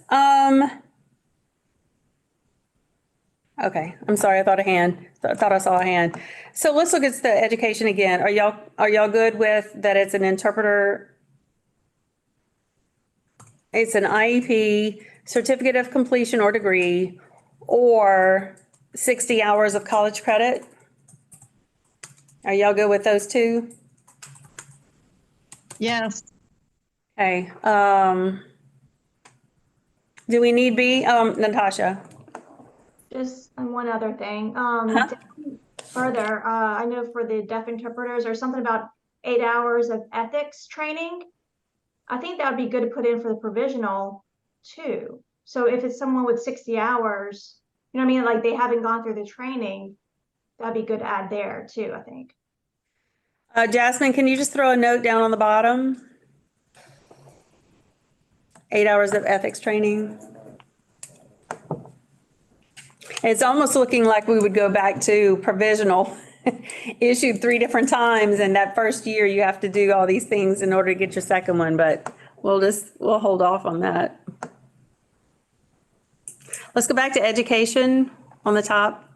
okay, I'm sorry, I thought I saw a hand. So let's look at the education again. Are y'all good with that it's an interpreter? It's an IEP, certificate of completion or degree, or 60 hours of college credit? Are y'all good with those two? Yes. Okay, do we need B, Natasha? Just one other thing. Huh? Further, I know for the deaf interpreters, there's something about 8 hours of ethics training. I think that would be good to put in for the provisional too. So if it's someone with 60 hours, you know what I mean? Like they haven't gone through the training, that'd be good to add there too, I think. Jasmine, can you just throw a note down on the bottom? 8 hours of ethics training. It's almost looking like we would go back to provisional, issued 3 different times, and that first year you have to do all these things in order to get your second one, but we'll hold off on that. Let's go back to education on the top.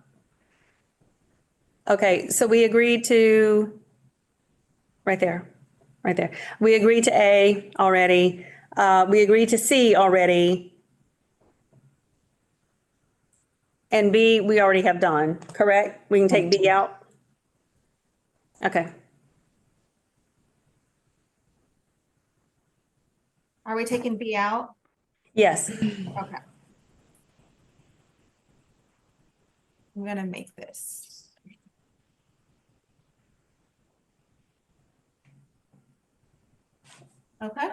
Okay, so we agreed to, right there. We agreed to A already. We agreed to C already. And B, we already have done, correct? We can take B out? Okay. Are we taking B out? Yes. Okay. I'm gonna make this. Okay.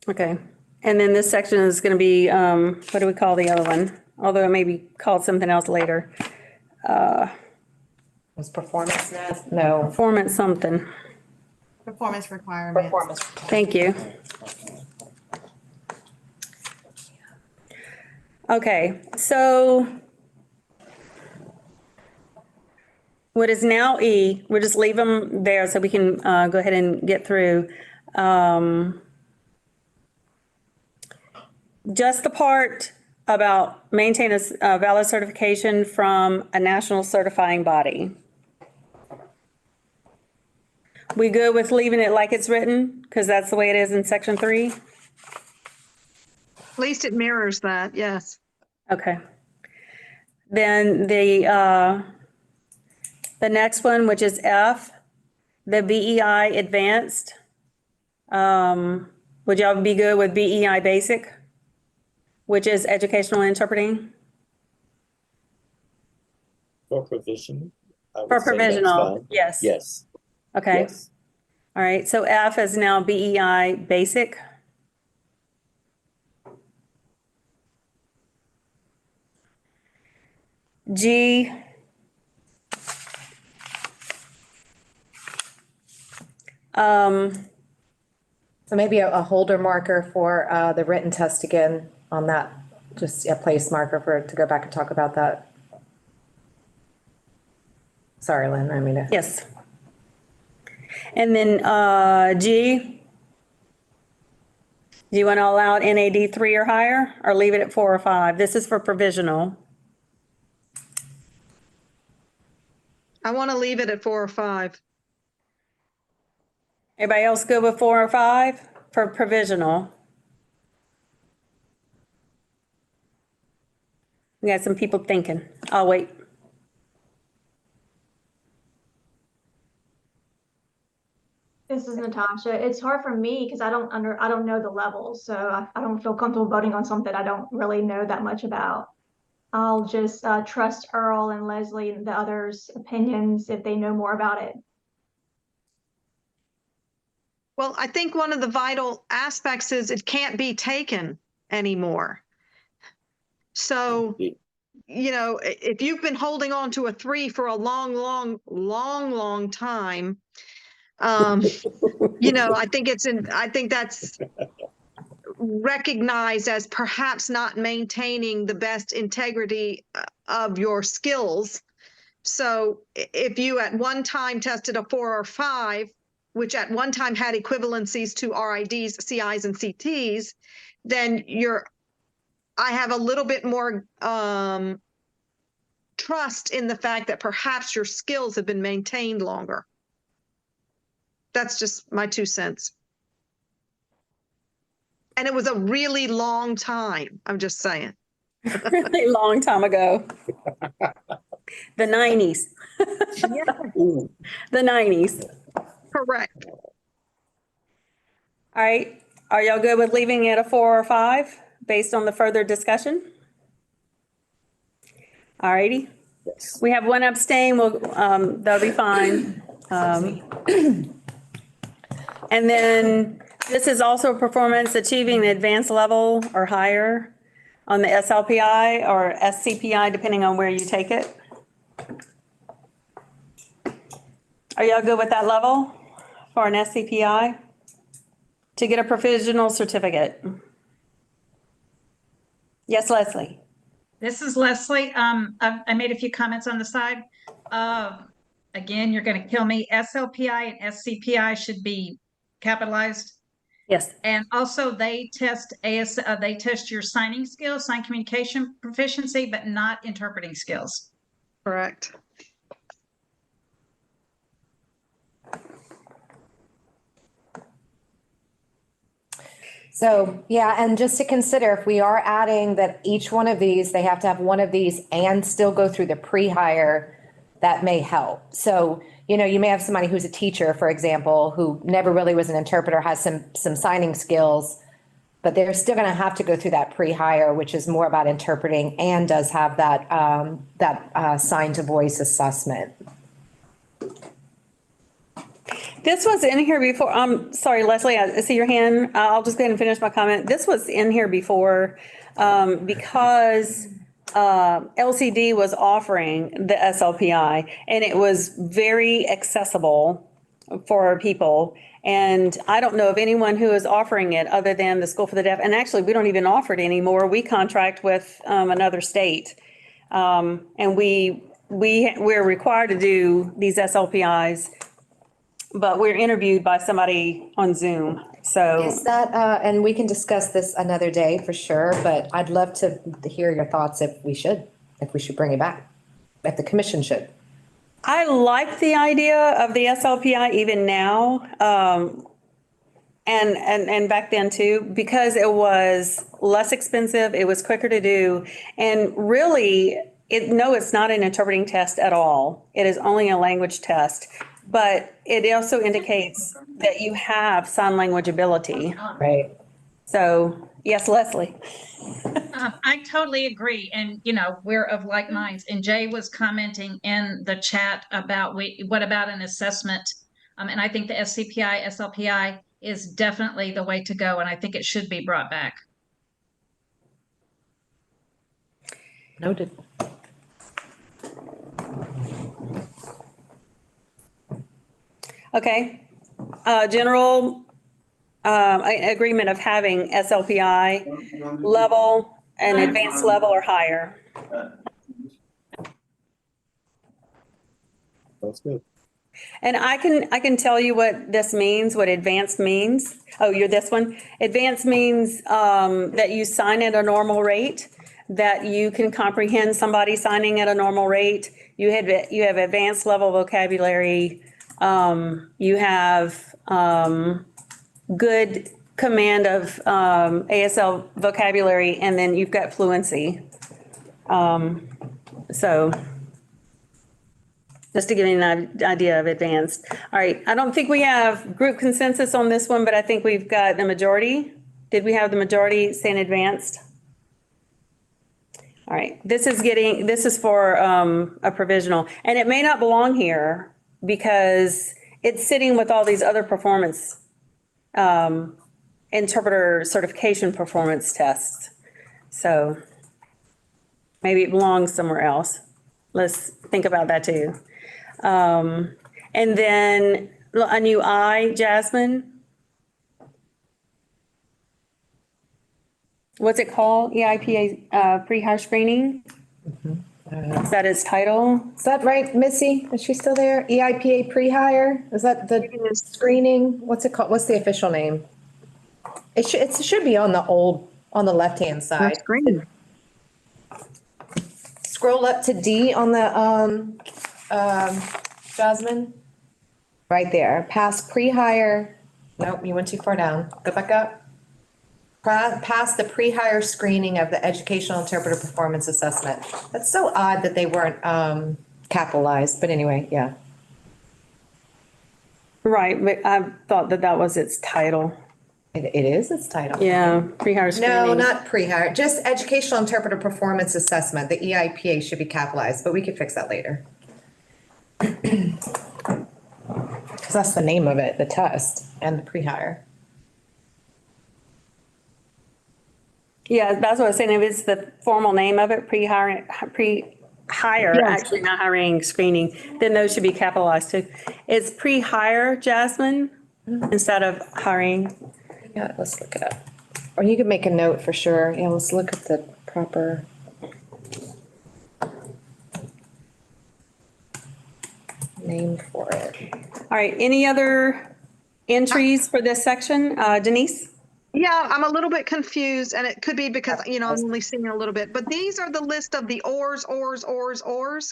Okay. And then this section is going to be, what do we call the other one? Although it may be called something else later. Was performance net? No. Performance something. Performance requirements. Performance. Thank you. Okay, so what is now E, we'll just leave them there so we can go ahead and get through. Just the part about maintain a valid certification from a national certifying body. We good with leaving it like it's written? Because that's the way it is in section 3? At least it mirrors that, yes. Okay. Then the next one, which is F, the BEI advanced. Would y'all be good with BEI basic, which is educational interpreting? For provision. I would For say that's provisional, fine. yes. Yes. Okay. Yes. All right. So F is now BEI basic. G So maybe a holder marker for the written test again on that, just a place marker for to go back and talk about that. Sorry, Lynn, I mean to. Yes. And then G, do you want to allow it NAD 3 or higher, or leave it at 4 or 5? This is for provisional. I want to leave it at 4 or 5. Everybody else good with 4 or 5 for provisional? We got some people thinking. I'll wait. This is Natasha. It's hard for me because I don't know the levels, so I don't feel comfortable voting on something I don't really know that much about. I'll just trust Earl and Leslie and the others' opinions if they know more about it. Well, I think one of the vital aspects is it can't be taken anymore. So, if you've been holding on to a 3 for a long time, I think that's recognized as perhaps not maintaining the best integrity of your skills. So if you at one time tested a 4 or 5, which at one time had equivalencies to RIDs, CIs, and CTs, then I have a little bit more trust in the fact that perhaps your skills have been maintained longer. That's just my 2 cents. And it was a really long time. I'm just saying. Really long time ago. The 90s. The 90s. Correct. All right. Are y'all good with leaving it a 4 or 5 based on the further discussion? All righty. Yes. We have 1 abstain. That'll be fine. And then this is also performance achieving the advanced level or higher on the SLPI or SCPI, depending on where you take it. Are y'all good with that level for an SCPI to get a provisional certificate? Yes, Leslie. This is Leslie. I made a few comments on the side. Again, you're going to kill me. SLPI and SCPI should be capitalized. Yes. And also they test they test your signing skills, sign communication proficiency, but not interpreting skills. Correct. So, yeah, and just to consider, if we are adding that each one of these, they have to have one of these and still go through the pre-hire, that may help. So, you may have somebody who's a teacher, for example, who never really was an interpreter, has some signing skills, but they're still going to have to go through that pre-hire, which is more about interpreting and does have that sign to voice assessment. This was in here before. Sorry, Leslie, I see your hand. I'll just go ahead and finish my comment. This was in here before because LCD was offering the SLPI and it was very accessible for people. And I don't know of anyone who is offering it other than the School for the Deaf. And actually, we don't even offer it anymore. We contract with another state. And we're required to do these SLPIs, but we're interviewed by somebody on Zoom. So Is that, and we can discuss this another day for sure, but I'd love to hear your thoughts if we should bring it back, if the commission should. I like the idea of the SLPI even now, and back then too, because it was less expensive, it was quicker to do, and really, it's not an interpreting test at all. It is only a language test, but it also indicates that you have sign language ability. Right. So, yes, Leslie. I totally agree. And, we're of like minds. And Jay was commenting in the chat about what about an assessment? And I think the SCPI, SLPI is definitely the way to go. And I think it should be brought back. Noted. Okay. general agreement of having SLPI level and advanced level or higher. That's good. And I can tell you what this means, what advanced means. Oh, you're this one? Advanced means that you sign at a normal rate, that you can comprehend somebody signing at a normal rate. You have advanced level vocabulary. You have good command of ASL vocabulary, and then you've got fluency. So just to give you an idea of advanced. All right, I don't think we have group consensus on this one, but I think we've got the majority. Did we have the majority saying advanced? All right, this is for a provisional, and it may not belong here because it's sitting with all these other performance interpreter certification performance tests. So maybe it belongs somewhere else. Let's think about that too. And then a new I, Jasmine. What's it called? EIPA pre-hire screening? Is that its title? Is that right, Missy? Is she still there? EIPA pre-hire? Is that the screening? What's it called? What's the official name? It should be on the left-hand side. Screen. Scroll up to D on the, Jasmine. Right there, pass pre-hire. Nope, you went too far down. Go back up. Pass the pre-hire screening of the educational interpreter performance assessment. That's so odd that they weren't capitalized, but anyway, yeah. Right, but I thought that was its title. It is its title. Yeah, pre-hire screening. No, not pre-hire, just educational interpreter performance assessment. The EIPA should be capitalized, but we could fix that later. Because that's the name of it, the test and the pre-hire. Yeah, that's what I was saying. If it's the formal name of it, pre-hire, actually not hiring, screening, then those should be capitalized too. It's pre-hire, Jasmine, instead of hiring. Yeah, let's look it up. Or you could make a note for sure. Yeah, let's look at the proper. Name for it. All right, any other entries for this section? Denise? Yeah, I'm a little bit confused, and it could be because, I'm only seeing a little bit, but these are the list of the ors,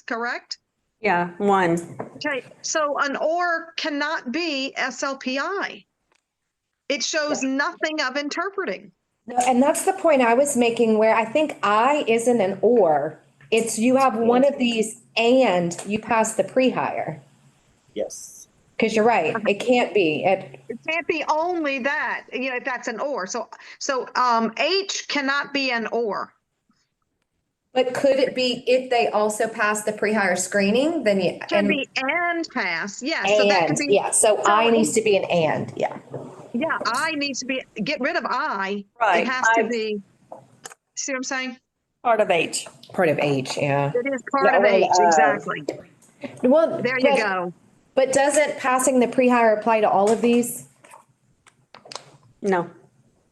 correct? Yeah, one. Okay, so an or cannot be SLPI. It shows nothing of interpreting. No, and that's the point I was making where I think I isn't an or. It's you have one of these and you pass the pre-hire. Yes. Because you're right, it can't be. It can't be only that, if that's an or. So H cannot be an or. But could it be if they also pass the pre-hire screening, then you. Can be and pass, yes. And, so that could be, yeah, so I needs to be an and, yeah. Yeah, I needs to be, get rid of I. Right. It has to be, see what I'm saying? Part of H. Part of H, yeah. It is part of H, exactly. Well, There you go. But doesn't passing the pre-hire apply to all of these? No.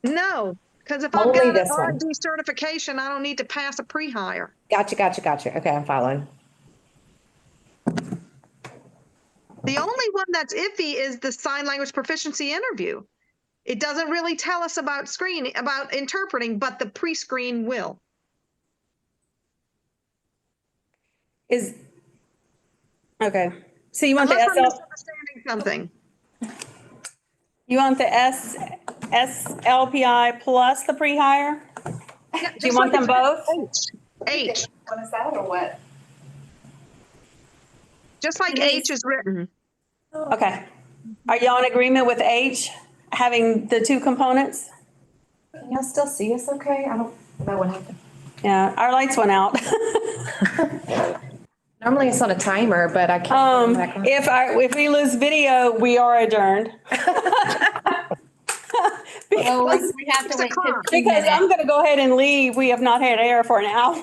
No, because if I've Only got an this one. R&D certification, I don't need to pass a pre-hire. Gotcha. Okay, I'm following. The only one that's iffy is the sign language proficiency interview. It doesn't really tell us about screening, about interpreting, but the pre-screen will. Okay. So you want Unless I'm the misunderstanding something. You want the SLPI plus the pre-hire? Yeah, Do you want them both? H. What is that or what? Just like H is written. Okay. Are y'all in agreement with H having the two components? Can y'all still see us okay? I don't know what happened. Yeah, our lights went out. Normally it's on a timer, but I can't. Get it back on. If we lose video, we are adjourned. Oh, we have to wait 15 Because minutes. I'm going to go ahead and leave. We have not had air for an hour.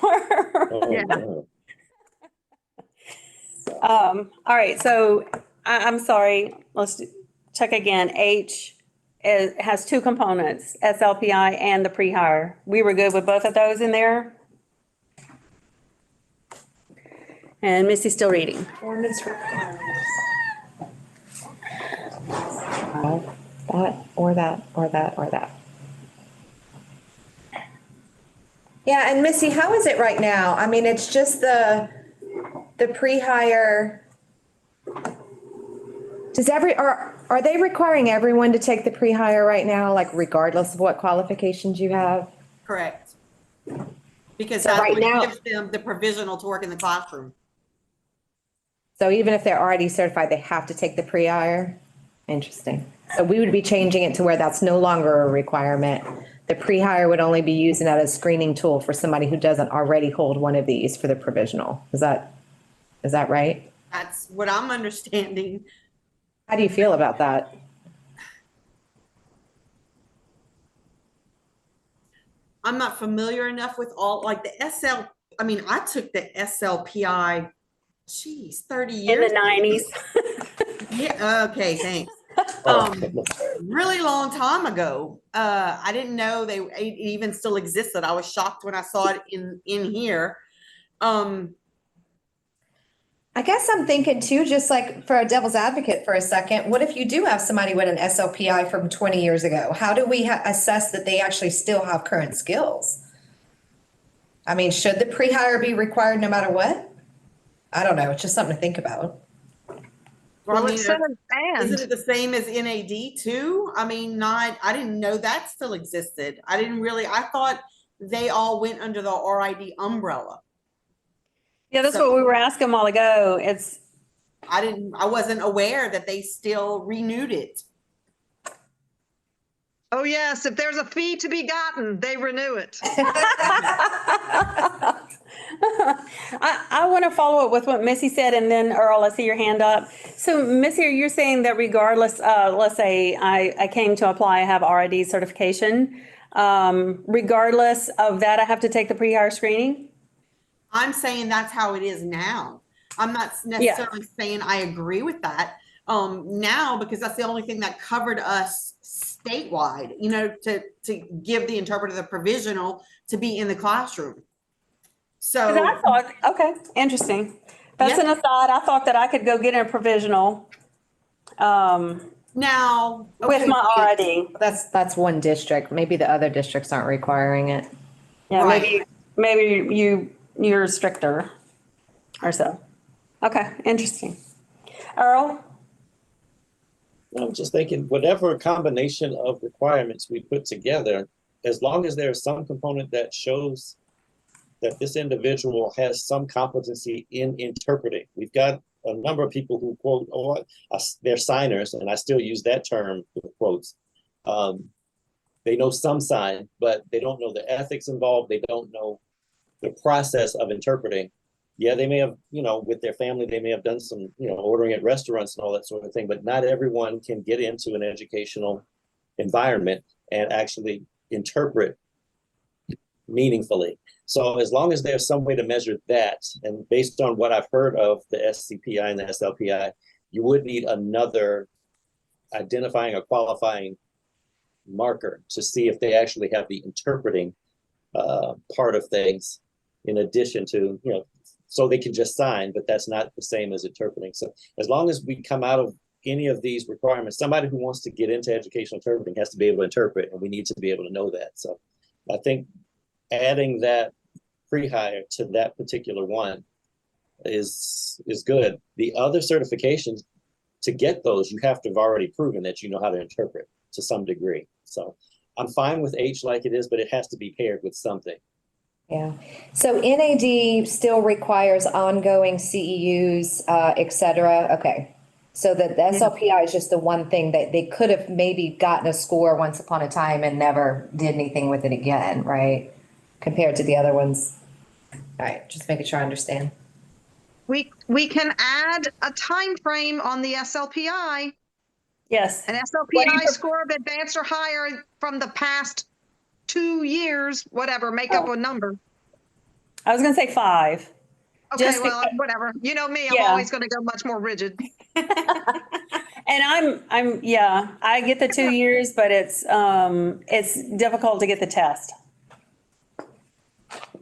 Yeah. Oh, All right, so I'm sorry. Let's check again. H has two components, SLPI and the pre-hire. We were good with both of those in there. And Missy's still reading. That, or that, or that, or that. Yeah, and Missy, how is it right now? I mean, it's just the pre-hire. Are they requiring everyone to take the pre-hire right now, like regardless of what qualifications you have? Correct. Because So that's right what now- gives them the provisional to work in the classroom. So even if they're already certified, they have to take the pre-hire? Interesting. So we would be changing it to where that's no longer a requirement. The pre-hire would only be using that as a screening tool for somebody who doesn't already hold one of these for the provisional. Is that right? That's what I'm understanding. How do you feel about that? I'm not familiar enough with all, like the I mean, I took the SLPI, 30 years. In the 90s. Yeah, okay, thanks. Really long time ago. I didn't know it even still existed. I was shocked when I saw it in here. I guess I'm thinking too, just like for a devil's advocate for a second, what if you do have somebody with an SLPI from 20 years ago? How do we assess that they actually still have current skills? I mean, should the pre-hire be required no matter what? I don't know. It's just something to think about. Well, it says Isn't it the same as NAD too? I mean, I didn't know that still existed. I thought they all went under the RID umbrella. Yeah, that's what we were asking a while ago. I wasn't aware that they still renewed it. Oh, yes, if there's a fee to be gotten, they renew it. I want to follow up with what Missy said, and then Earl, I see your hand up. So Missy, you're saying that regardless, let's say I came to apply, I have RID certification. Regardless of that, I have to take the pre-hire screening? I'm saying that's how it is now. I'm not necessarily saying I agree with that now, because that's the only thing that covered us statewide, to give the interpreter the provisional to be in the classroom. So I thought, okay, interesting. That's an aside. I thought that I could go get a provisional now with my RID. That's one district. Maybe the other districts aren't requiring it. Yeah, Right. maybe you're stricter or so. Okay, interesting. Earl? I'm just thinking, whatever combination of requirements we put together, as long as there's some component that shows that this individual has some competency in interpreting. We've got a number of people who quote, they're signers, and I still use that term with quotes. They know some sign, but they don't know the ethics involved. They don't know the process of interpreting. Yeah, they may have, with their family, they may have done some, ordering at restaurants and all that sort of thing, but not everyone can get into an educational environment and actually interpret meaningfully. So as long as there's some way to measure that, and based on what I've heard of the SCPI and the SLPI, you would need another identifying or qualifying marker to see if they actually have the interpreting part of things in addition to, so they can just sign, but that's not the same as interpreting. So as long as we come out of any of these requirements, somebody who wants to get into educational interpreting has to be able to interpret, and we need to be able to know that. So I think adding that pre-hire to that particular one is good. The other certifications, to get those, you have to have already proven that you know how to interpret to some degree. So I'm fine with H like it is, but it has to be paired with something. Yeah. So NAD still requires ongoing CEUs, et cetera. Okay. So the SLPI is just the one thing that they could have maybe gotten a score once upon a time and never did anything with it again, right? Compared to the other ones. All right, just making sure I understand. We can add a time frame on the SLPI. Yes. An SLPI score of advanced or higher from the past 2 years, whatever, make up a number. I was going to say 5. Okay, well, whatever. You know me, I'm always going to go much more rigid. And yeah, I get the 2 years, but it's difficult to get the test.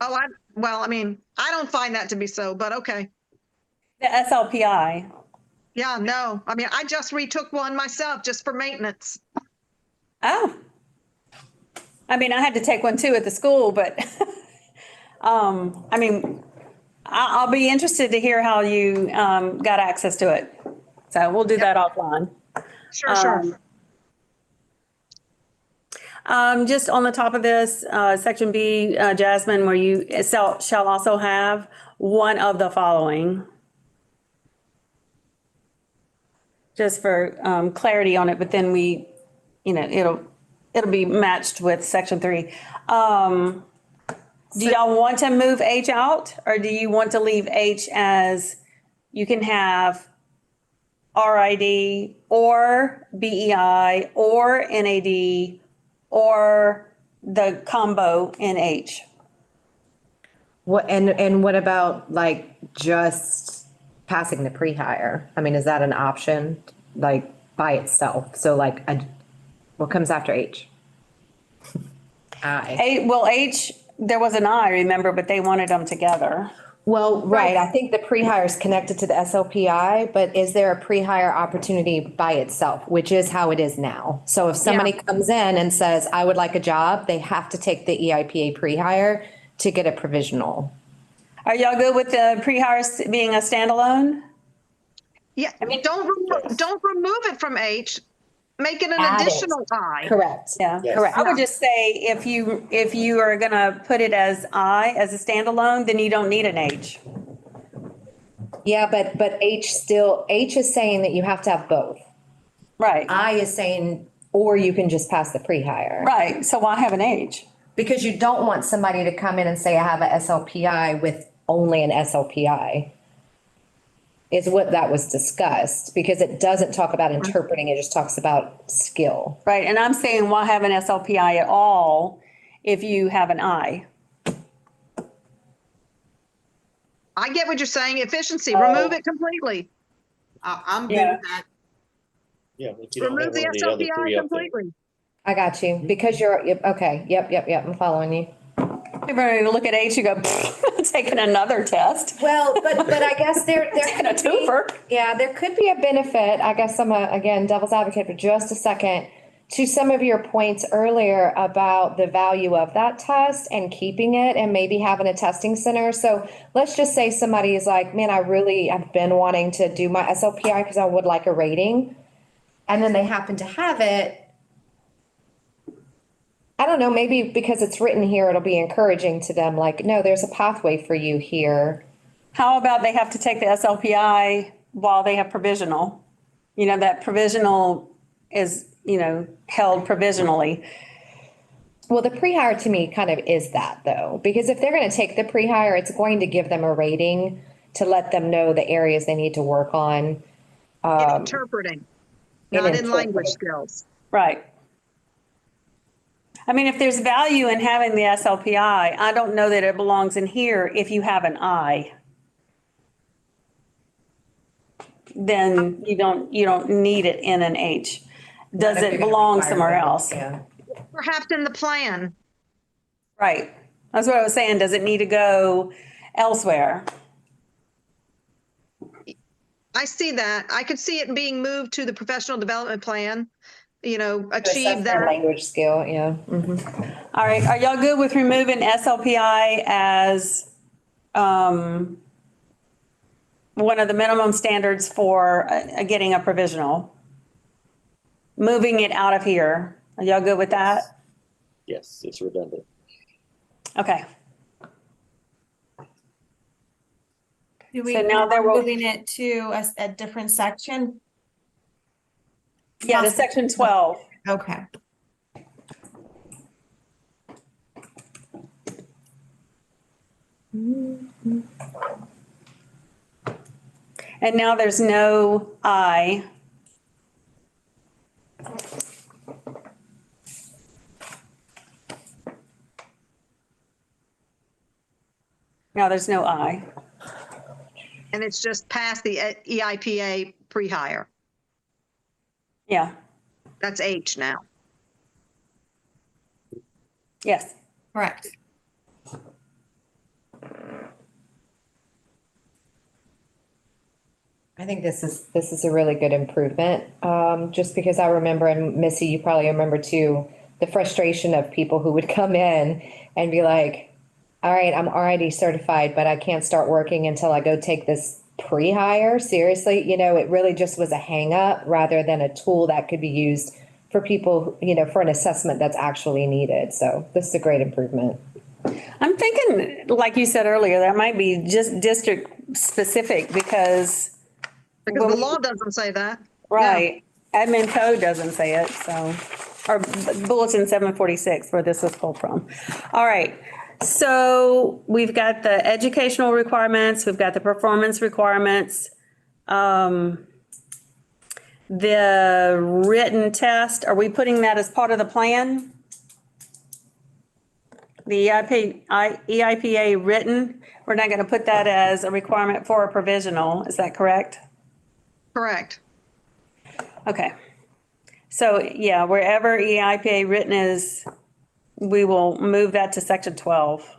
Oh, I mean, I don't find that to be so, but okay. The SLPI. Yeah, no, I mean, I just retook one myself just for maintenance. Oh. I mean, I had to take one too at the school, but, I mean, I'll be interested to hear how you, got access to it. So we'll do that offline. Sure, sure. Just on the top of this, section B, Jasmine, where you shall also have one of the following. Just for clarity on it, but then it'll be matched with section 3. Do y'all want to move H out, or do you want to leave H as you can have RID or BEI or NAD or the combo NH? And what about like just passing the pre-hire? I mean, is that an option, like by itself? So like, what comes after H? I. Well, H, there was an I, remember, but they wanted them together. Well, right, I think the pre-hire is connected to the SLPI, but is there a pre-hire opportunity by itself, which is how it is now? So if somebody comes in and says, I would like a job, they have to take the EIPA pre-hire to get a provisional. Are y'all good with the pre-hire being a standalone? Yeah, I mean, don't remove it from H, make it an Add it. additional I. Correct. Yeah, Yes. correct. I would just say if you are gonna put it as I, as a standalone, then you don't need an H. Yeah, but H is saying that you have to have both. Right. I is saying, or you can just pass the pre-hire. Right, so why have an H? Because you don't want somebody to come in and say, I have a SLPI with only an SLPI. Is what that was discussed, because it doesn't talk about interpreting, it just talks about skill. Right, and I'm saying why have an SLPI at all if you have an I? I get what you're saying, efficiency, remove it completely. I'm good Yeah. with that. Yeah, if you don't have Remove the one of the other SLPI three up there. completely. I got you, because okay, yep, I'm following you. Everybody look at H, you go, taking another test. Well, but I guess there Taking a twofer. Yeah, there could be a benefit. I guess I'm again, devil's advocate for just a second, to some of your points earlier about the value of that test and keeping it and maybe having a testing center. So let's just say somebody is like, man, I've been wanting to do my SLPI because I would like a rating. And then they happen to have it. I don't know, maybe because it's written here, it'll be encouraging to them, like, no, there's a pathway for you here. How about they have to take the SLPI while they have provisional? You know, that provisional is, held provisionally. Well, the pre-hire to me kind of is that though, because if they're going to take the pre-hire, it's going to give them a rating to let them know the areas they need to work on. In interpreting, not in language skills. Right. I mean, if there's value in having the SLPI, I don't know that it belongs in here if you have an I. Then you don't need it in an H. Does it belong somewhere else? Yeah. Perhaps in the plan. Right. That's what I was saying. Does it need to go elsewhere? I see that. I could see it being moved to the professional development plan, achieve Assess their that. language skill, yeah. Mm-hmm. All right. Are y'all good with removing SLPI as one of the minimum standards for getting a provisional? Moving it out of here. Are y'all good with that? Yes, it's redundant. Okay. Do we, So now there will- moving it to a different section? Yeah, to section 12. Okay. And now there's no I. Now there's no I. And it's just past the EIPA pre-hire. Yeah, That's H now. yes. Correct. I think this is a really good improvement, just because I remember, and Missy, you probably remember too, the frustration of people who would come in and be like, all right, I'm already certified, but I can't start working until I go take this pre-hire. Seriously, it really just was a hang up rather than a tool that could be used for people, for an assessment that's actually needed. So this is a great improvement. I'm thinking, like you said earlier, that might be just district specific because. Because the law doesn't say that. Right. Admin code doesn't say it, so, or bulletin 746 where this was pulled from. All right. So we've got the educational requirements, we've got the performance requirements. The written test, are we putting that as part of the plan? The EIPA written, we're not going to put that as a requirement for a provisional, is that correct? Correct. Okay. So yeah, wherever EIPA written is, we will move that to section 12.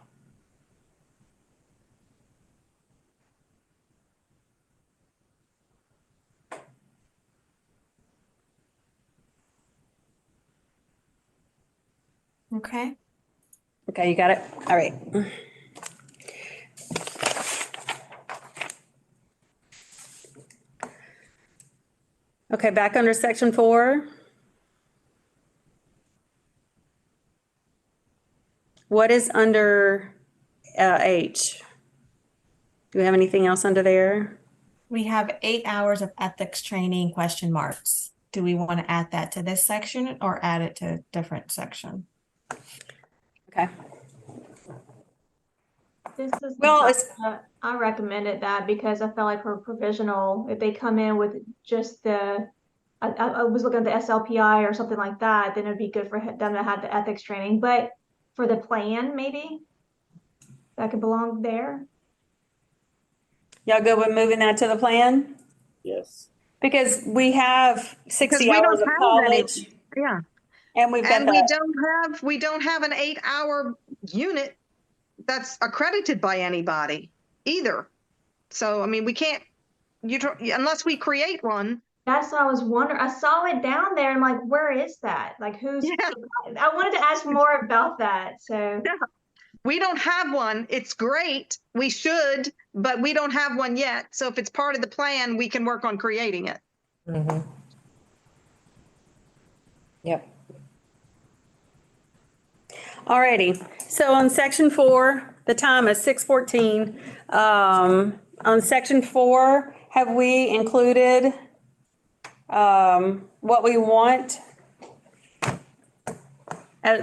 Okay. Okay, you got it? All right. Okay, back under section 4. What is under H? Do we have anything else under there? We have 8 hours of ethics training, question marks. Do we want to add that to this section or add it to a different section? Okay. This is, Well, it's, I recommended that because I felt like for provisional, if they come in with just the, I was looking at the SLPI or something like that, then it'd be good for them to have the ethics training. But for the plan, maybe that could belong there. y'all good with moving that to the plan? Yes. Because we have 60 hours of college. Yeah. And we've got And we don't have an 8-hour unit that's accredited by anybody either. So, I mean, we can't, unless we create one. That's what I was wondering. I saw it down there. I'm like, where is that? Like, who's, I wanted to ask more about that. So We don't have one. It's great. We should, but we don't have one yet. So if it's part of the plan, we can work on creating it. Mm-hmm. Yep. All righty. So on section 4, the time is 6:14. On section 4, have we included what we want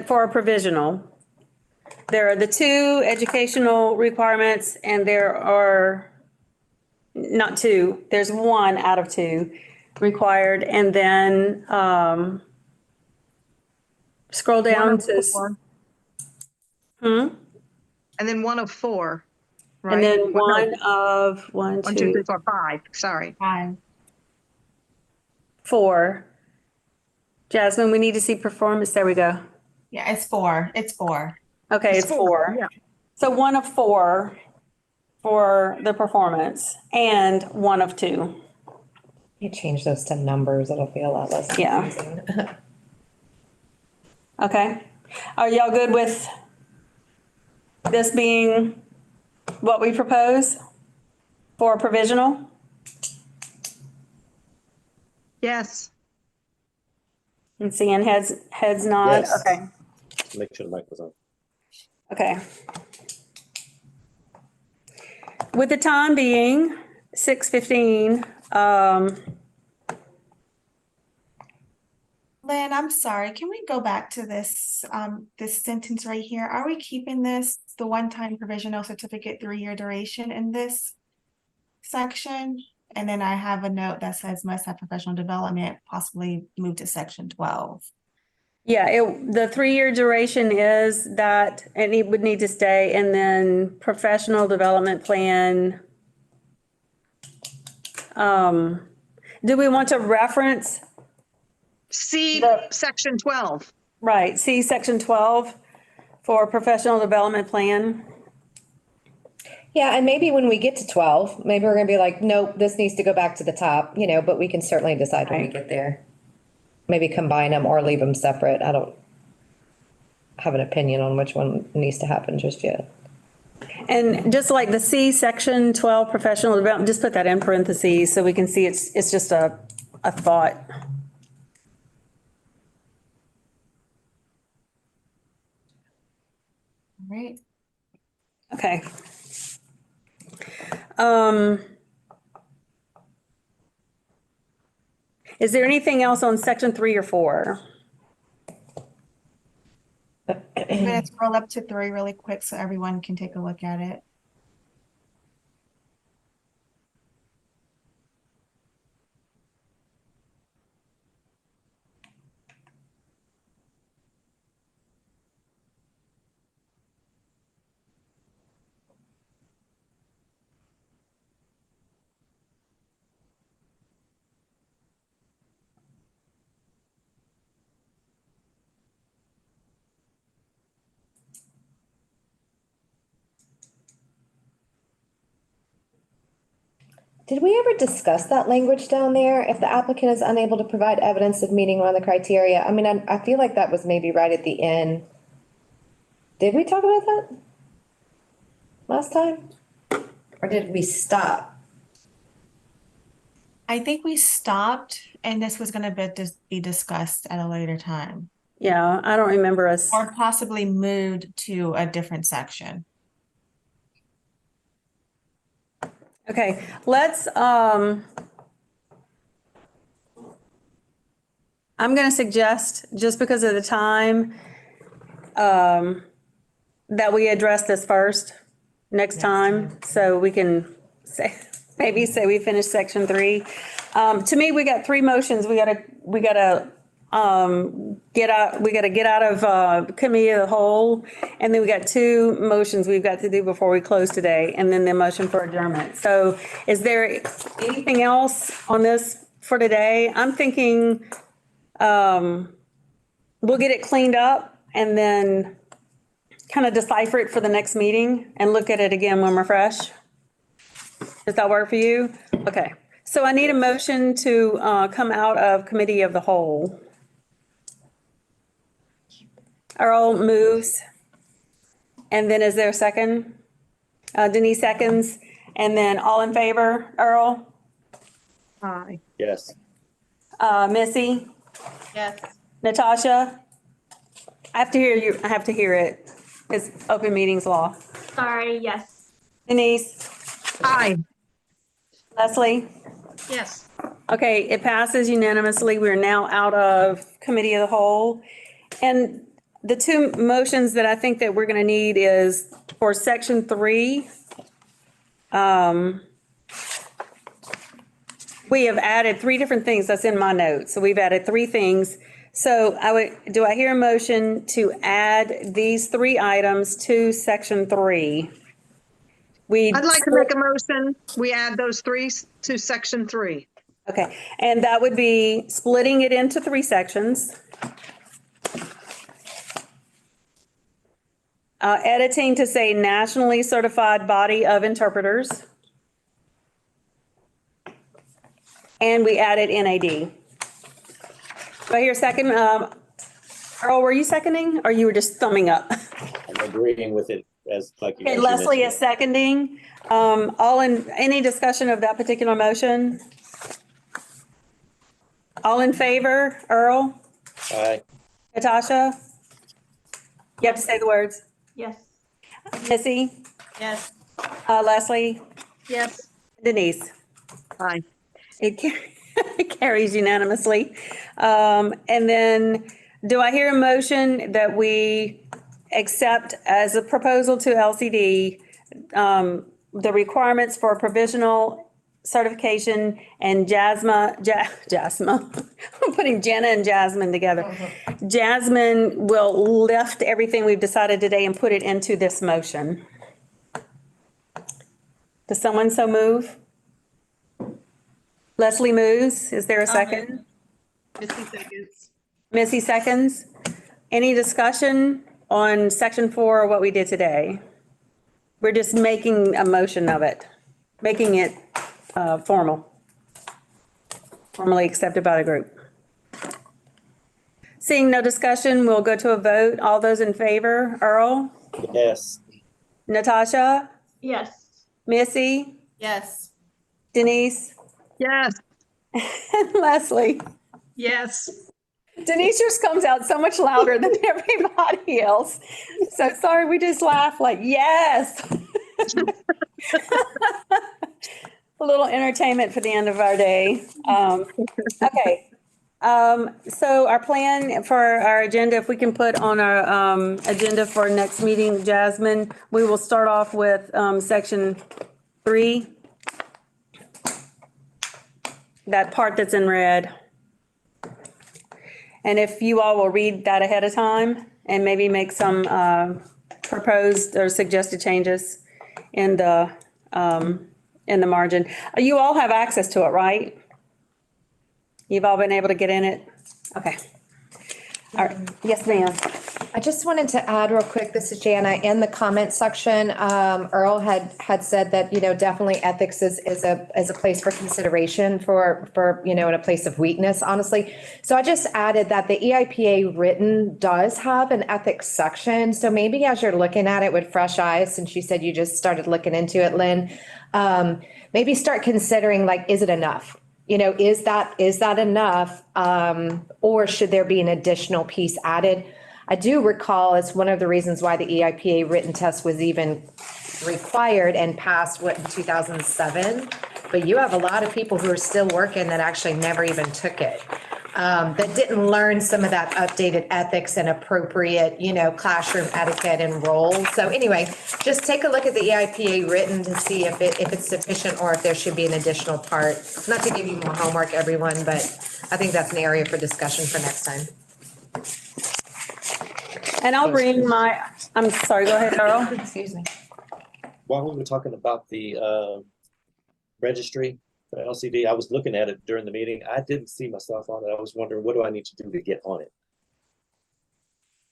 for a provisional? There are the 2 educational requirements and there are not 2, there's 1 out of 2 required. And then scroll down to. And then 1 of 4. Right? And then Well, no. 1 of 1, 1, 2, 2, 3, 4, 5. Sorry. 5. 4. Jasmine, we need to see performance. There we go. Yeah, it's 4. It's 4. Okay, it's 4. Yeah. So 1 of 4 for the performance and 1 of 2. You change those to numbers, it'll be a lot less confusing. Yeah. Okay. Are y'all good with this being what we propose for provisional? Yes. And seeing heads nod. Yes. Okay. Make sure the mic was on. Okay. With the time being 6:15, Lynn, I'm sorry. Can we go back to this this sentence right here? Are we keeping this the one-time provisional certificate 3-year duration in this section? And then I have a note that says must have professional development, possibly move to section 12. yeah, the 3-year duration is that, and it would need to stay, and then professional development plan. Do we want to reference See section 12. Right, see section 12 for professional development plan. Yeah, and maybe when we get to 12, maybe we're gonna be like, nope, this needs to go back to the top, but we can certainly decide when we Right. get there. Maybe combine them or leave them separate. I don't have an opinion on which one needs to happen just yet. And just like the C section 12 professional development, just put that in parentheses so we can see it's just a thought. Right. Okay. Is there anything else on section 3 or 4? I'm gonna scroll up to 3 really quick so everyone can take a look at it. Did we ever discuss that language down there? If the applicant is unable to provide evidence of meeting one of the criteria, I mean, I feel like that was maybe right at the end. Did we talk about that last time? Or did we stop? I think we stopped and this was gonna be discussed at a later time. Yeah, I don't remember us. Or possibly moved to a different section. Okay, let's, I'm gonna suggest, just because of the time, that we address this first next time, so we can maybe say we finish section 3. To me, we got 3 motions. We gotta get out of committee of the whole, and then we got 2 motions we've got to do before we close today, and then the motion for adjournment. So is there anything else on this for today? I'm thinking we'll get it cleaned up and then kind of decipher it for the next meeting and look at it again when we're fresh. Does that work for you? Okay. So I need a motion to come out of committee of the whole. Earl moves. And then is there a second? Denise seconds. And then all in favor, Earl? Aye. Yes. Missy? Yes. Natasha? I have to hear you. I have to hear it. It's open meetings law. Sorry, yes. Denise? Aye. Leslie? Yes. Okay, it passes unanimously. We're now out of committee of the whole. And the 2 motions that I think that we're going to need is for section 3. We have added 3 different things. That's in my notes. So we've added 3 things. So do I hear a motion to add these 3 items to section 3? I'd like to make a motion. We add those 3 to section 3. Okay, and that would be splitting it into 3 sections. Editing to say nationally certified body of interpreters. And we added NAD. Do I hear a second? Earl, were you seconding or you were just thumbing up? I'm agreeing with it as like. Okay, as you Leslie mentioned. is seconding. Any discussion of that particular motion? All in favor, Earl? Aye. Natasha? You have to say the words. Yes. Missy? Yes. Leslie? Yes. Denise? Aye. It carries unanimously. And then do I hear a motion that we accept as a proposal to LCD, the requirements for provisional certification and Jasmine, I'm putting Jenna and Jasmine together. Jasmine will lift everything we've decided today and put it into this motion. Does someone so move? Leslie moves. Is there a second? Missy seconds. Missy seconds. Any discussion on section 4 or what we did today? We're just making a motion of it, making it formally accepted by the group. Seeing no discussion, we'll go to a vote. All those in favor, Earl, Yes. Natasha, Yes. Missy, Yes. Denise, Yes. and Leslie. Yes. Denise just comes out so much louder than everybody else. So sorry, we just laugh like, yes. A little entertainment for the end of our day. Okay. So our plan for our agenda, if we can put on our agenda for next meeting, Jasmine, we will start off with section 3. That part that's in red. And if you all will read that ahead of time and maybe make some proposed or suggested changes in the margin. You all have access to it, right? You've all been able to get in it? Okay. All right. Yes, ma'am. I just wanted to add real quick, this is Jana, in the comment section, Earl had said that, definitely ethics is a place for consideration for, in a place of weakness, honestly. So I just added that the EIPA written does have an ethics section. So maybe as you're looking at it with fresh eyes, since you said you just started looking into it, Lynn, maybe start considering, like, is it enough? Is that enough? Or should there be an additional piece added? I do recall it's one of the reasons why the EIPA written test was even required and passed, in 2007? But you have a lot of people who are still working that actually never even took it. That didn't learn some of that updated ethics and appropriate, classroom etiquette and roles. So anyway, just take a look at the EIPA written to see if it's sufficient or if there should be an additional part. Not to give you more homework, everyone, but I think that's an area for discussion for next time. And I'll bring I'm sorry, go ahead, Earl. Excuse me. While we were talking about the registry for LCD, I was looking at it during the meeting. I didn't see myself on it. I was wondering, what do I need to do to get on it?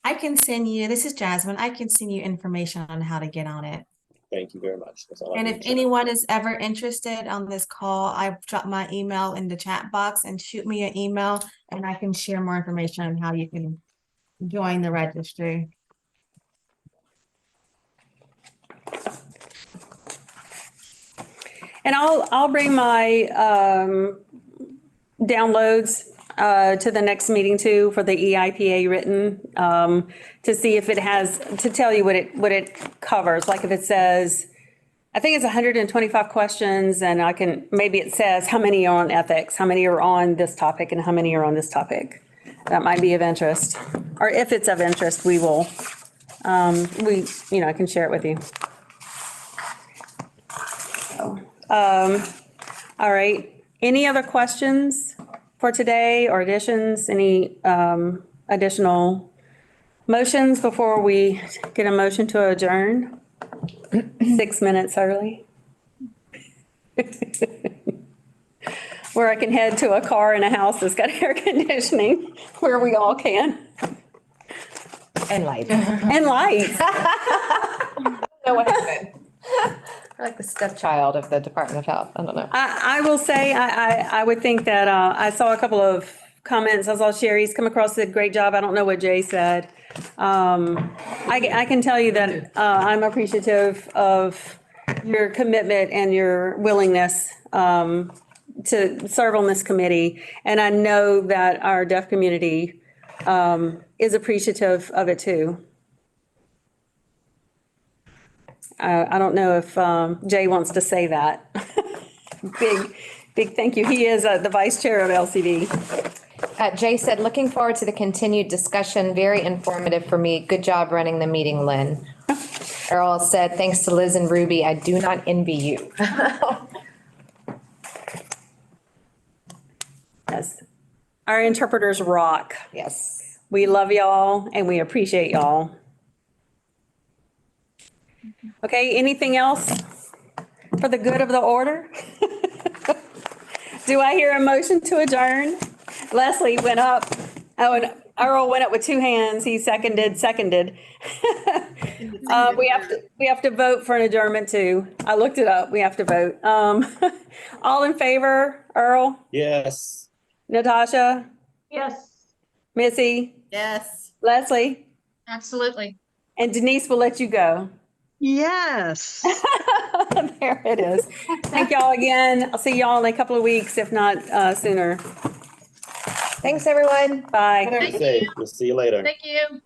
I can send you, this is Jasmine, I can send you information on how to get on it. Thank you very much. That's all I And need if to know. anyone is ever interested on this call, I've dropped my email in the chat box, and shoot me an email and I can share more information on how you can join the registry. And I'll bring my downloads to the next meeting too for the EIPA written to see if it has, to tell you what it covers. Like if it says, I think it's 125 questions, and maybe it says how many are on ethics, how many are on this topic, and how many are on this topic. That might be of interest. Or if it's of interest, we will, I can share it with you. So, all right. Any other questions for today or additions? Any additional motions before we get a motion to adjourn? 6 minutes early. Where I can head to a car and a house that's got air conditioning, where we all can. And lights. And lights. No, what happened? We're like the stepchild of the Department of Health. I don't know. I will say, I would think that I saw a couple of comments. I saw Sherry's come across a great job. I don't know what Jay said. I can tell you that I'm appreciative of your commitment and your willingness to serve on this committee. And I know that our deaf community is appreciative of it too. I don't know if Jay wants to say that. Big thank you. He is the vice chair of LCD. Jay said, looking forward to the continued discussion. Very informative for me. Good job running the meeting, Lynn. Earl said, thanks to Liz and Ruby, I do not envy you. Yes. Our interpreters rock. Yes. We love y'all and we appreciate y'all. Okay, anything else for the good of the order? Do I hear a motion to adjourn? Leslie went up. Oh, and Earl went up with two hands. He seconded. We have to vote for an adjournment too. I looked it up. We have to vote. All in favor, Earl, Yes. Natasha, Yes. Missy, Yes. Leslie, Absolutely. and Denise will let you go. Yes. There it is. Thank y'all again. I'll see y'all in a couple of weeks, if not sooner. Thanks, everyone. Bye. Be safe. We'll see you later. Thank you.